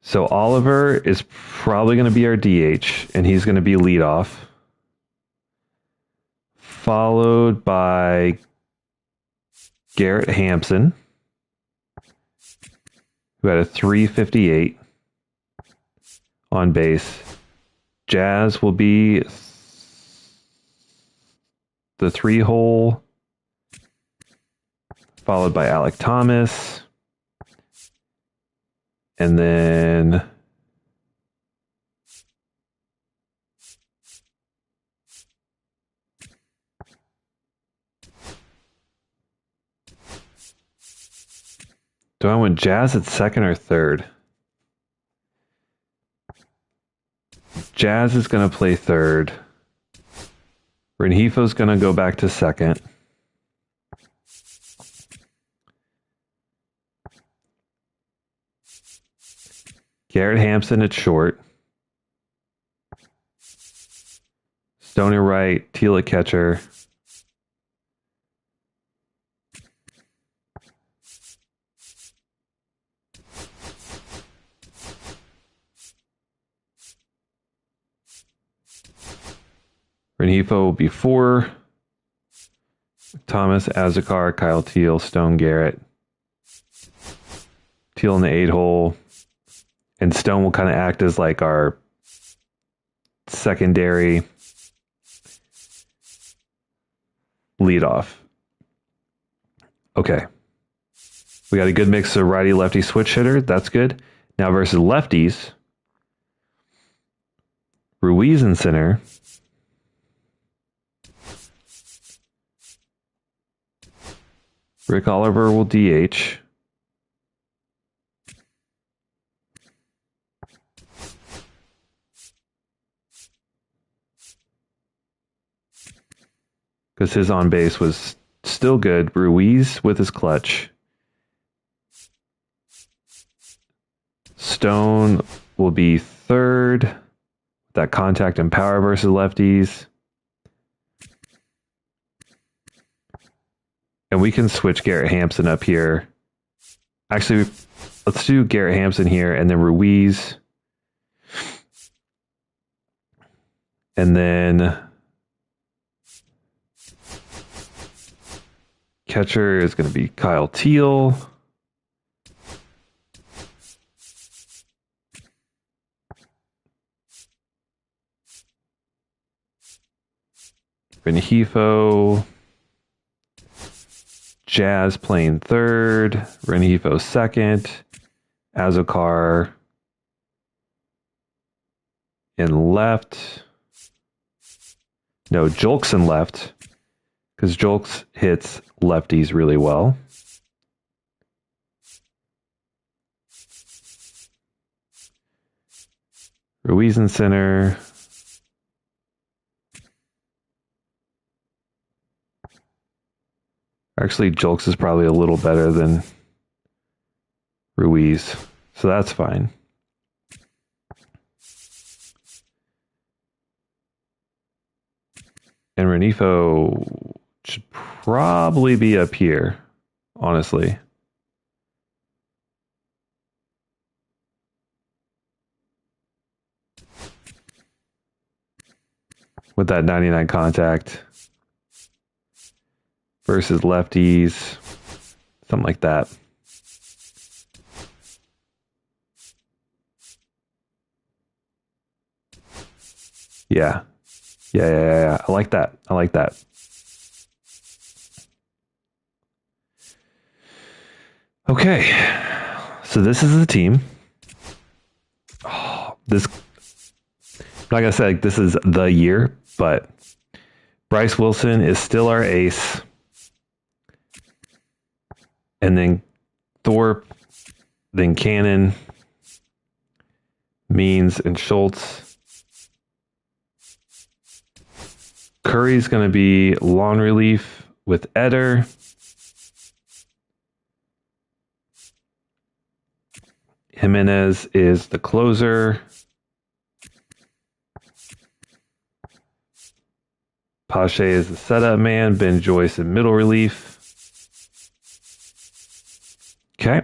So Oliver is probably going to be our DH, and he's going to be leadoff. Followed by Garrett Hampson, who had a 358 on base. Jazz will be the 3-hole, followed by Alec Thomas. And then do I want Jazz at second or third? Jazz is going to play third. Rengifo's going to go back to second. Garrett Hampson at short. Stone at right. Teal at catcher. Rengifo will be 4. Thomas, Azokar, Kyle Teal, Stone, Garrett. Teal in the 8-hole. And Stone will kind of act as like our secondary leadoff. Okay. We got a good mix of righty-lefty switch hitter. That's good. Now versus lefties. Ruiz in center. Rick Oliver will DH. Because his on base was still good. Ruiz with his clutch. Stone will be third. That contact and power versus lefties. And we can switch Garrett Hampson up here. Actually, let's do Garrett Hampson here and then Ruiz. And then catcher is going to be Kyle Teal. Rengifo. Jazz playing third. Rengifo second. Azokar in left. No, Julks in left, because Julks hits lefties really well. Ruiz in center. Actually, Julks is probably a little better than Ruiz, so that's fine. And Renifo should probably be up here, honestly. With that 99 contact versus lefties, something like that. Yeah. Yeah. I like that. Okay. So this is the team. Like I said, this is the year, but Bryce Wilson is still our ace. And then Thorpe, then Cannon, Means, and Schultz. Curry's going to be lawn relief with Eder. Jimenez is the closer. Pache is the setup man. Ben Joyce in middle relief. Okay.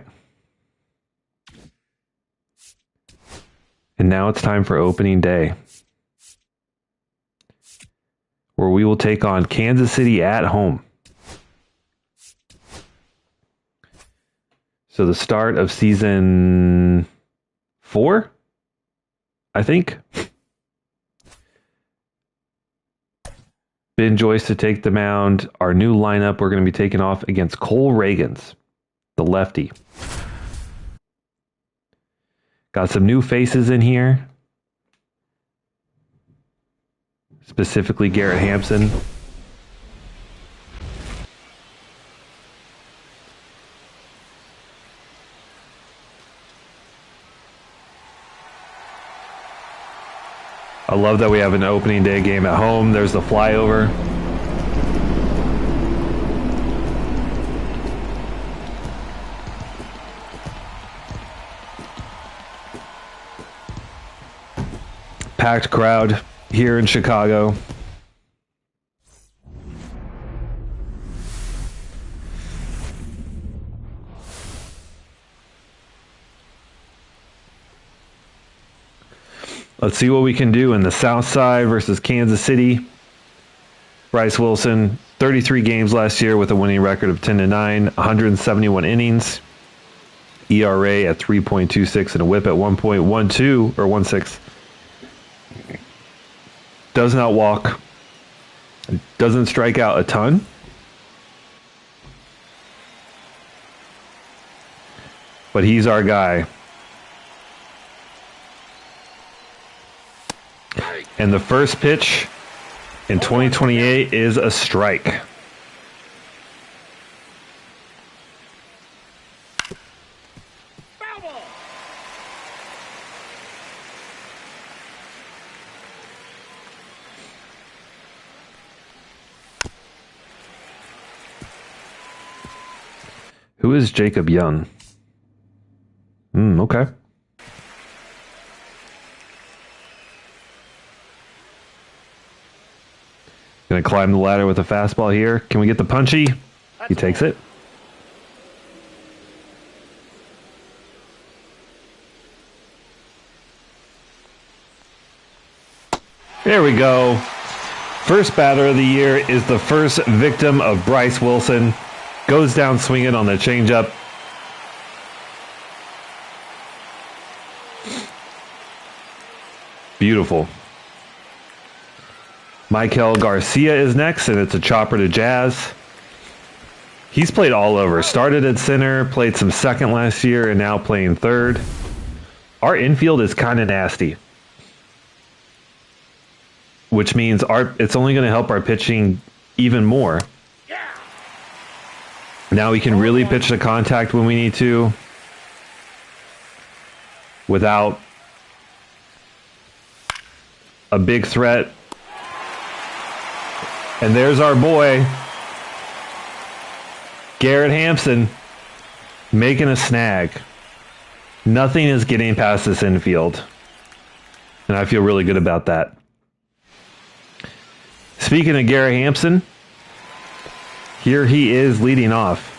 And now it's time for opening day, where we will take on Kansas City at home. So the start of season 4, I think. Ben Joyce to take the mound. Our new lineup, we're going to be taking off against Cole Reagans, the lefty. Got some new faces in here. Specifically Garrett Hampson. I love that we have an opening day game at home. There's the flyover. Packed crowd here in Chicago. Let's see what we can do in the South Side versus Kansas City. Bryce Wilson, 33 games last year with a winning record of 10-9, 171 innings, ERA at 3.26 and a WHIP at 1.12 or 16. Does not walk. Doesn't strike out a ton. But he's our guy. And the first pitch in 2028 is a strike. Who is Jacob Young? Okay. Gonna climb the ladder with a fastball here. Can we get the punchy? He takes it. There we go. First batter of the year is the first victim of Bryce Wilson. Goes down swinging on the changeup. Beautiful. Michael Garcia is next, and it's a chopper to Jazz. He's played all over. Started at center, played some second last year, and now playing third. Our infield is kind of nasty, which means it's only going to help our pitching even more. Now we can really pitch to contact when we need to without a big threat. And there's our boy, Garrett Hampson, making a snag. Nothing is getting past this infield, and I feel really good about that. Speaking of Garrett Hampson, here he is leading off.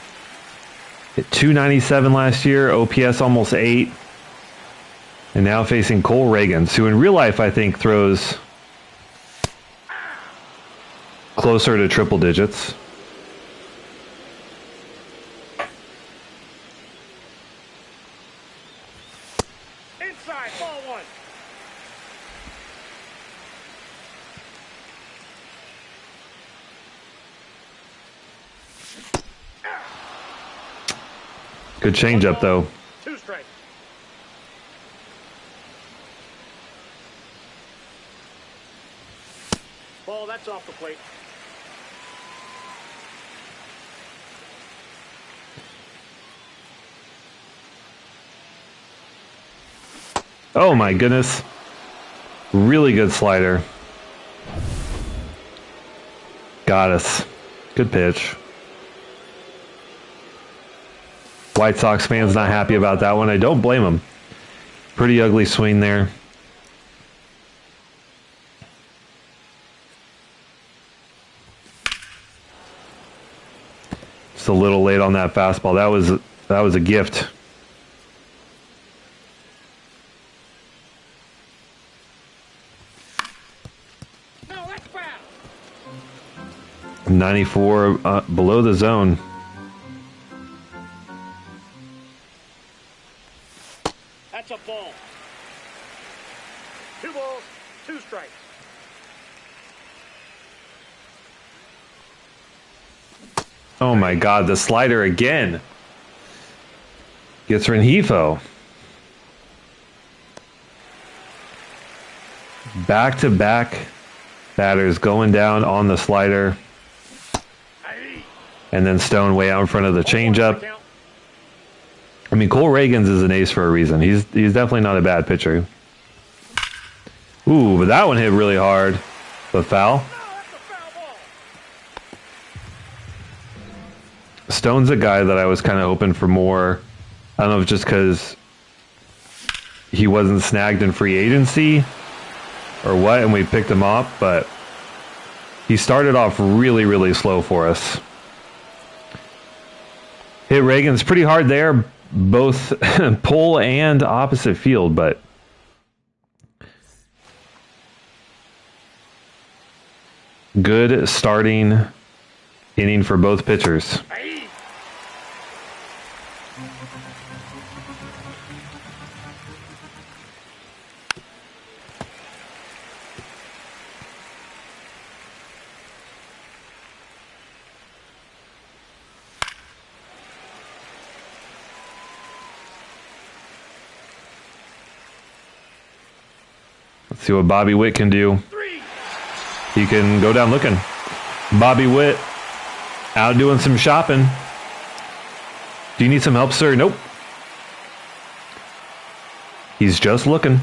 At 297 last year, OPS almost 8, and now facing Cole Reagans, who in real life I think throws closer to triple digits. Inside, ball one. Good changeup, though. 2 strikes. Ball, that's off the plate. Oh my goodness. Really good slider. Got us. Good pitch. White Sox fans not happy about that one. I don't blame them. Pretty ugly swing there. Just a little late on that fastball. That was a gift. No, that's foul. 94 below the zone. That's a ball. 2 balls, 2 strikes. Oh my God, the slider again. Gets Rengifo. Back-to-back batters going down on the slider. And then Stone way out in front of the changeup. I mean, Cole Reagans is an ace for a reason. He's definitely not a bad pitcher. Ooh, but that one hit really hard. But foul. Stone's a guy that I was kind of hoping for more. I don't know if it's just because he wasn't snagged in free agency or what, and we picked him up, but he started off really, really slow for us. Hit Reagans pretty hard there, both pull and opposite field, but good starting inning for both pitchers. Let's see what Bobby Witt can do. He can go down looking. Bobby Witt out doing some shopping. Do you need some help, sir? Nope. He's just looking.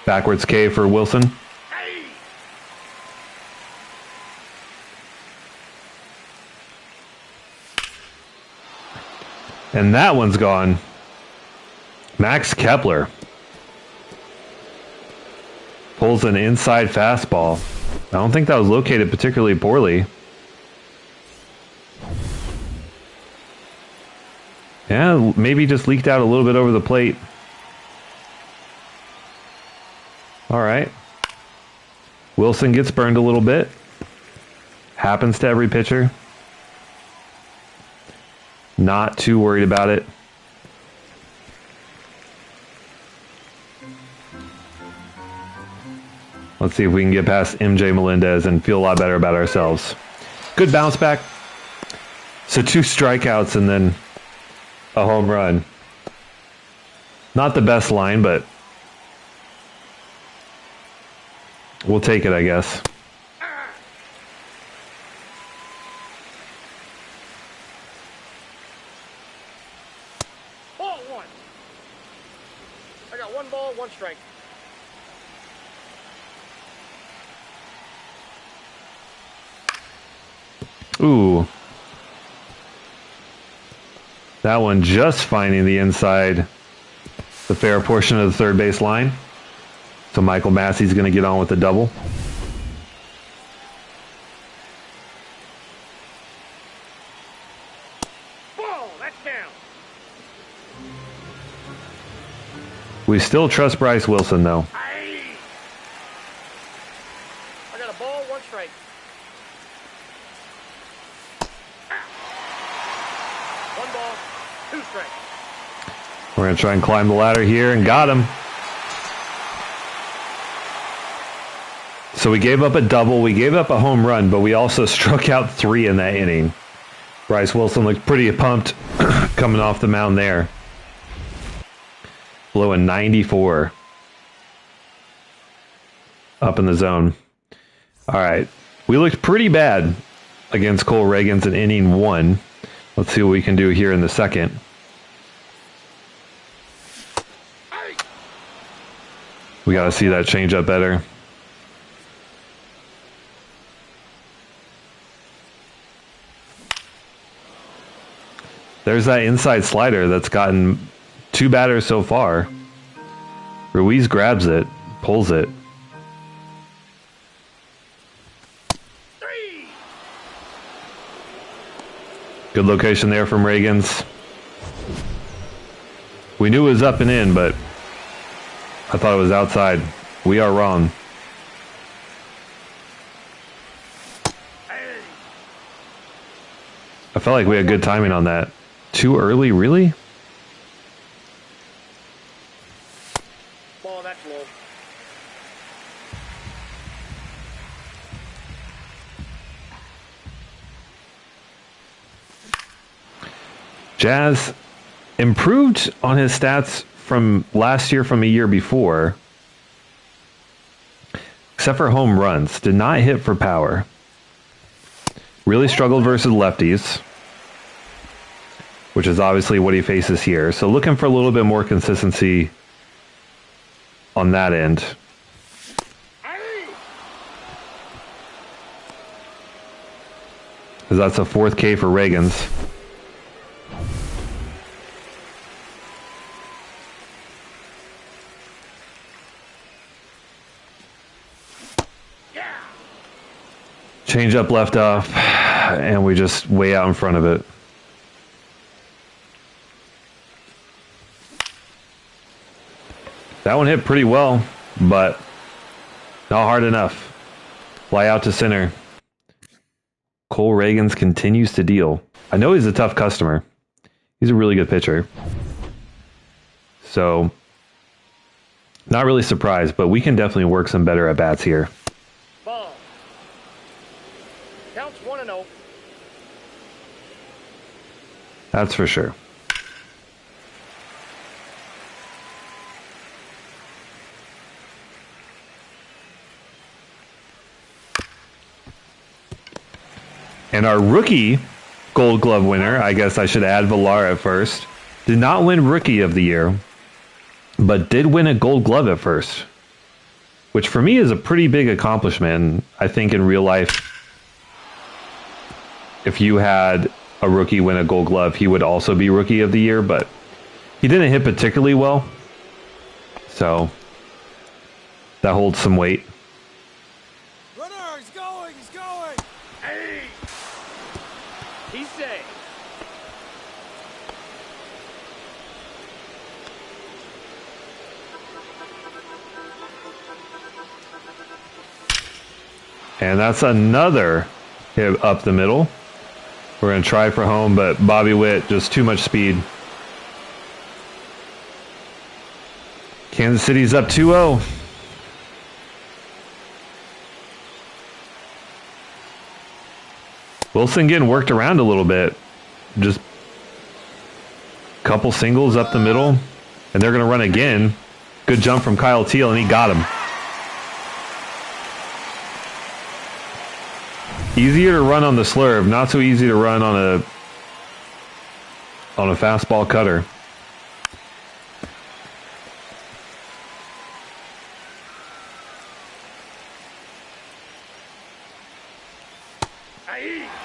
Backwards K for Wilson. And that one's gone. Max Kepler pulls an inside fastball. I don't think that was located particularly poorly. Yeah, maybe just leaked out a little bit over the plate. All right. Wilson gets burned a little bit. Happens to every pitcher. Not too worried about it. Let's see if we can get past MJ Melendez and feel a lot better about ourselves. Good bounce back. So 2 strikeouts and then a home run. Not the best line, but we'll take it, I guess. Ball 1. I got 1 ball, 1 strike. Ooh. That one just finding the inside, the fair portion of the third base line. So Michael Massey's going to get on with the double. Ball, that's down. We still trust Bryce Wilson, though. I got a ball, 1 strike. 1 ball, 2 strikes. We're going to try and climb the ladder here, and got him. So we gave up a double, we gave up a home run, but we also struck out 3 in that inning. Bryce Wilson looked pretty pumped coming off the mound there. Blowing 94 up in the zone. All right, we looked pretty bad against Cole Reagans in inning 1. Let's see what we can do here in the second. We got to see that change up better. There's that inside slider that's gotten 2 batters so far. Ruiz grabs it, pulls it. 3. Good location there from Reagans. We knew it was up and in, but I thought it was outside. We are wrong. I felt like we had good timing on that. Too early, really? Ball, that's low. Jazz improved on his stats from last year, from a year before. Except for home runs. Did not hit for power. Really struggled versus lefties, which is obviously what he faces here. So looking for a little bit more consistency on that end. Because that's a 4th K for Reagans. Change up left off, and we just way out in front of it. That one hit pretty well, but not hard enough. Fly out to center. Cole Reagans continues to deal. I know he's a tough customer. He's a really good pitcher. So, not really surprised, but we can definitely work some better at bats here. Ball. Counts 1-0. That's for sure. And our rookie Gold Glove winner, I guess I should add Villar at first, did not win Rookie of the Year, but did win a Gold Glove at first, which for me is a pretty big accomplishment. I think in real life, if you had a rookie win a Gold Glove, he would also be Rookie of the Year, but he didn't hit particularly well, so that holds some weight. Runner, he's going, he's going. Hey! He's safe. And that's another hit up the middle. We're going to try for home, but Bobby Witt, just too much speed. Kansas City's up 2-0. Wilson getting worked around a little bit. just couple singles up the middle, and they're going to run again. Good jump from Kyle Teal, and he got him. Easier to run on the slurve, not so easy to run on a fastball cutter.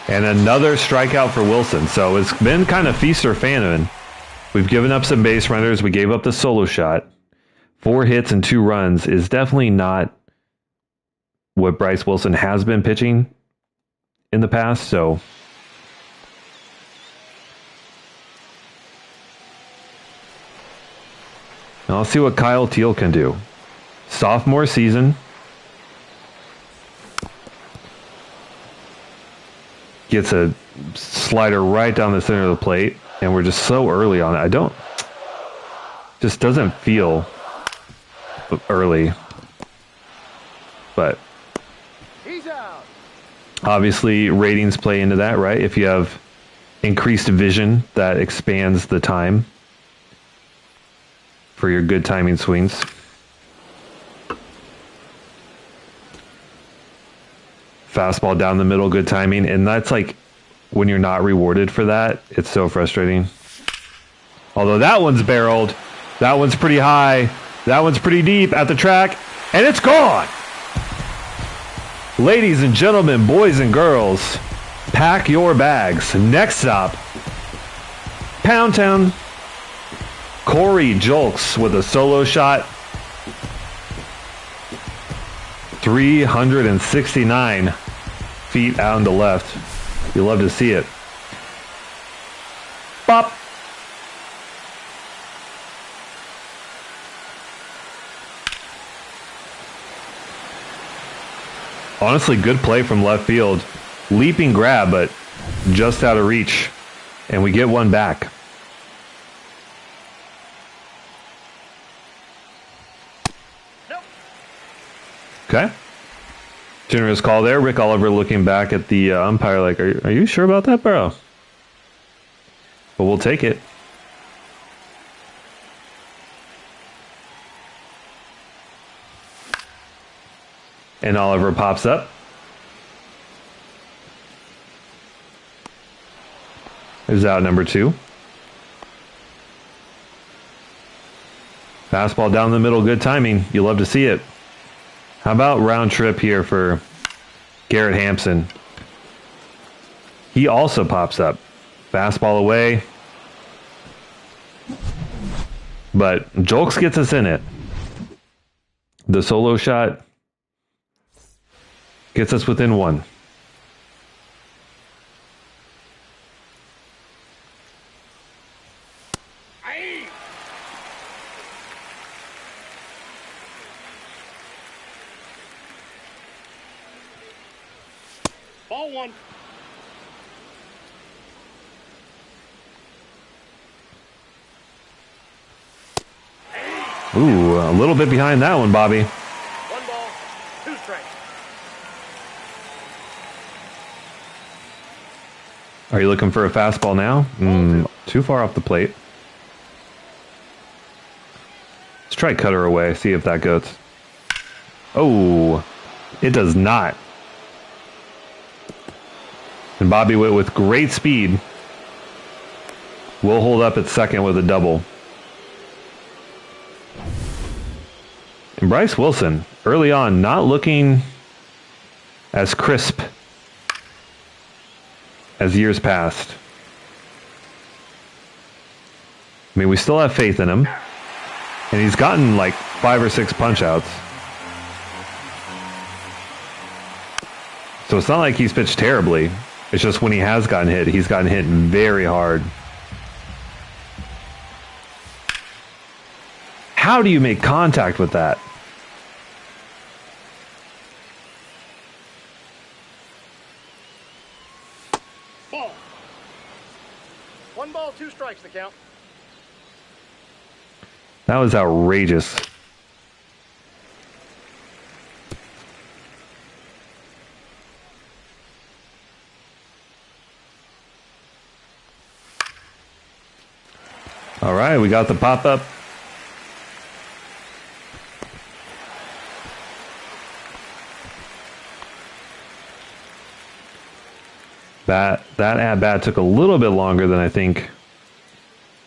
And another strikeout for Wilson. So it's been kind of feast or famine. We've given up some base runners. We gave up the solo shot. 4 hits and 2 runs is definitely not what Bryce Wilson has been pitching in the past. So now let's see what Kyle Teal can do. Sophomore season. Gets a slider right down the center of the plate, and we're just so early on it. Just doesn't feel early. But He's out. Obviously ratings play into that, right? If you have increased vision, that expands the time for your good timing swings. Fastball down the middle, good timing. And that's like when you're not rewarded for that, it's so frustrating. Although that one's barreled. That one's pretty high. That one's pretty deep at the track. And it's gone. Ladies and gentlemen, boys and girls, pack your bags. Next stop, Pound Town. Corey Julks with a solo shot. 369 feet out on the left. You love to see it. Bop. Honestly, good play from left field. Leaping grab, but just out of reach. And we get one back. Okay. Generous call there. Rick Oliver looking back at the umpire like, are you sure about that, bro? But we'll take it. And Oliver pops up. Is out number 2. Fastball down the middle, good timing. You love to see it. How about round trip here for Garrett Hampson? He also pops up. Fastball away. But Julks gets us in it. The solo shot gets us within 1. Ball 1. Ooh, a little bit behind that one, Bobby. 1 ball, 2 strikes. Are you looking for a fastball now? Too far off the plate. Let's try cutter away, see if that goes. Oh, it does not. And Bobby Witt with great speed will hold up at second with a double. And Bryce Wilson, early on, not looking as crisp as years past. I mean, we still have faith in him. And he's gotten like 5 or 6 punch outs. So it's not like he's pitched terribly. It's just when he has gotten hit, he's gotten hit very hard. How do you make contact with that? Ball. 1 ball, 2 strikes the count. That was outrageous. All right, we got the pop-up. That at-bat took a little bit longer than I think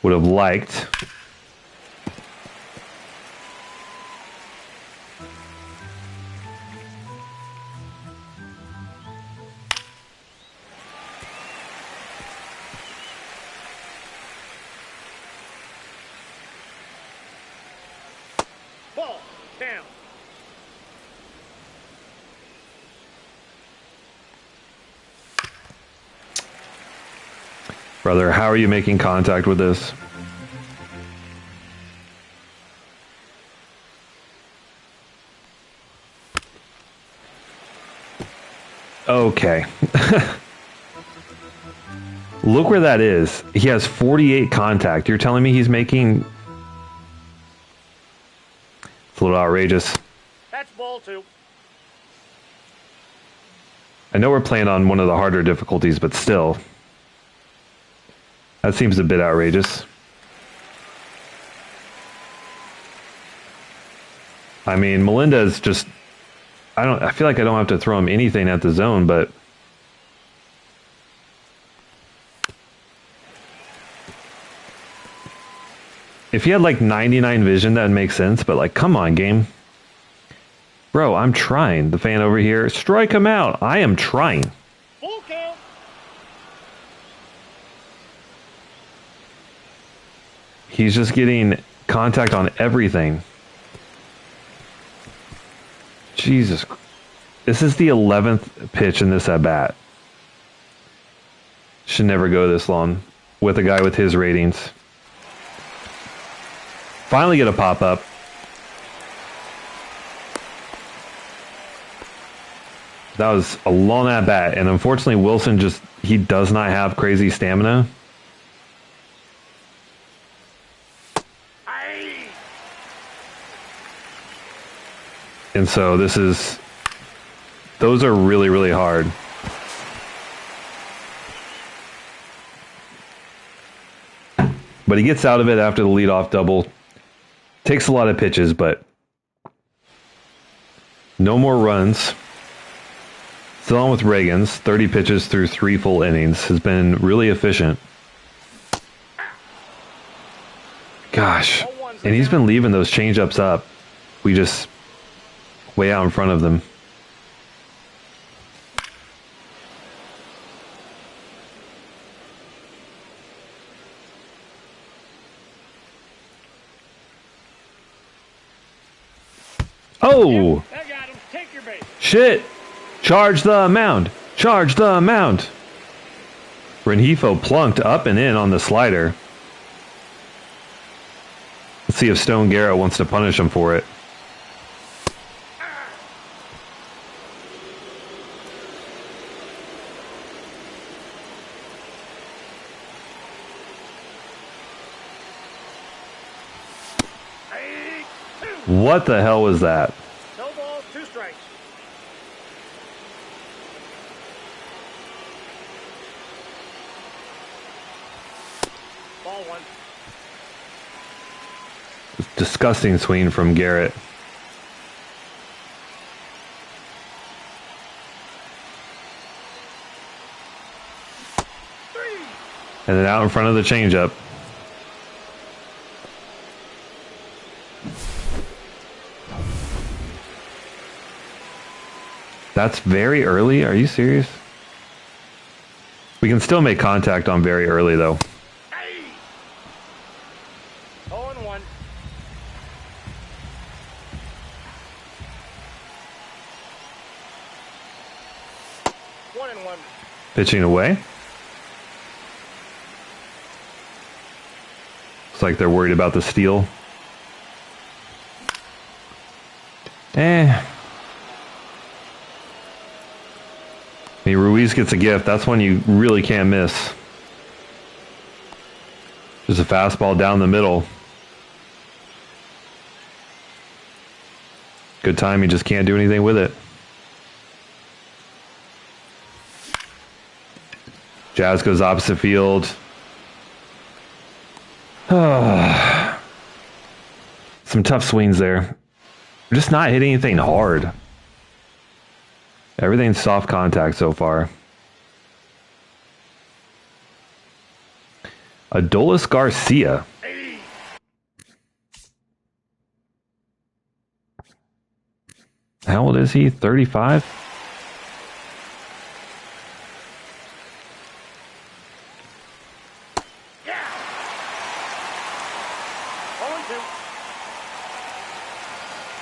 would have liked. Ball. Down. Brother, how are you making contact with this? Okay. Look where that is. He has 48 contact. You're telling me he's making... It's a little outrageous. That's ball 2. I know we're playing on one of the harder difficulties, but still. That seems a bit outrageous. I mean, Melendez just... I feel like I don't have to throw him anything at the zone, but... If he had like 99 vision, that would make sense, but like, come on, game. Bro, I'm trying. The fan over here, strike him out. I am trying. Full count. He's just getting contact on everything. Jesus. This is the 11th pitch in this at-bat. Should never go this long with a guy with his ratings. Finally get a pop-up. That was a long at-bat, and unfortunately Wilson he does not have crazy stamina. And so those are really, really hard. But he gets out of it after the leadoff double. Takes a lot of pitches, but no more runs. Still on with Reagan's. 30 pitches through 3 full innings. Has been really efficient. Gosh. And he's been leaving those changeups up. We just way out in front of them. Oh! I got him. Take your base. Shit! Charge the mound! Charge the mound! Rengifo plunked up and in on the slider. Let's see if Stone Garrett wants to punish him for it. What the hell was that? No balls, 2 strikes. Ball 1. Disgusting swing from Garrett. And then out in front of the changeup. That's very early? Are you serious? We can still make contact on very early, though. 0-1. One and one. Pitching away. Looks like they're worried about the steal. I mean, Ruiz gets a gift. That's one you really can't miss. Just a fastball down the middle. Good time. You just can't do anything with it. Jazz goes opposite field. Some tough swings there. We're just not hitting anything hard. Everything's soft contact so far. Adolis Garcia. How old is he? 35?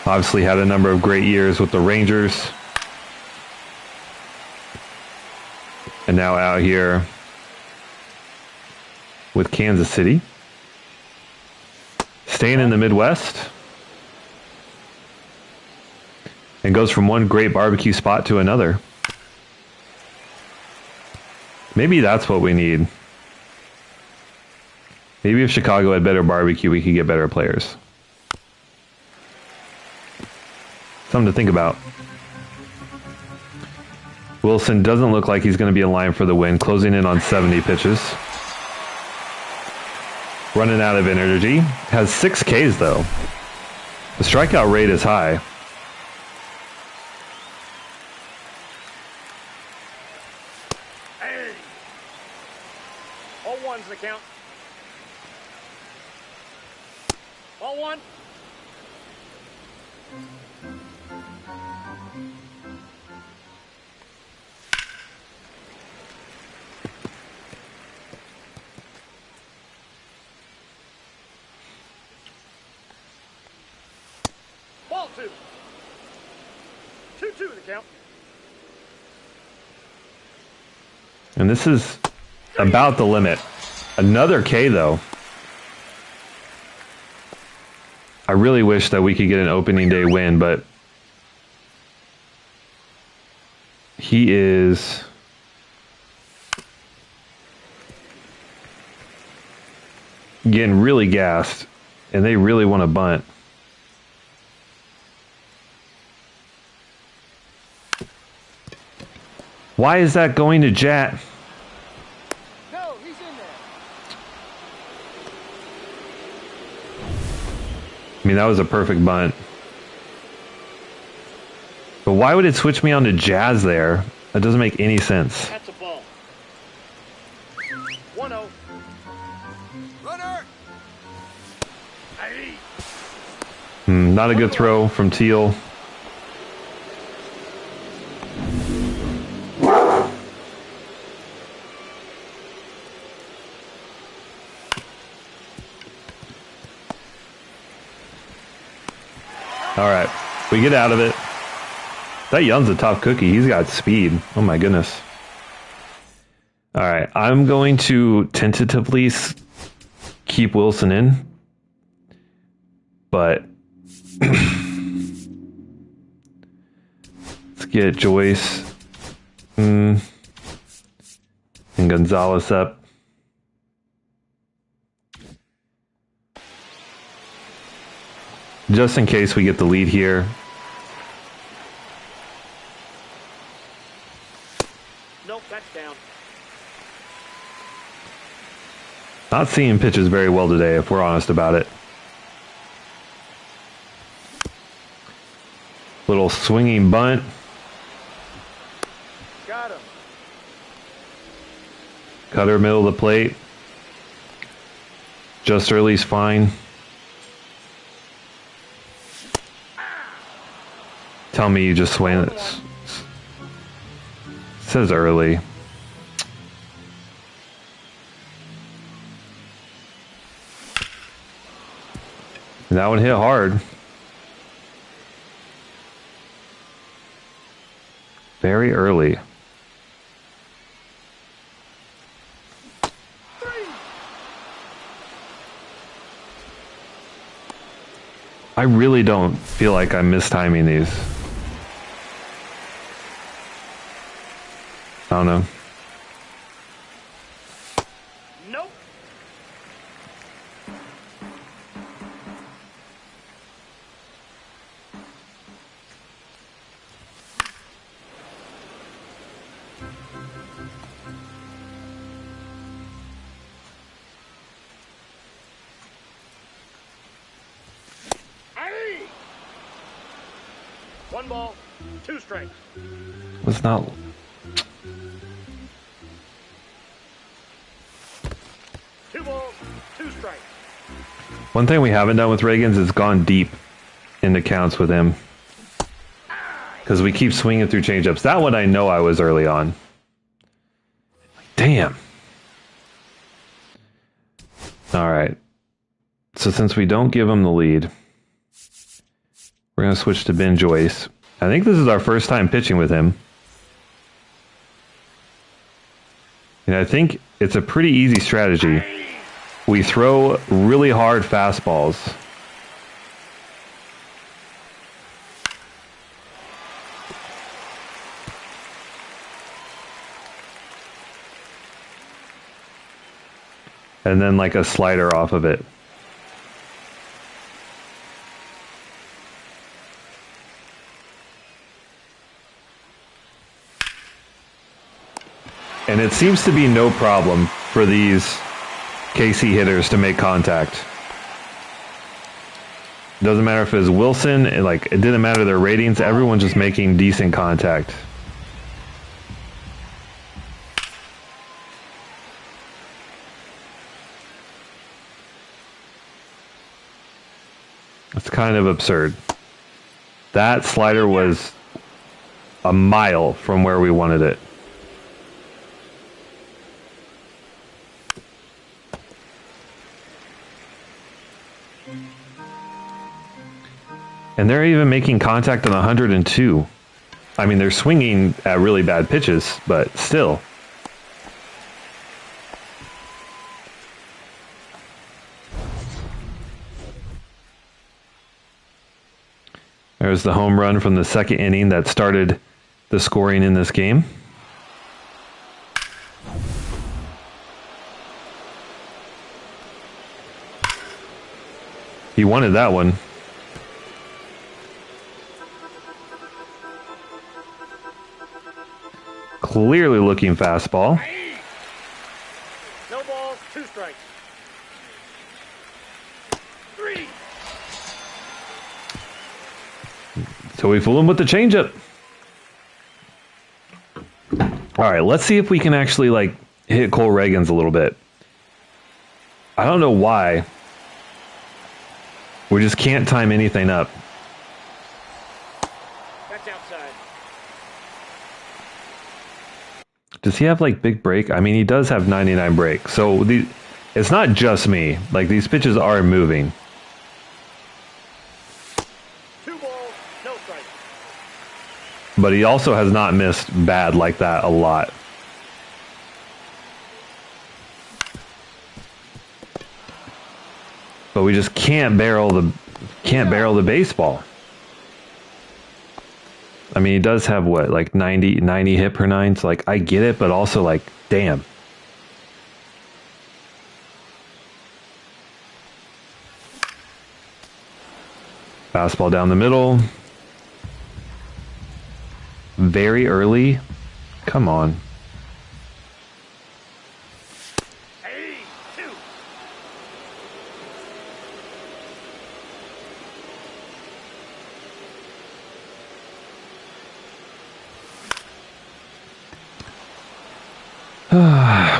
Obviously had a number of great years with the Rangers. And now out here with Kansas City. Staying in the Midwest. And goes from one great barbecue spot to another. Maybe that's what we need. Maybe if Chicago had better barbecue, we could get better players. Something to think about. Wilson doesn't look like he's going to be in line for the win. Closing in on 70 pitches. Running out of energy. Has 6 Ks though. The strikeout rate is high. Hey. All ones the count. All one. Ball 2. 2-2 the count. And this is about the limit. Another K though. I really wish that we could get an opening day win, but he is getting really gassed, and they really want to bunt. Why is that going to Jat? No, he's in there. I mean, that was a perfect bunt. But why would it switch me on to Jazz there? That doesn't make any sense. That's a ball. 1-0. Runner. Hey. Not a good throw from Teal. All right, we get out of it. That Young's a tough cookie. He's got speed. Oh my goodness. All right, I'm going to tentatively keep Wilson in, but let's get Joyce and Gonzalez up. Just in case we get the lead here. Nope, that's down. Not seeing pitches very well today, if we're honest about it. Little swinging bunt. Got him. Cutter middle of the plate. Just early's fine. Tell me you just swing it. Says early. That one hit hard. Very early. I really don't feel like I'm mistiming these. I don't know. Nope. 1 ball, 2 strikes. Was not. 2 balls, 2 strikes. One thing we haven't done with Reagan's is gone deep into counts with him. Because we keep swinging through changeups. That one I know I was early on. Damn. All right. So since we don't give him the lead, we're going to switch to Ben Joyce. I think this is our first time pitching with him. And I think it's a pretty easy strategy. We throw really hard fastballs. And then like a slider off of it. And it seems to be no problem for these KC hitters to make contact. Doesn't matter if it's Wilson, it didn't matter their ratings, everyone's just making decent contact. It's kind of absurd. That slider was a mile from where we wanted it. And they're even making contact on 102. I mean, they're swinging at really bad pitches, but still. There's the home run from the second inning that started the scoring in this game. He wanted that one. Clearly looking fastball. No balls, 2 strikes. 3. So we fool him with the changeup. All right, let's see if we can actually hit Cole Reagans a little bit. I don't know why. We just can't time anything up. That's outside. Does he have big break? I mean, he does have 99 break. So it's not just me. These pitches are moving. 2 balls, no strikes. But he also has not missed bad like that a lot. But we just can't barrel the baseball. I mean, he does have what, 90 hit per 9. So I get it, but also damn. Fastball down the middle. Very early. Come on. Hey, 2.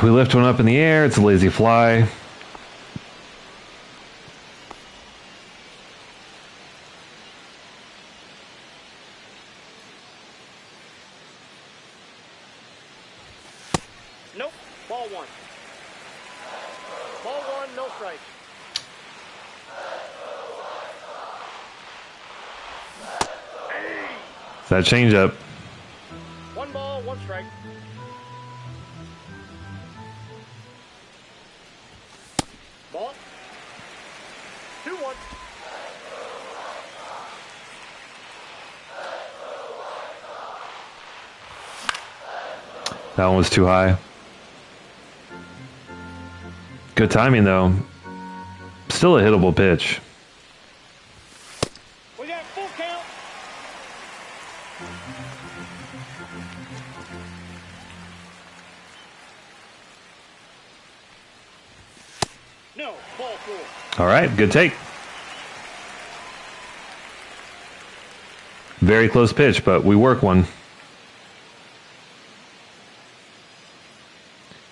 We lift one up in the air. It's a lazy fly. Nope, ball 1. Ball 1, no strikes. It's that changeup. 1 ball, 1 strike. Ball. 2-1. That one was too high. Good timing, though. Still a hittable pitch. We got full count. No, ball 4. All right, good take. Very close pitch, but we work one.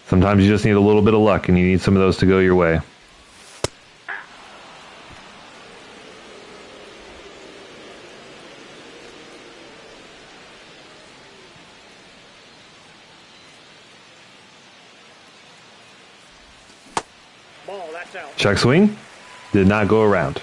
Sometimes you just need a little bit of luck, and you need some of those to go your way. Ball, that's out. Check swing. Did not go around.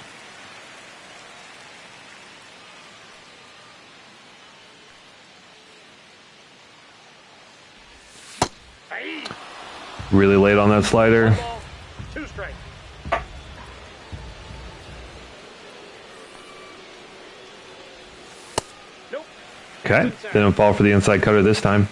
Really late on that slider. Ball, 2 strikes. Nope. Okay. Didn't fall for the inside cutter this time.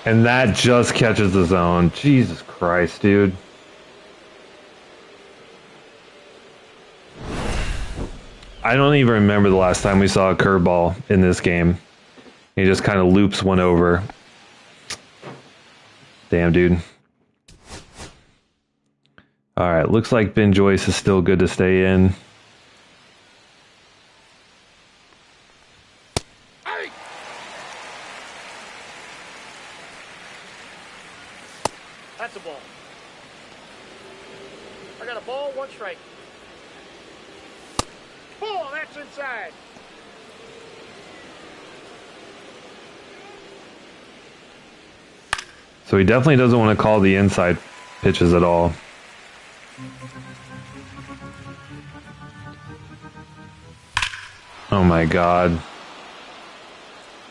And that just catches the zone. Jesus Christ, dude. I don't even remember the last time we saw a curveball in this game. He just kind of loops one over. Damn, dude. All right, looks like Ben Joyce is still good to stay in. That's a ball. I got a ball, 1 strike. Ball, that's inside. So he definitely doesn't want to call the inside pitches at all. Oh my God.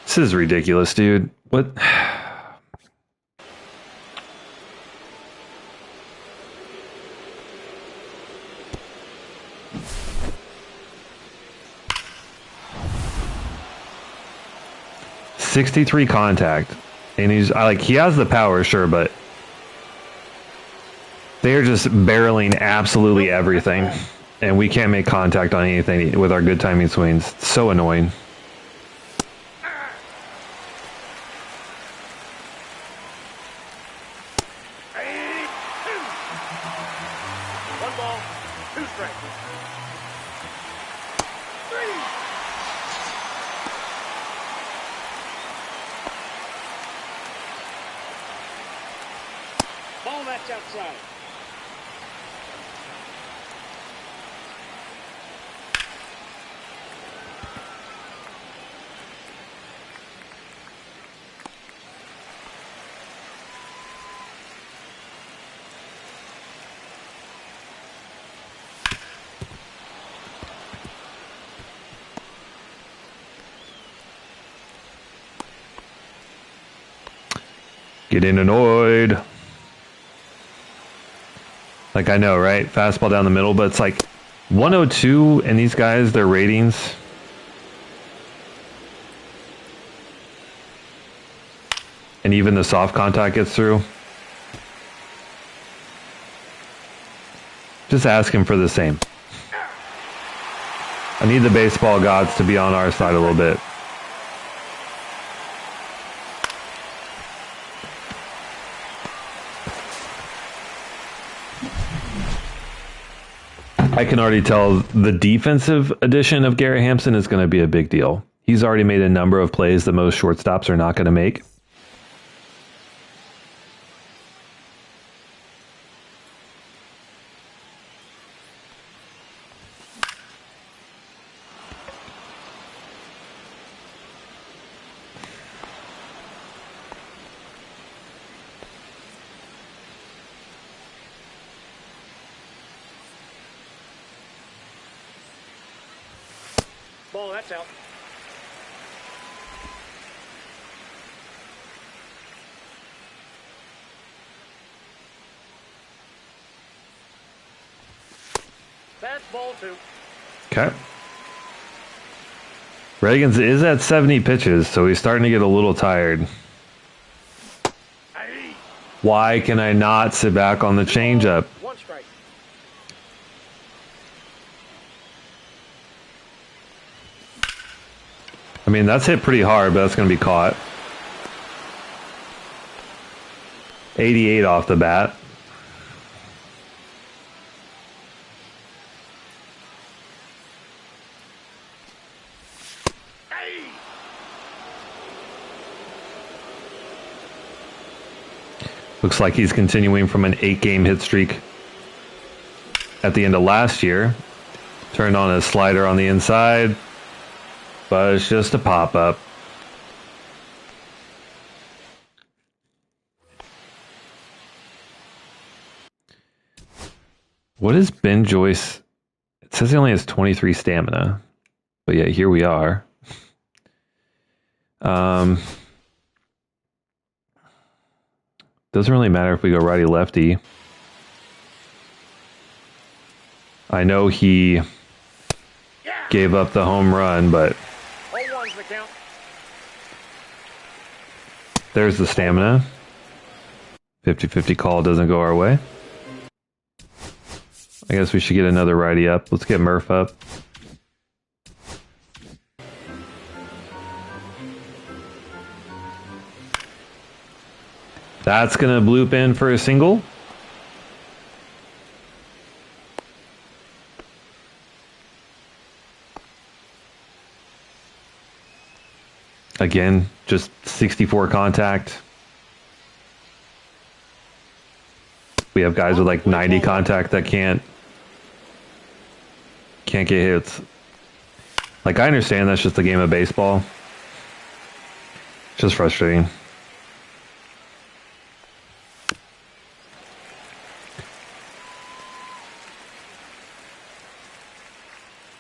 This is ridiculous, dude. What? .63 contact, and he has the power, sure, but they're just barreling absolutely everything, and we can't make contact on anything with our good timing swings. It's so annoying. One ball, 2 strikes. 3. Ball, that's outside. Getting annoyed. Like, I know, right? Fastball down the middle, but it's like 102, and these guys, their ratings. And even the soft contact gets through. Just ask him for the same. I need the baseball gods to be on our side a little bit. I can already tell the defensive addition of Garrett Hampson is going to be a big deal. He's already made a number of plays that most shortstops are not going to make. Ball, that's out. That's ball 2. Okay. Reagan's is at 70 pitches, so he's starting to get a little tired. Why can I not sit back on the changeup? 1 strike. I mean, that's hit pretty hard, but that's going to be caught. 88 off the bat. Looks like he's continuing from an 8-game hit streak at the end of last year. Turned on his slider on the inside, but it's just a pop-up. What is Ben Joyce? It says he only has 23 stamina, but yeah, here we are. Doesn't really matter if we go righty-lefty. I know he gave up the home run, but there's the stamina. 50-50 call doesn't go our way. I guess we should get another righty up. Let's get Murph up. That's going to bloop in for a single. Again, just 64 contact. We have guys with like 90 contact that can't get hits. Like, I understand that's just a game of baseball. It's just frustrating.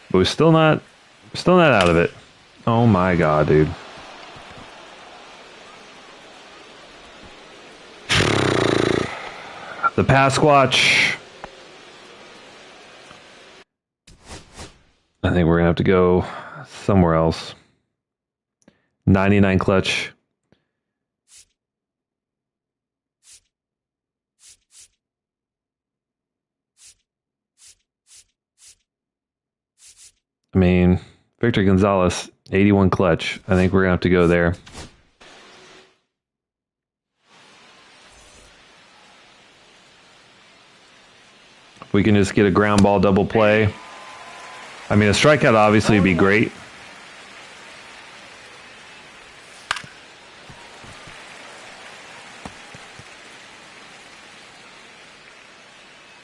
But we're still not out of it. Oh my god, dude. The pass squatch. I think we're gonna have to go somewhere else. 99 clutch. I mean, Victor Gonzalez, 81 clutch. I think we're gonna have to go there. If we can just get a ground ball double play. I mean, a strikeout obviously would be great.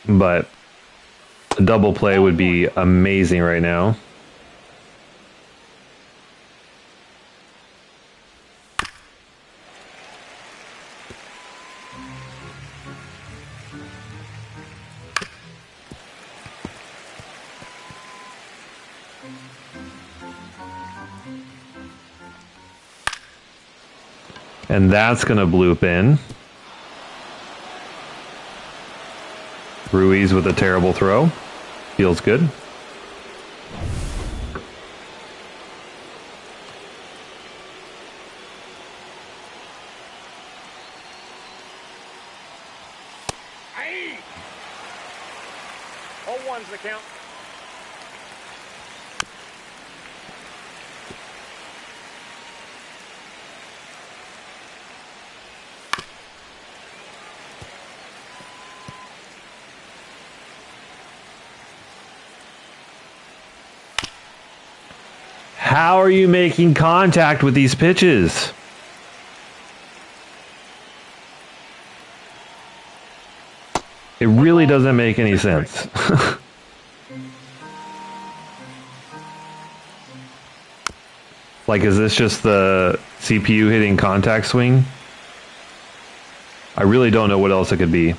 But a double play would be amazing right now. And that's going to bloop in. Ruiz with a terrible throw. Feels good. Aye. 0-1's the count. How are you making contact with these pitches? It really doesn't make any sense. Like, is this just the CPU hitting contact swing? I really don't know what else it could be.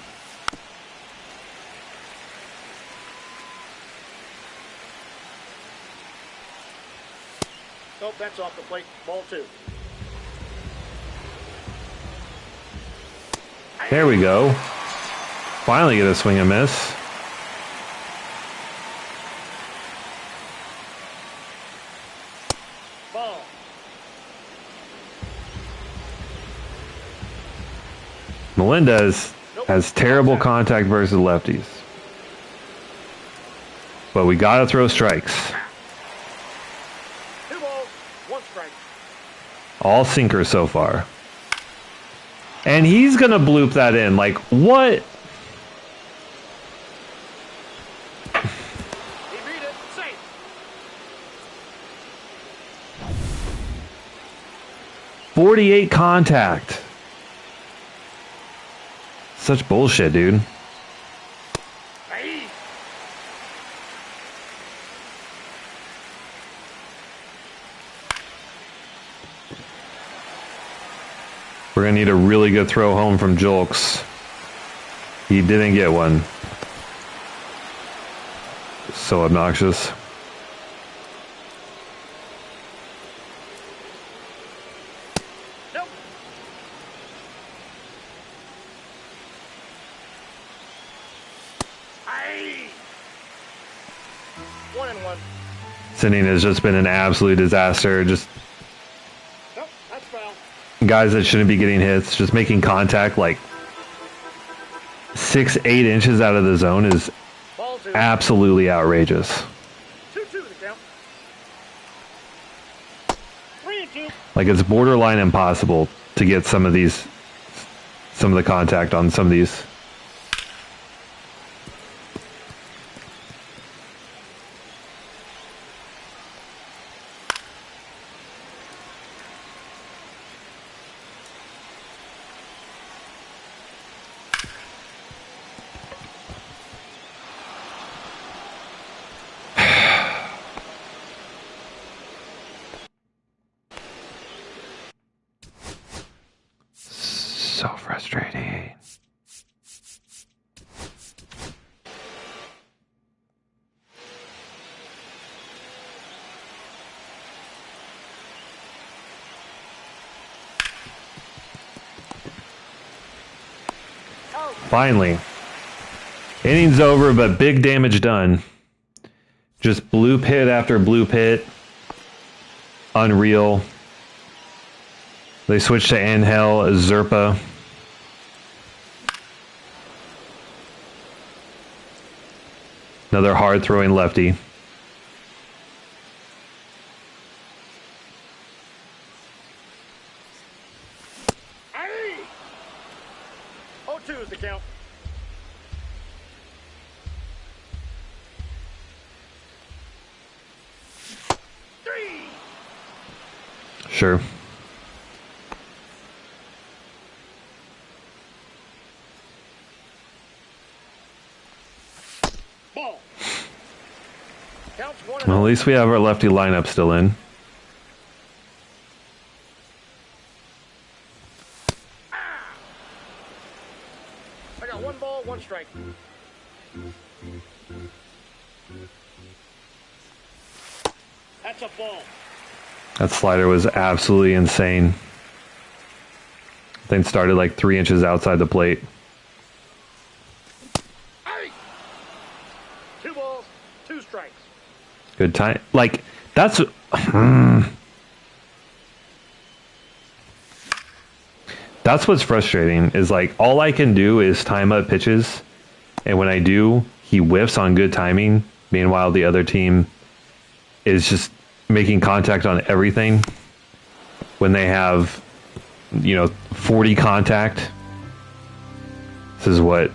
So that's off the plate. Ball 2. There we go. Finally get a swing and miss. Ball. Melendez has terrible contact versus lefties. But we gotta throw strikes. 2 balls, 1 strike. All sinkers so far. And he's going to bloop that in. Like, what? He beat it. Safe. .48 contact. Such bullshit, dude. Hey. We're going to need a really good throw home from Julks. He didn't get one. So obnoxious. Nope. Hey. 1-1. This inning has just been an absolute disaster. Just Nope. That's foul. guys that shouldn't be getting hits, just making contact like 6-8 inches out of the zone is Ball 2. absolutely outrageous. 2-2 the count. 3-2. Like, it's borderline impossible to get some of the contact on some of these. So frustrating. Finally. Inning's over, but big damage done. Just bloop hit after bloop hit. Unreal. They switched to Angel Zerpa. Another hard throwing lefty. Hey. 0-2 is the count. Sure. Ball. Counts 1-0. Well, at least we have our lefty lineup still in. I got 1 ball, 1 strike. That's a ball. That slider was absolutely insane. Thing started like 3 inches outside the plate. Hey. 2 balls, 2 strikes. Good time. Like, that's... That's what's frustrating, is like, all I can do is time up pitches, and when I do, he whiffs on good timing. Meanwhile, the other team is just making contact on everything when they have, 40 contact. This is what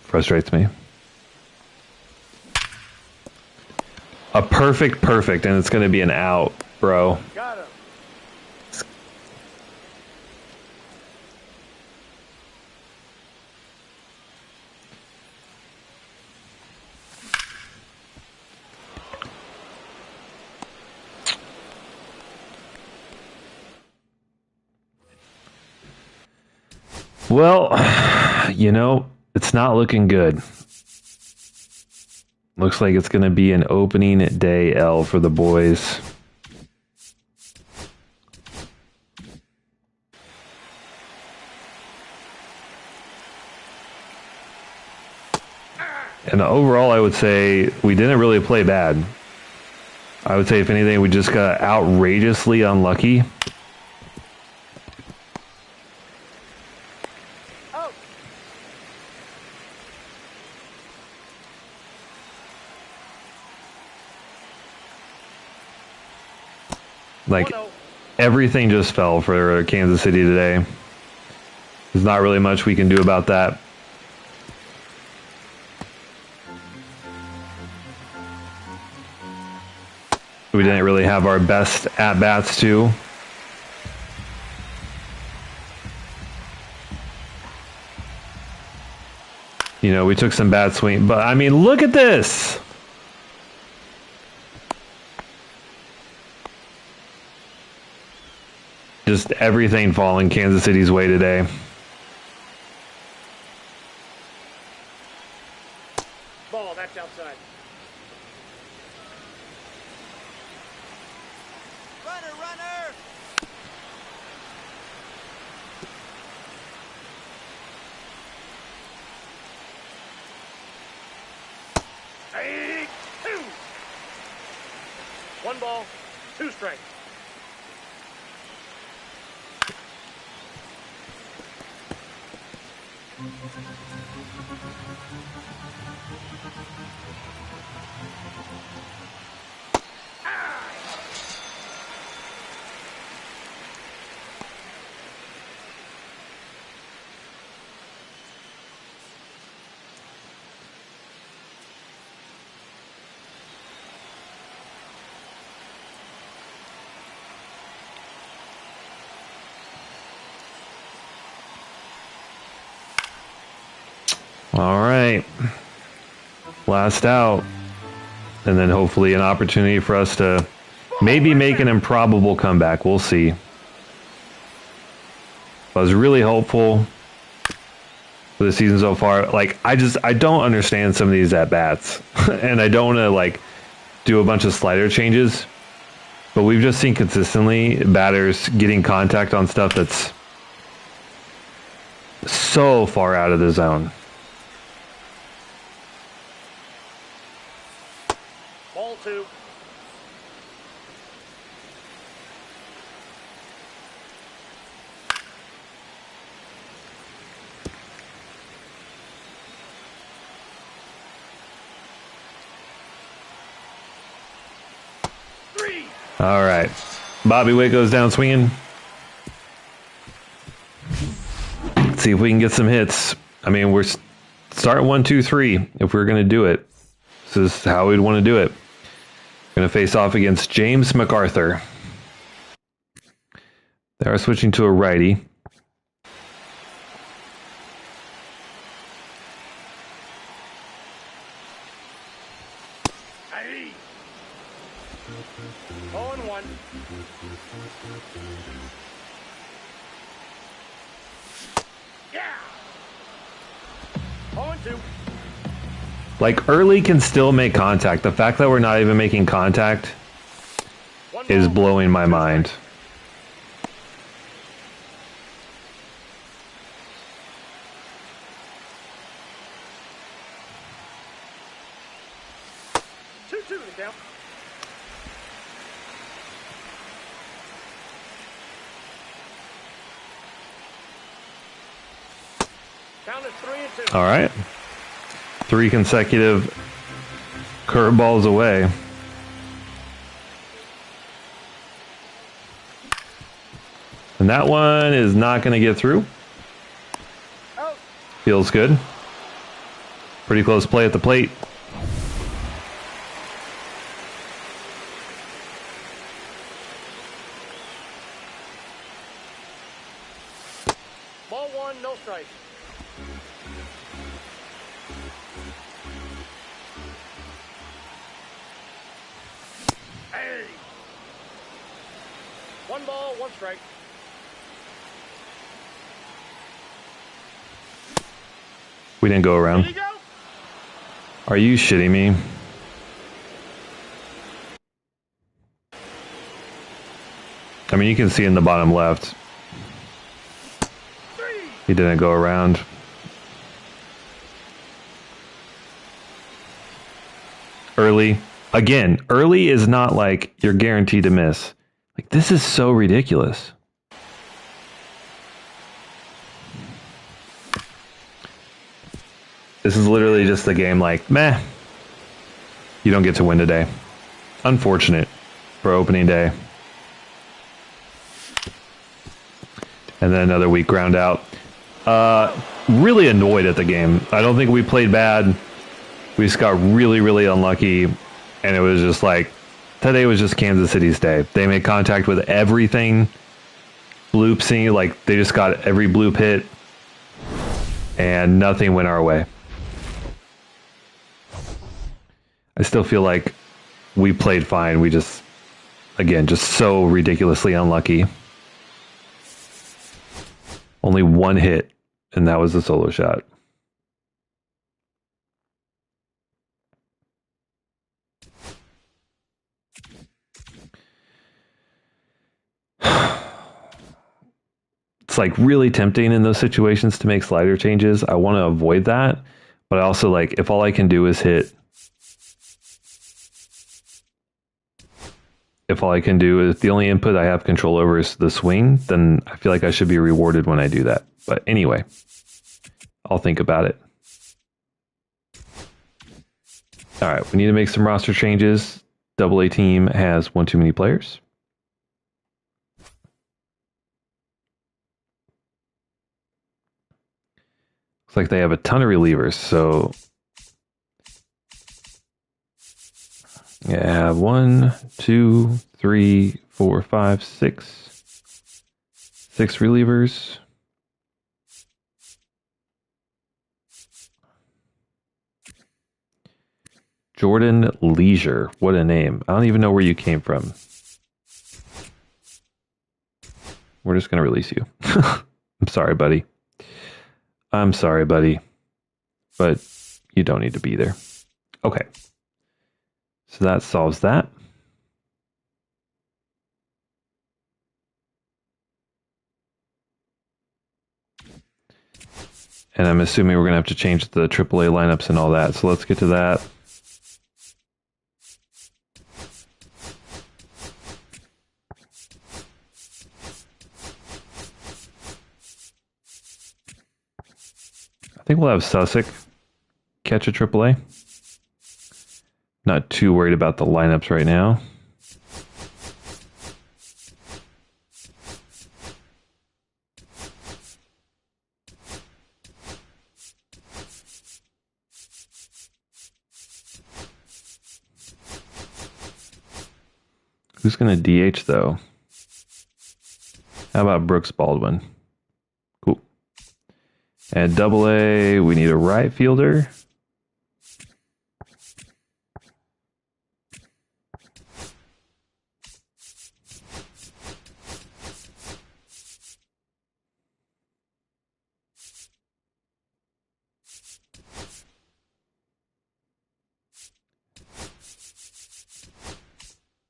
frustrates me. A perfect, and it's going to be an out, bro. Got him. Well, it's not looking good. Looks like it's going to be an opening day L for the boys. And overall, I would say we didn't really play bad. I would say, if anything, we just got outrageously unlucky. Oh. Like, 1-0. everything just fell for Kansas City today. There's not really much we can do about that. We didn't really have our best at-bats too. You know, we took some bad swing, but I mean, look at this. Just everything falling Kansas City's way today. Ball, that's outside. Runner, runner! Hey, 2. 1 ball, 2 strikes. All right. Last out. And then hopefully an opportunity for us to maybe make an improbable comeback. We'll see. I was really hopeful for the season so far. Like, I don't understand some of these at-bats. And I don't want to, like, do a bunch of slider changes. But we've just seen consistently batters getting contact on stuff that's so far out of the zone. Ball 2. All right. Bobby Witt goes down swinging. Let's see if we can get some hits. I mean, we're starting 1, 2, 3 if we're going to do it. This is how we'd want to do it. Going to face off against James MacArthur. They are switching to a righty. Hey. 0-1. Yeah. 0-2. Like, early can still make contact. The fact that we're not even making contact 1 is ball, blowing my 2 mind. strikes. Two to count. Count is 3-2. All right. 3 consecutive curveballs away. And that one is not going to get through. Out. Feels good. Pretty close play at the plate. Ball 1, no strikes. Hey. 1 ball, 1 strike. We didn't go Did around. he go? Are you shitting me? I mean, you can see in the bottom left. 3. He didn't go around. Early. Again, early is not like you're guaranteed to miss. Like, this is so ridiculous. This is literally just the game like, meh. You don't get to win today. Unfortunate for opening day. And then another weak ground out. Really annoyed at the game. I don't think we played bad. We just got really, really unlucky. And it was just like, today was just Kansas City's day. They made contact with everything. Bloopsy, like they just got every bloop hit. And nothing went our way. I still feel like we played fine. We just, again, just so ridiculously unlucky. Only one hit, and that was the solo shot. It's like really tempting in those situations to make slider changes. I want to avoid that, but I also like if all I can do is hit, if all I can do is the only input I have control over is the swing, then I feel like I should be rewarded when I do that. But anyway, I'll think about it. All right, we need to make some roster changes. Double A team has one too many players. Looks like they have a ton of relievers, so yeah, I have 1, 2, 3, 4, 5, 6. 6 relievers. Jordan Leisure. What a name. I don't even know where you came from. We're just going to release you. I'm sorry, buddy. I'm sorry, buddy. But you don't need to be there. Okay. So that solves that. And I'm assuming we're going to have to change the AAA lineups and all that. So let's get to that. I think we'll have Sussex catch a AAA. Not too worried about the lineups right now. Who's going to DH, though? How about Brooks Baldwin? Cool. And Double A, we need a right fielder.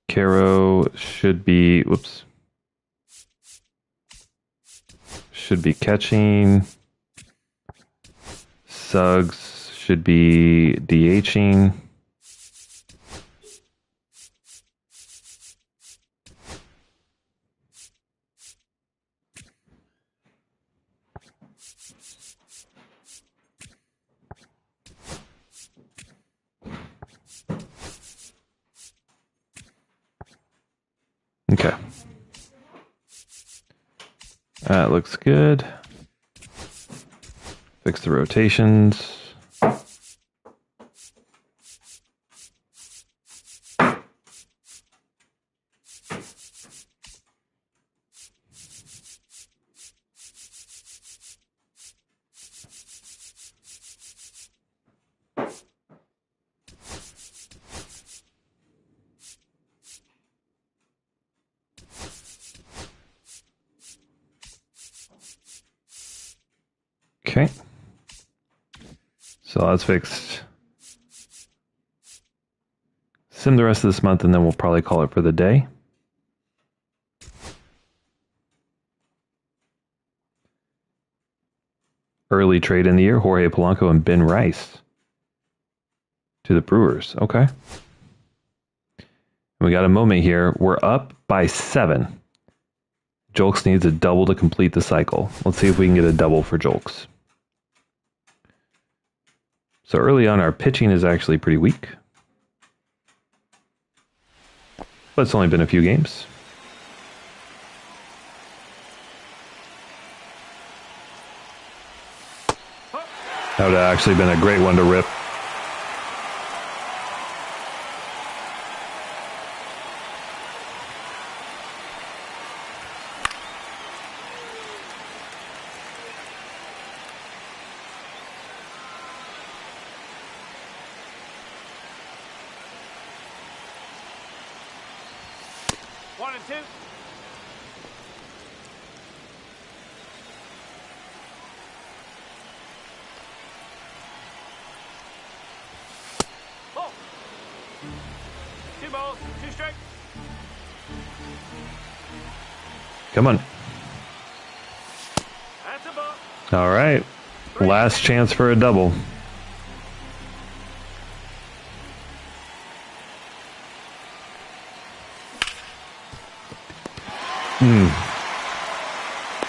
Caro should be, whoops. Should be catching. Suggs should be DHing. Okay. That looks good. Fix the rotations. Okay. So that's fixed. Sim the rest of this month, and then we'll probably call it for the day. Early trade in the year, Jorge Polanco and Ben Rice to the Brewers. Okay. We got a moment here. We're up by 7. Jolks needs a double to complete the cycle. Let's see if we can get a double for Jolks. So early on, our pitching is actually pretty weak. But it's only been a few games. That would have actually been a great one to rip. One and two. Ball. 2 balls, 2 strikes. Come on. That's a ball. All right. Last chance for a double.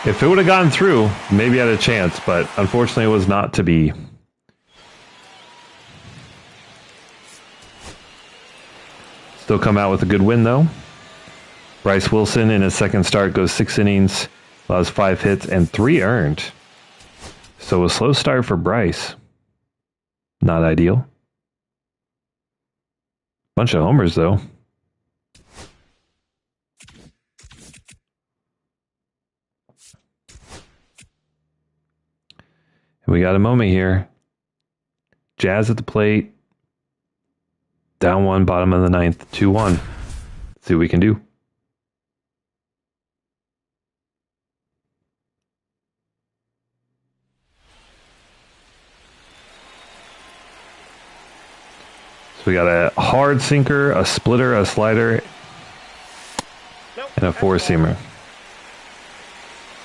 If it would have gone through, maybe I had a chance, but unfortunately it was not to be. Still come out with a good win, though. Bryce Wilson in his second start goes 6 innings, allows 5 hits and 3 earned. So a slow start for Bryce. Not ideal. Bunch of homers, though. We got a moment here. Jazz at the plate. Down 1, bottom of the 9th, 2-1. See what we can do. So we got a hard sinker, a splitter, a slider, Nope, and a that's four-seamer.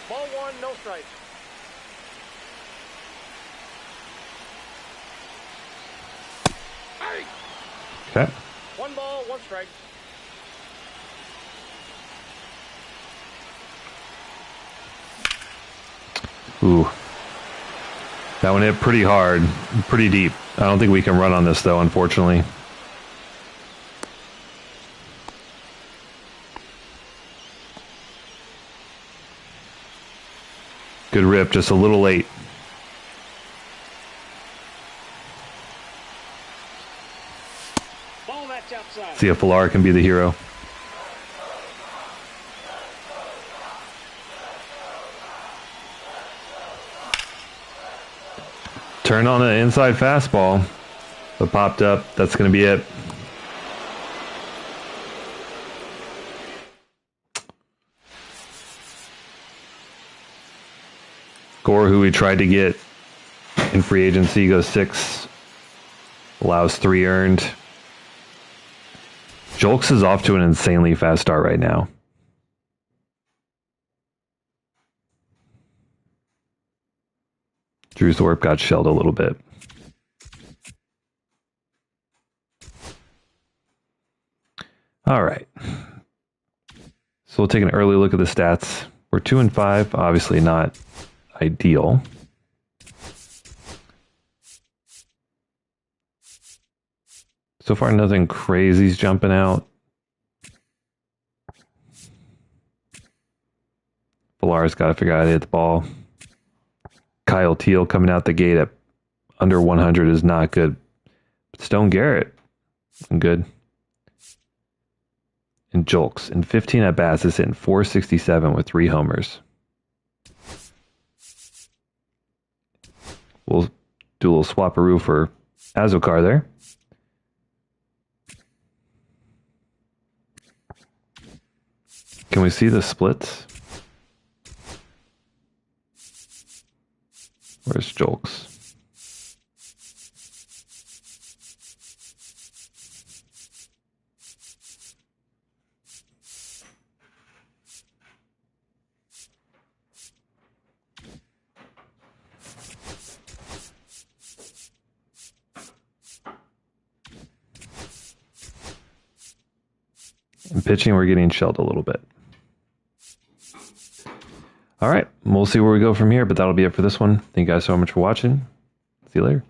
Ball 1, no strikes. Okay. 1 ball, 1 strike. Ooh. That one hit pretty hard, pretty deep. I don't think we can run on this, though, unfortunately. Good rip, just a little late. Ball that's outside. See if Villar can be the hero. Turn on an inside fastball, but popped up. That's going to be it. Gore, who we tried to get in free agency, goes 6, allows 3 earned. Jolks is off to an insanely fast start right now. Drew Thorpe got shelled a little bit. All right. So we'll take an early look at the stats. We're 2-5, obviously not ideal. So far, nothing crazy's jumping out. Villar's got to figure out how to hit the ball. Kyle Teal coming out the gate at under 100 is not good. But Stone Garrett, good. And Jolks, in 15 at-bats, is hitting .467 with 3 homers. We'll do a little swapperoo for Azokar there. Can we see the splits? Where's Jolks? In pitching, we're getting shelled a little bit. All right, we'll see where we go from here, but that'll be it for this one. Thank you guys so much for watching. See you later.